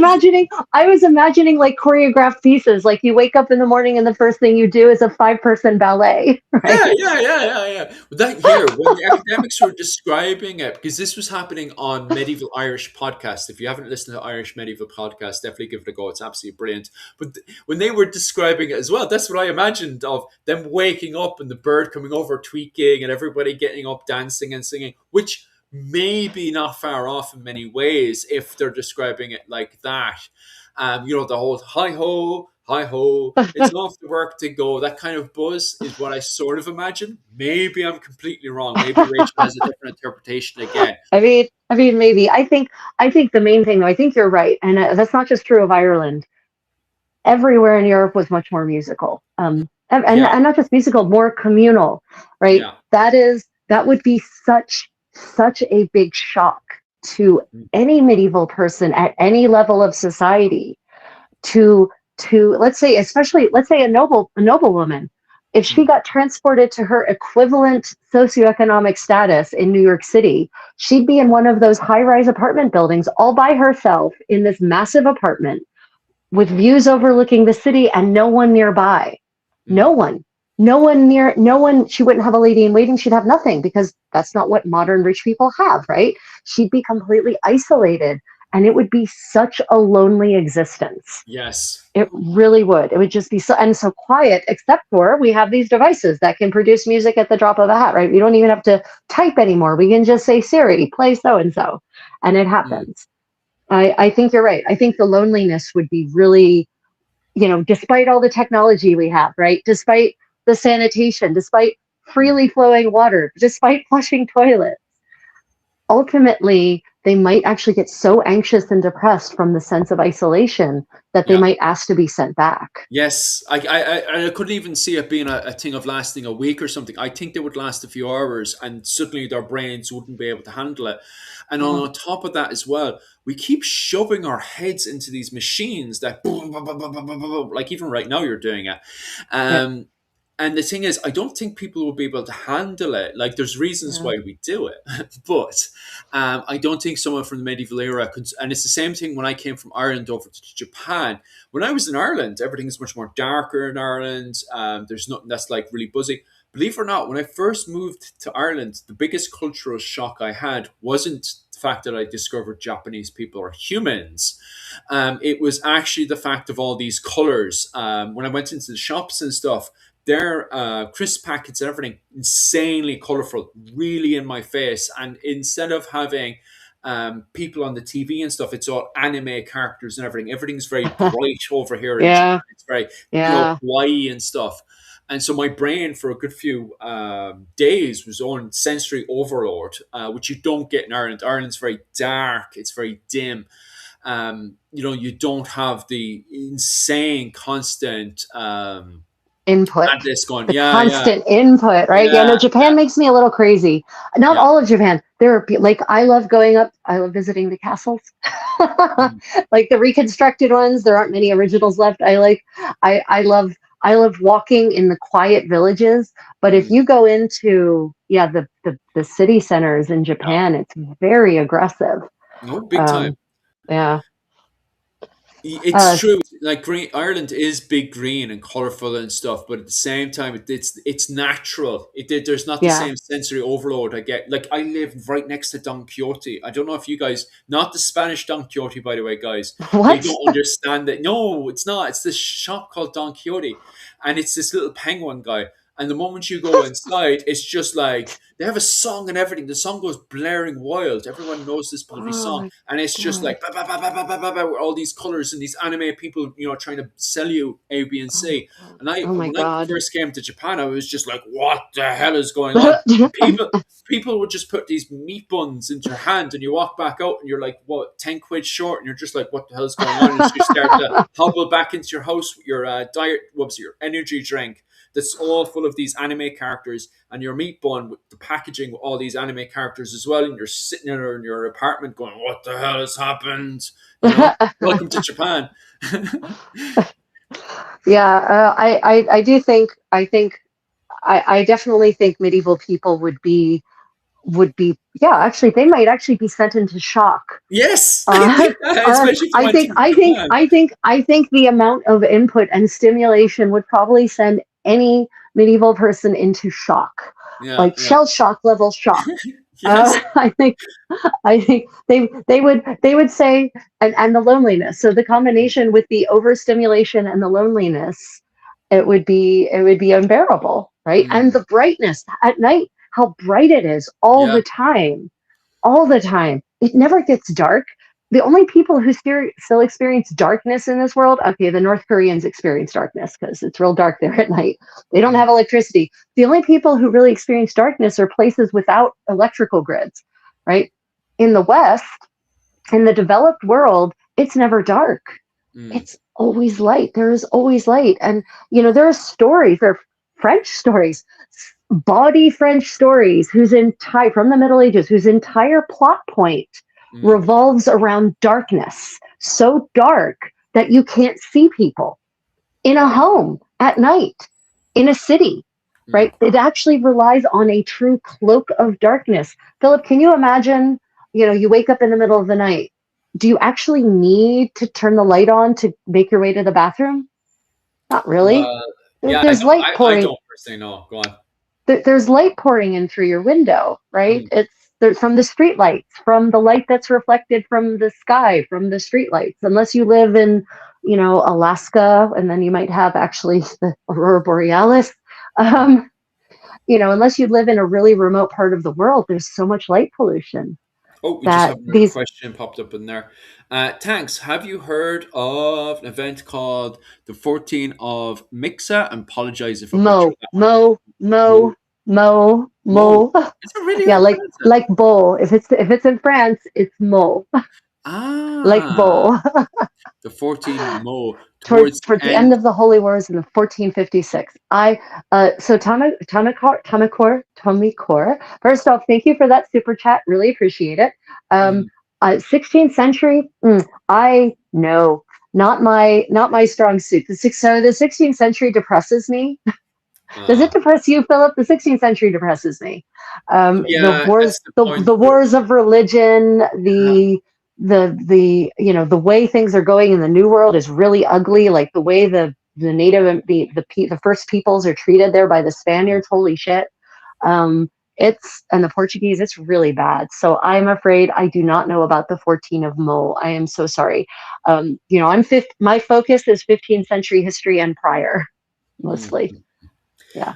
imagining like choreographed pieces. Like you wake up in the morning and the first thing you do is a 5-person ballet. Right? Yeah. That year when the academics were describing it, because this was happening on Medieval Irish Podcast. If you haven't listened to Irish Medieval Podcast, definitely give it a go. It's absolutely brilliant. But when they were describing it as well, that's what I imagined of them waking up and the bird coming over tweaking and everybody getting up dancing and singing, which maybe not far off in many ways if they're describing it like that. The whole hi-ho, it's off to work to go. That kind of buzz is what I sort of imagine. Maybe I'm completely wrong. Maybe Rachel has a different interpretation again. I mean, maybe. I think the main thing, though, I think you're right. And that's not just true of Ireland. Everywhere in Europe was much more musical. And not just musical, more communal, right? Yeah. That would be such a big shock to any medieval person at any level of society to let's say a noblewoman, if she got transported to her equivalent socioeconomic status in New York City, she'd be in one of those high-rise apartment buildings all by herself in this massive apartment with views overlooking the city and no one nearby. No one. she wouldn't have a lady in waiting. She'd have nothing because that's not what modern rich people have, right? She'd be completely isolated and it would be such a lonely existence. Yes. It really would. It would just be so quiet, except for we have these devices that can produce music at the drop of a hat, right? We don't even have to type anymore. We can just say, Siri, play so-and-so, and it happens. I think you're right. I think the loneliness would be really, despite all the technology we have, right? Despite the sanitation, despite freely flowing water, despite flushing toilets, ultimately they might actually get so anxious and depressed from the sense of isolation that they might ask to be sent back. Yes, I couldn't even see it being a thing of lasting a week or something. I think they would last a few hours, and suddenly their brains wouldn't be able to handle it. And on top of that as well, we keep shoving our heads into these machines that, like even right now, you're doing it. And the thing is, I don't think people will be able to handle it. Like, there's reasons why we do it, but I don't think someone from the medieval era could. And it's the same thing when I came from Ireland over to Japan. When I was in Ireland, everything is much more darker in Ireland. There's nothing that's like really buzzy. Believe it or not, when I first moved to Ireland, the biggest cultural shock I had wasn't the fact that I discovered Japanese people are humans. It was actually the fact of all these colors. When I went into the shops and stuff, their crisp packets and everything insanely colorful, really in my face. And instead of having people on the TV and stuff, it's all anime characters and everything. Everything's very bright over here. Yeah. It's very kawaii and stuff. And so my brain for a good few days was on sensory overload, which you don't get in Ireland. Ireland's very dark. It's very dim. You don't have the insane constant input, going, constant input, right? Japan makes me a little crazy. Not all of Japan. There are like, I love visiting the castles, like the reconstructed ones. There aren't many originals left. I love walking in the quiet villages, but if you go into the city centers in Japan, it's very aggressive. Big time. Yeah. It's true. Like Ireland is big green and colorful and stuff, but at the same time, it's natural. There's not the same sensory overload I get. Like, I live right next to Don Quixote. I don't know if you guys, not the Spanish Don Quixote, by the way, guys. What? They don't understand that. No, it's not. It's this shop called Don Quixote, and it's this little penguin guy. And the moment you go inside, it's just like they have a song and everything. The song goes blaring wild. Everyone knows this bloody song, and it's just like all these colors and these anime people, trying to sell you A, B, and C. And when I first came to Japan, I was just like, "What the hell is going on?" People would just put these meat buns into your hand, and you walk back out, and you're like, "What, 10 quid short?" And you're just like, "What the hell is going on?" And you start to hobble back into your house with your your energy drink. That's all full of these anime characters, and your meat bun with the packaging with all these anime characters as well, and you're sitting in your apartment going, "What the hell has happened?" Welcome to Japan. I do think I definitely think medieval people would be actually they might actually be sent into shock. Yes. I think the amount of input and stimulation would probably send any medieval person into shock, shell shock level shock. Yes. I think they would say, and the loneliness. So the combination with the overstimulation and the loneliness, it would be unbearable, right? And the brightness at night, how bright it is all the time. It never gets dark. The only people who still experience darkness in this world, okay, the North Koreans experience darkness because it's real dark there at night. They don't have electricity. The only people who really experience darkness are places without electrical grids, right? In the West, in the developed world, it's never dark. It's always light. There is always light. And, there are stories, there are French stories, bawdy French stories from the Middle Ages, whose entire plot point revolves around darkness, so dark that you can't see people in a home at night, in a city, right? It actually relies on a true cloak of darkness. Philip, can you imagine, you wake up in the middle of the night. Do you actually need to turn the light on to make your way to the bathroom? Not really. There's light pouring. I don't Say no. Go on. There's light pouring in through your window, right? Mm. It's from the street lights, from the light that's reflected from the sky, from the street lights. Unless you live in, Alaska, and then you might have actually the aurora borealis. Um, unless you live in a really remote part of the world, there's so much light pollution Oh, we just that have another these question popped up in there. Thanks. Have you heard of an event called the 14th of Mixa? I apologize if I butchered mo that one. mo Mo. mo mo Mo. mo. Is it really Yeah, how you like pronounce it? like bowl. If it's in France, it's mo, like Ah, bowl. the 14th Mo towards towards towards the the end end. of the Holy Wars in the 1456. So Tomikor. First off, thank you for that super chat. Really appreciate it. Um, Mm, 16th century. I know, not my strong suit. The 16th century depresses me. Does it uh, depress you, Philip? The 16th century depresses me. The yeah, wars, that's the point. the wars of religion, Uh, the way things are going in the New World is really ugly. Like the way the native the first peoples are treated there by the Spaniards. Holy shit! Um, and the Portuguese. It's really bad. So I'm afraid I do not know about the 14 of Mo. I am so sorry. My focus is 15th century history and prior mostly. mm. Yeah.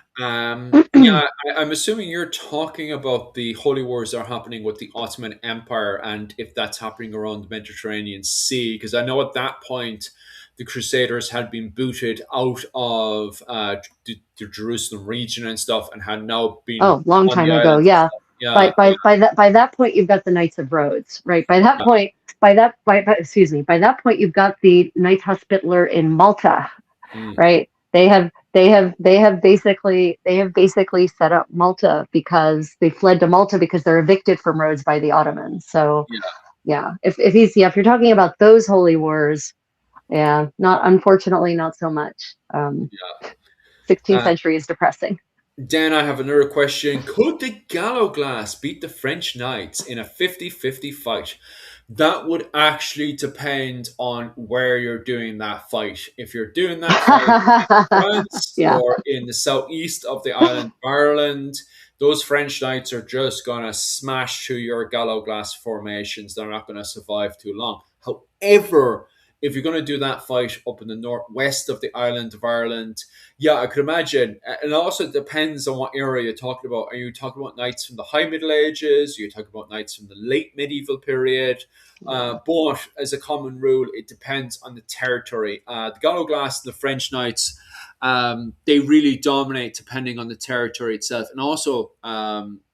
Yeah, I'm assuming you're talking about the holy wars that are happening with the Ottoman Empire and if that's happening around the Mediterranean Sea. Because I know at that point, the Crusaders had been booted out of the Jerusalem region and stuff and had now been Oh, long on the time ago. islands and Yeah. stuff. By Yeah, by by that point, you've got the Knights of Rhodes, right? yeah. Excuse me. By that point, you've got the Knights Hospitaller in Malta, Mm, right? They have basically set up Malta because they fled to Malta because they're evicted from Rhodes by the Ottomans. So yeah, yeah, if you're talking about those holy wars, yeah, not unfortunately not so much. yeah. 16th Uh, century is depressing. then I have another question. Could the Gallo Glass beat the French Knights in a 50-50 fight? That would actually depend on where you're doing that fight. If you're doing that fight in France Yeah. or in the southeast of the island of Ireland, those French Knights are just going to smash through your Gallo Glass formations. They're not going to survive too long. However, if you're going to do that fight up in the northwest of the island of Ireland, yeah, I could imagine. And it also depends on what era you're talking about. Are you talking about knights from the High Middle Ages? Are you talking about knights from the late medieval period? Yeah. But as a common rule, it depends on the territory. The Gallo Glass and the French Knights, they really dominate depending on the territory itself. And also,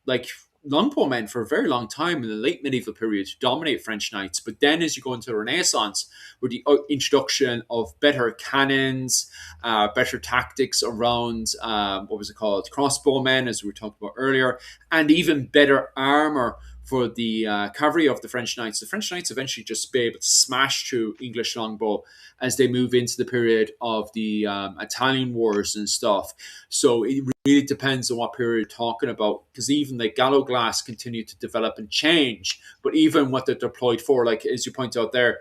like longbow men for a very long time in the late medieval period dominate French Knights. But then as you go into the Renaissance, with the introduction of better cannons, better tactics around, what was it called, crossbowmen, as we were talking about earlier, and even better armor for the cavalry of the French Knights. The French Knights eventually just be able to smash through English longbow as they move into the period of the Italian wars and stuff. So it really depends on what period you're talking about, because even the Gallo Glass continue to develop and change. But even what they're deployed for, like as you point out there,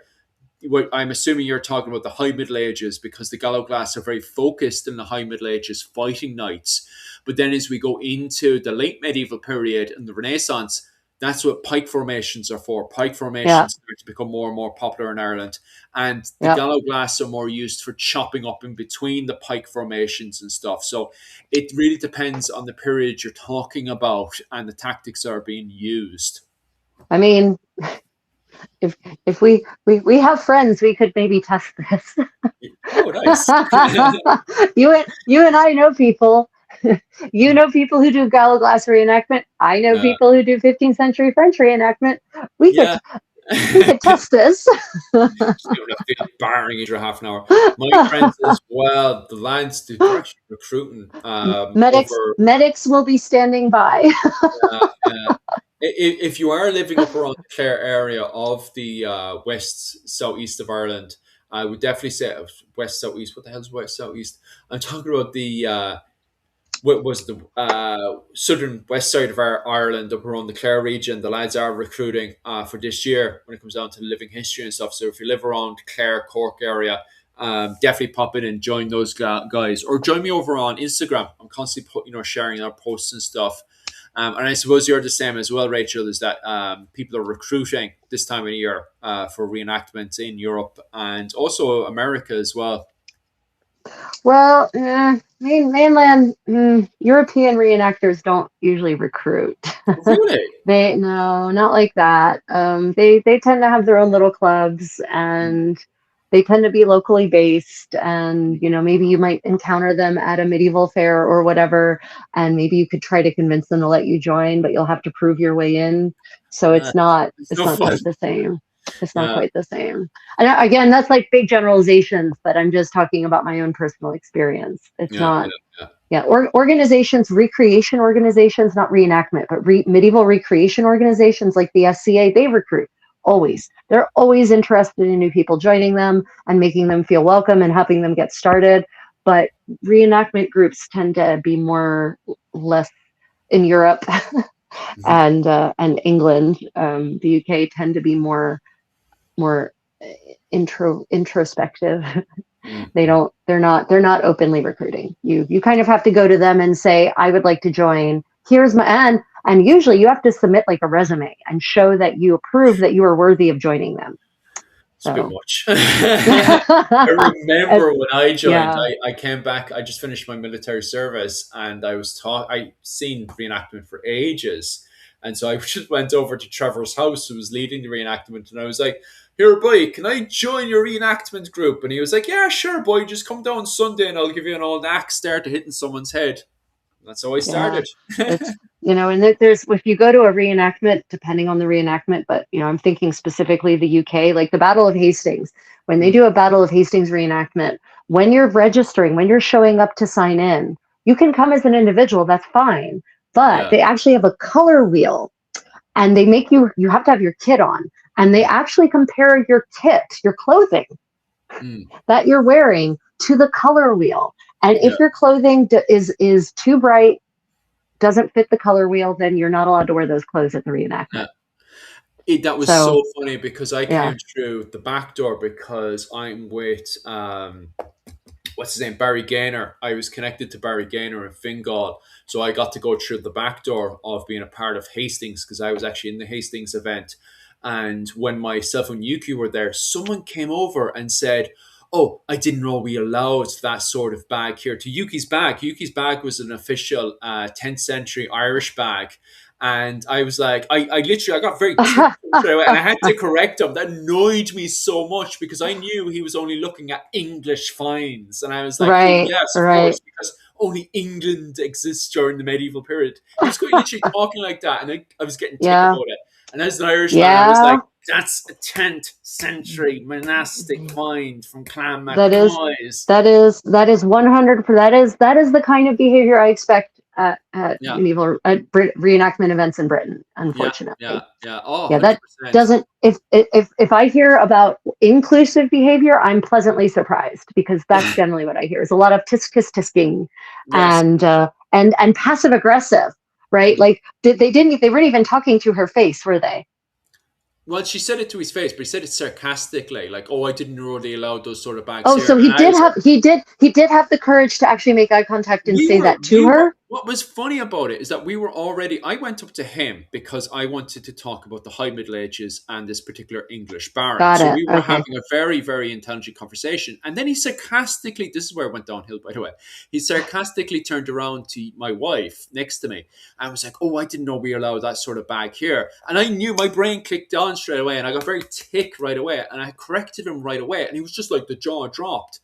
I'm assuming you're talking about the High Middle Ages, because the Gallo Glass are very focused in the High Middle Ages fighting knights. But then as we go into the late medieval period and the Renaissance, that's what pike formations are for. Pike Yeah. formations start to become more and more popular in Ireland. And the Yep. Gallo Glass are more used for chopping up in between the pike formations and stuff. So it really depends on the period you're talking about and the tactics that are being used. I mean, if we have friends, we could maybe test this. Oh, nice. You and I know people. You know people who do Gallo Glass reenactment. I know Yeah. people who do 15th century French reenactment. We could Yeah. we could test this. Just giving a field barring you for half an hour. My friends as well, the lads, they're actually recruiting medics over. medics will be standing by. If you are living up around the Clare area of the west southeast of Ireland, I would definitely say west southeast. What the hell is west southeast? I'm talking about the what was the southern west side of Ireland up around the Clare region. The lads are recruiting for this year when it comes down to living history and stuff. So if you live around Clare, Cork area, definitely pop in and join those guys, or join me over on Instagram. I'm constantly sharing our posts and stuff. And I suppose you're the same as well, Rachel, is that people are recruiting this time of year for reenactments in Europe and also America as well. Well, mainland European reenactors don't usually recruit. Really? No, not like that. They tend to have their own little clubs, and they tend to be locally based. And maybe you might encounter them at a medieval fair or whatever, and maybe you could try to convince them to let you join, but you'll have to prove your way in. So it's not no quite the same. It's not quite the same. And again, that's like big generalizations, but I'm just talking about my own personal experience. It's not. Organizations, recreation organizations, not reenactment, but medieval recreation organizations like the SCA, they recruit always. They're always interested in new people joining them and making them feel welcome and helping them get started. But reenactment groups tend to be less in Europe and England. The UK tend to be more introspective. They're not openly recruiting. You kind of have to go to them and say, I would like to join. Here's my and usually you have to submit like a resume and show that you approve that you are worthy of joining them. It's a bit much. I remember when I joined, I came back, I just finished my military service, and I'd seen reenactment for ages. And so I just went over to Trevor's house, who was leading the reenactment, and I was like, here, boy, can I join your reenactment group? And he was like, yeah, sure, boy, just come down Sunday and I'll give you an old axe there to hitting someone's head. That's how I started. And there's, if you go to a reenactment, depending on the reenactment, but I'm thinking specifically the UK, like the Battle of Hastings, when they do a Battle of Hastings reenactment, when you're registering, when you're showing up to sign in, you can come as an individual, that's fine. But they actually have a color wheel, and they make you have to have your kit on, and they actually compare your kit, your clothing that you're wearing, to the color wheel. And if your clothing is too bright, doesn't fit the color wheel, then you're not allowed to wear those clothes at the reenactment. That was so funny, because I came through the back door because I'm with what's his name, Barry Gaynor. I was connected to Barry Gaynor in Fingal, so I got to go through the back door of being a part of Hastings, because I was actually in the Hastings event. And when myself and Yuki were there, someone came over and said, oh, I didn't know we allowed that sort of bag here. To Yuki's bag. Yuki's bag was an official 10th century Irish bag. And I was like, I got very ticked, and I had to correct him. That annoyed me so much, because I knew he was only looking at English finds. And I was like, yes, of course, because only England exists during the medieval period. He was literally talking like that, and I was getting ticked about it. And as an Irishman, I was like, that's a 10th century monastic find from Clan MacNoise. That is 100. That is the kind of behavior I expect at medieval reenactment events in Britain. Unfortunately, that doesn't. If I hear about inclusive behavior, I'm pleasantly surprised, because that's generally what I hear. Is a lot of tisking and passive aggressive. Right? Like they weren't even talking to her face, were they? Well, she said it to his face, but he said it sarcastically, like, "Oh, I didn't know they allowed those sort of bags." Oh, so he did have the courage to actually make eye contact and say that to her. What was funny about it is that I went up to him because I wanted to talk about the High Middle Ages and this particular English baron. So we were having a very, very intelligent conversation. And then he sarcastically, this is where it went downhill, by the way, he sarcastically turned around to my wife next to me and was like, oh, I didn't know we allowed that sort of bag here. And I knew, my brain clicked on straight away, and I got very ticked right away, and I corrected him right away. And he was just like, the jaw dropped.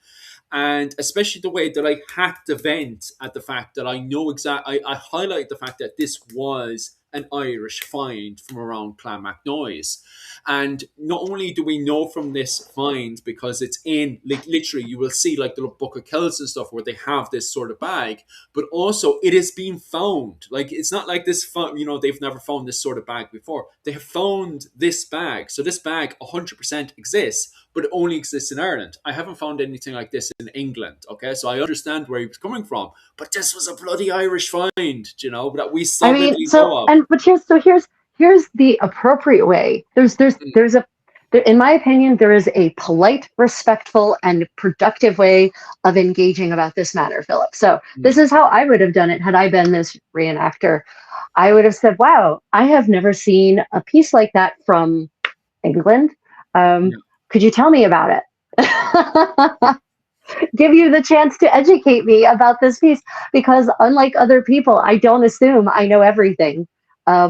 And especially the way that I had to vent at the fact that I know exactly, I highlight the fact that this was an Irish find from around Clan MacNoise. And not only do we know from this find, because it's in, like, literally, you will see like the Book of Kells and stuff where they have this sort of bag, but also it is being found. Like, it's not like this, they've never found this sort of bag before. They have found this bag. So this bag 100% exists, but it only exists in Ireland. I haven't found anything like this in England. Okay, so I understand where he was coming from, but this was a bloody Irish find, that we solidly know of. But here's the appropriate way. There's in my opinion, there is a polite, respectful, and productive way of engaging about this matter, Philip. So this is how I would have done it had I been this reenactor. I would have said, wow, I have never seen a piece like that from England. Could you tell me about it? Give you the chance to educate me about this piece, because unlike other people, I don't assume I know everything.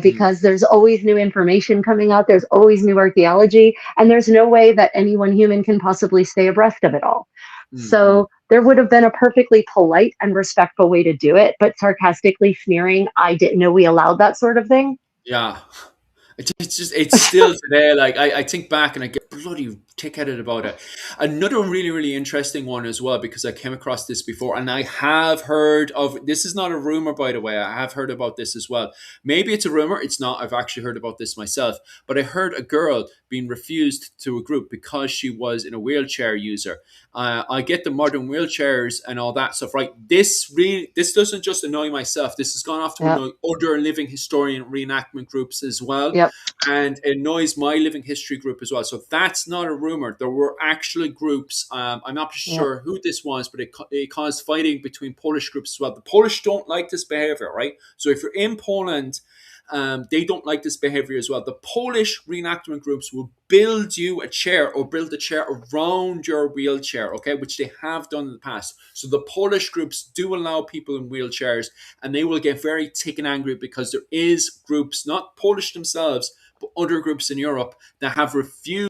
Because there's always new information coming out, there's always new archaeology, and there's no way that any one human can possibly stay abreast of it all. So there would have been a perfectly polite and respectful way to do it, but sarcastically sneering, I didn't know we allowed that sort of thing. Yeah. It's still today, like I think back and I get bloody tick-headed about it. Another really, really interesting one as well, because I came across this before and I have heard of, this is not a rumor, by the way, I have heard about this as well. Maybe it's a rumor, it's not, I've actually heard about this myself, but I heard a girl being refused to a group because she was in a wheelchair user. I get the modern wheelchairs and all that stuff, right? This doesn't just annoy myself. This has gone off to annoy other living historian reenactment groups as well. And it annoys my living history group as well. So that's not a rumor. There were actually groups. I'm not sure who this was, but it caused fighting between Polish groups as well. The Polish don't like this behavior, right? So if you're in Poland, they don't like this behavior as well. The Polish reenactment groups will build you a chair or build a chair around your wheelchair, okay, which they have done in the past. So the Polish groups do allow people in wheelchairs, and they will get very tick and angry because there is groups, not Polish themselves, but other groups in Europe that have refused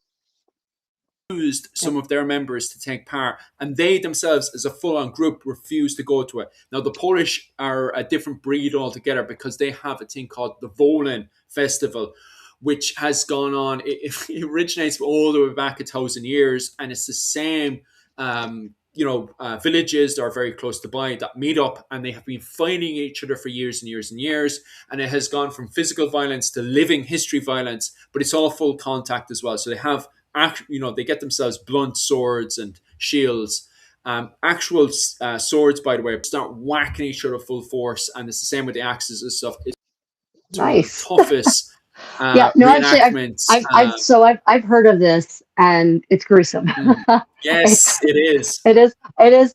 some of their members to take part, and they themselves as a full-on group refuse to go to it. Now the Polish are a different breed altogether, because they have a thing called the Wolin Festival, which has gone on, it originates all the way back 1,000 years, and it's the same villages that are very close to by that meet up, and they have been fighting each other for years and years and years, and it has gone from physical violence to living history violence, but it's all full contact as well. So they have they get themselves blunt swords and shields. Actual swords, by the way, start whacking each other full force, and it's the same with the axes and stuff. It's nice. One of the toughest reenactments. I've heard of this, and it's gruesome. Yes, it is. It is.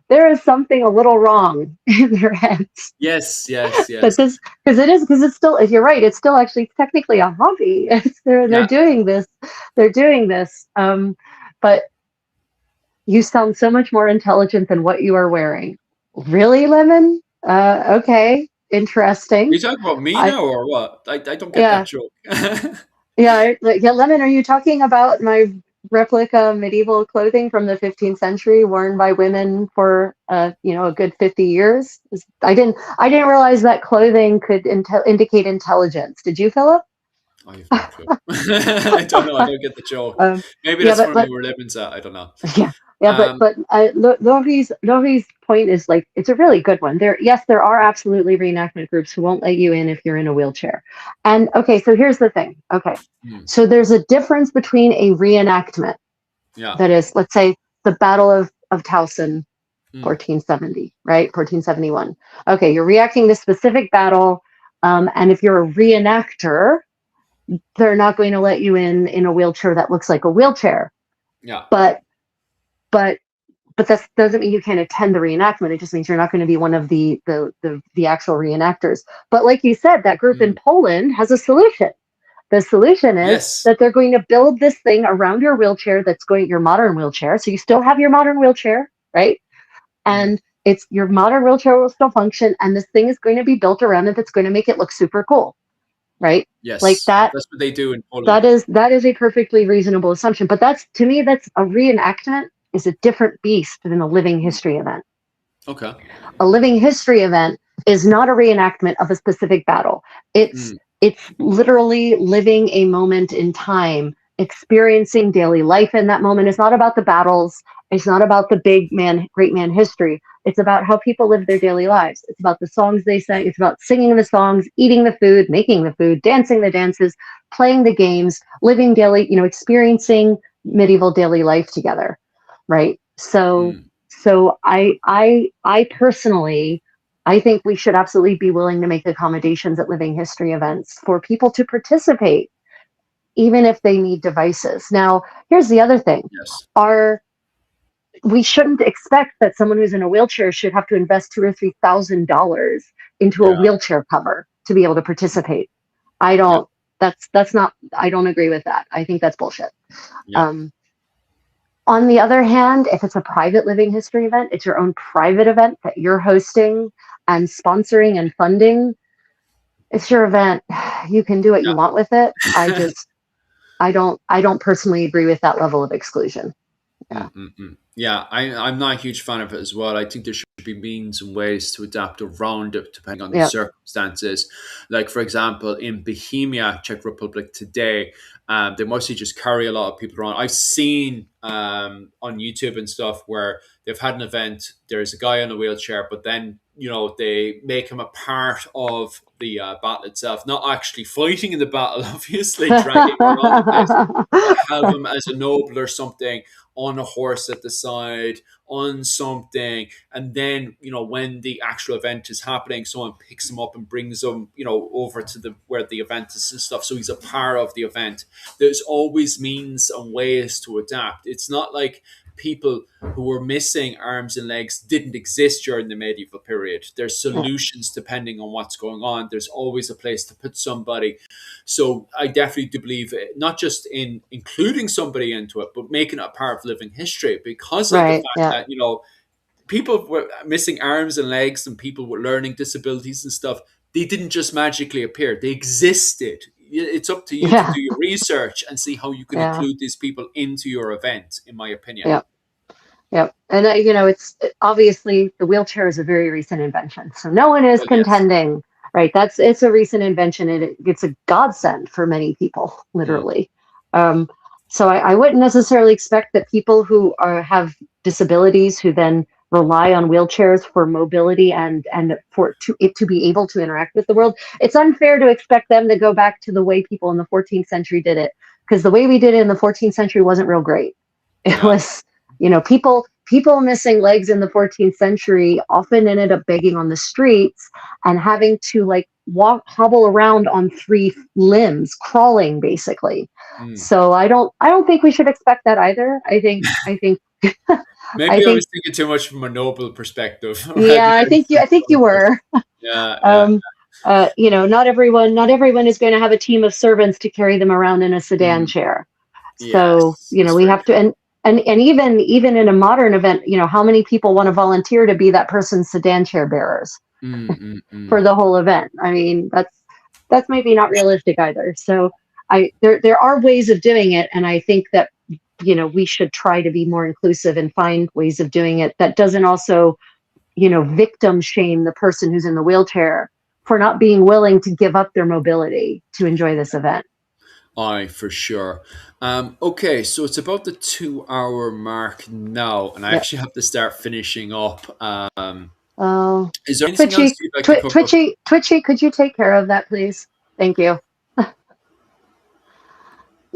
There is something a little wrong in their heads. Yes. Because it's still, if you're right, it's still actually technically a hobby. They're doing this. They're doing this. But you sound so much more intelligent than what you are wearing. Really, Lemon? Okay, interesting. Are you talking about me now or what? I don't get that joke. Lemon, are you talking about my replica medieval clothing from the 15th century worn by women for a good 50 years? I didn't realize that clothing could indicate intelligence. Did you, Philip? I have no clue. I don't know. I don't get the joke. Maybe that's where we were living at. I don't know. But Laurie's point is, like, it's a really good one. There are absolutely reenactment groups who won't let you in if you're in a wheelchair. And okay, so here's the thing. Okay, so there's a difference between a reenactment. That is, let's say, the Battle of Towson, 1470, right? 1471. Okay, you're reacting to specific battle, and if you're a reenactor, they're not going to let you in a wheelchair that looks like a wheelchair. But that doesn't mean you can't attend the reenactment. It just means you're not going to be one of the actual reenactors. But like you said, that group in Poland has a solution. The solution is that they're going to build this thing around your wheelchair your modern wheelchair. So you still have your modern wheelchair, right? And your modern wheelchair will still function, and this thing is going to be built around it that's going to make it look super cool. Right? Yes. Like that. That's what they do in Poland. That is a perfectly reasonable assumption. But to me, that's a reenactment is a different beast than a living history event. Okay. A living history event is not a reenactment of a specific battle. It's literally living a moment in time, experiencing daily life in that moment. It's not about the battles. It's not about the great man history. It's about how people live their daily lives. It's about the songs they sang. It's about singing the songs, eating the food, making the food, dancing the dances, playing the games, living daily, experiencing medieval daily life together, right? So I personally, I think we should absolutely be willing to make accommodations at living history events for people to participate even if they need devices. Now, here's the other thing. Yes. We shouldn't expect that someone who's in a wheelchair should have to invest $2,000 or $3,000 into a Yeah. wheelchair cover to be able to participate. I don't. That's not. I don't agree with that. I think that's bullshit. Yeah. On the other hand, if it's a private living history event, it's your own private event that you're hosting and sponsoring and funding. It's your event. You can do what you want with it. I don't personally agree with that level of exclusion. Yeah. Yeah, I'm not a huge fan of it as well. I think there should be means and ways to adapt around it depending on the circumstances. Like, for example, in Bohemia, Czech Republic today, they mostly just carry a lot of people around. I've seen on YouTube and stuff where they've had an event, there's a guy in a wheelchair, but then, they make him a part of the battle itself, not actually fighting in the battle, obviously, dragging him around the place, but have him as a noble or something on a horse at the side, on something. And then, when the actual event is happening, someone picks him up and brings him, over to where the event is and stuff. So he's a part of the event. There's always means and ways to adapt. It's not like people who were missing arms and legs didn't exist during the medieval period. There's solutions depending on what's going on. There's always a place to put somebody. So I definitely do believe not just in including somebody into it, but making it a part of living history, because of the fact that, people were missing arms and legs and people with learning disabilities and stuff, they didn't just magically appear. They existed. It's up to you to do your research and see how you can include these people into your event, in my opinion. Yep. And, it's obviously the wheelchair is a very recent invention. So no one is contending, right? It's a recent invention, and it's a godsend for many people, literally. So I wouldn't necessarily expect that people who have disabilities who then rely on wheelchairs for mobility and to be able to interact with the world. It's unfair to expect them to go back to the way people in the 14th century did it, because the way we did it in the 14th century wasn't real great. It was, people missing legs in the 14th century often ended up begging on the streets and having to hobble around on 3 limbs, crawling basically. So I don't think we should expect that either. I think Maybe I was thinking too much from a noble perspective. Yeah, I think you were. Not everyone is going to have a team of servants to carry them around in a sedan chair. So, we have to, and even in a modern event, how many people want to volunteer to be that person's sedan chair bearers for the whole event? I mean, that's maybe not realistic either. So there are ways of doing it. And I think that, we should try to be more inclusive and find ways of doing it that doesn't also, victim shame the person who's in the wheelchair for not being willing to give up their mobility to enjoy this event. Aye, for sure. Okay, so it's about the 2-hour mark now, and I actually have to start finishing up. Is there anything else you'd like to cover? Twitchy, could you take care of that, please? Thank you.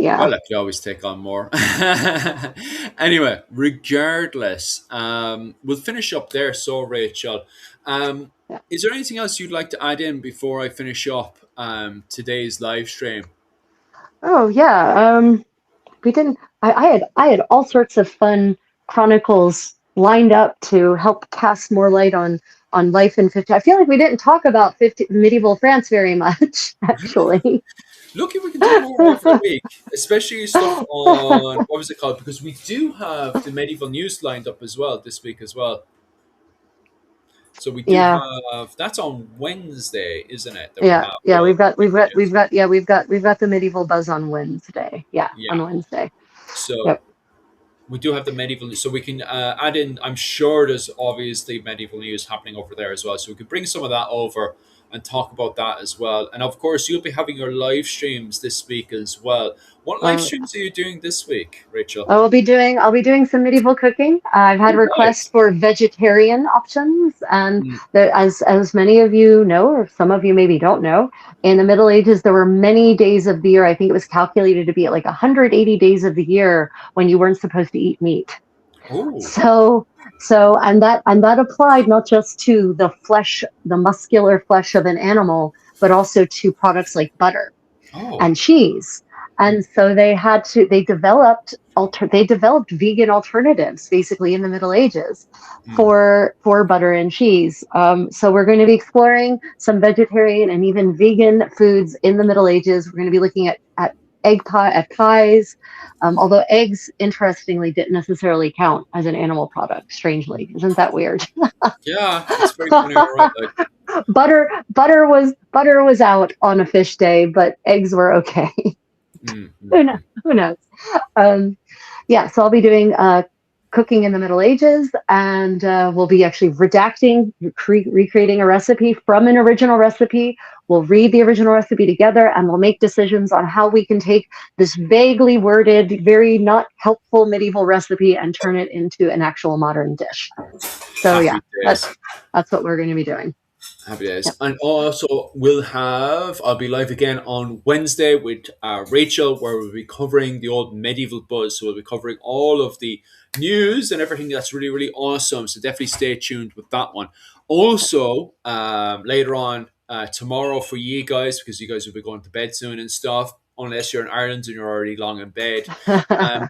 Well, I could always take on more. Anyway, regardless, we'll finish up there. So, Rachel, is there anything else you'd like to add in before I finish up today's live stream? Oh yeah, we didn't. I had all sorts of fun chronicles lined up to help cast more light on life in 50. I feel like we didn't talk about medieval France very much, actually. Look, if we can do more every week, especially stuff on, what was it called? Because we do have the medieval news lined up as well this week as well. So we do have, that's on Wednesday, isn't it? We've got the medieval buzz on Wednesday. On Wednesday. So we do have the medieval news, so we can add in. I'm sure there's obviously medieval news happening over there as well, so we could bring some of that over and talk about that as well. And of course, you'll be having your live streams this week as well. What live streams are you doing this week, Rachel? I'll be doing some medieval cooking. I've had requests for vegetarian options, and as many of you know, or some of you maybe don't know, in the Middle Ages there were many days of the year. I think it was calculated to be like 180 days of the year when you weren't supposed to eat meat. Ooh. So and that applied not just to the flesh, the muscular flesh of an animal, but also to products like butter and cheese. And so they developed vegan alternatives basically in the Middle Ages Mm. for butter and cheese. So we're going to be exploring some vegetarian and even vegan foods in the Middle Ages. We're going to be looking at pies, although eggs, interestingly, didn't necessarily count as an animal product. Strangely, isn't that weird? Yeah, it's very funny. All right, like, Butter was out on a fish day, but eggs were okay. Who knows? mm. Who knows? Um, yeah, so I'll be doing cooking in the Middle Ages, and we'll be actually recreating a recipe from an original recipe. We'll read the original recipe together, and we'll make decisions on how we can take this vaguely worded, very not helpful medieval recipe and turn it into an actual modern dish. So Happy yeah, days. that's what we're going to be doing. Happy days. Yep. And also, I'll be live again on Wednesday with Rachel, where we'll be covering the old medieval buzz. So we'll be covering all of the news and everything that's really, really awesome. So definitely stay tuned with that one. Also, later on tomorrow for you guys, because you guys will be going to bed soon and stuff, unless you're in Ireland and you're already long in bed.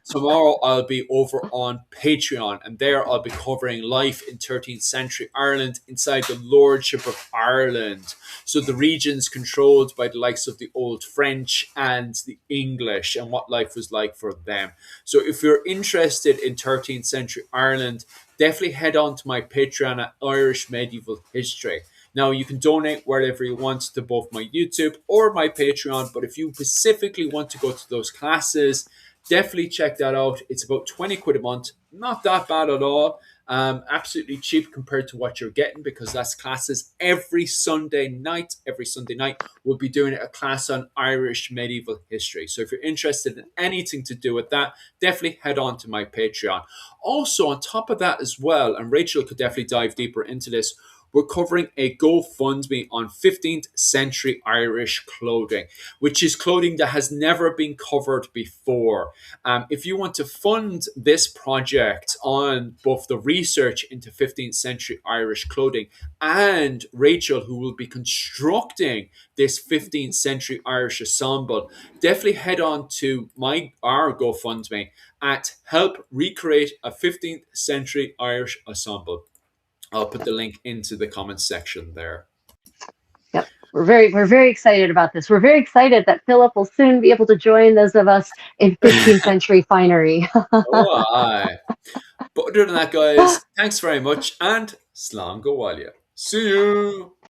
Tomorrow I'll be over on Patreon, and there I'll be covering life in 13th century Ireland inside the Lordship of Ireland. So the regions controlled by the likes of the old French and the English, and what life was like for them. So if you're interested in 13th century Ireland, definitely head on to my Patreon at Irish Medieval History. Now, you can donate wherever you want to both my YouTube or my Patreon, but if you specifically want to go to those classes, definitely check that out. It's about 20 quid a month. Not that bad at all. Absolutely cheap compared to what you're getting, because that's classes every Sunday night. Every Sunday night, we'll be doing a class on Irish medieval history. So if you're interested in anything to do with that, definitely head on to my Patreon. Also, on top of that as well, and Rachel could definitely dive deeper into this, we're covering a GoFundMe on 15th century Irish clothing, which is clothing that has never been covered before. If you want to fund this project on both the research into 15th century Irish clothing and Rachel, who will be constructing this 15th century Irish ensemble, definitely head on to our GoFundMe at Help Recreate a 15th Century Irish Ensemble. I'll put the link into the comments section there. Yep. We're very excited about this. We're very excited that Philip will soon be able to join those of us in 15th century finery. Oh, aye. But other than that, guys, thanks very much, and Slán go bhaile. See you.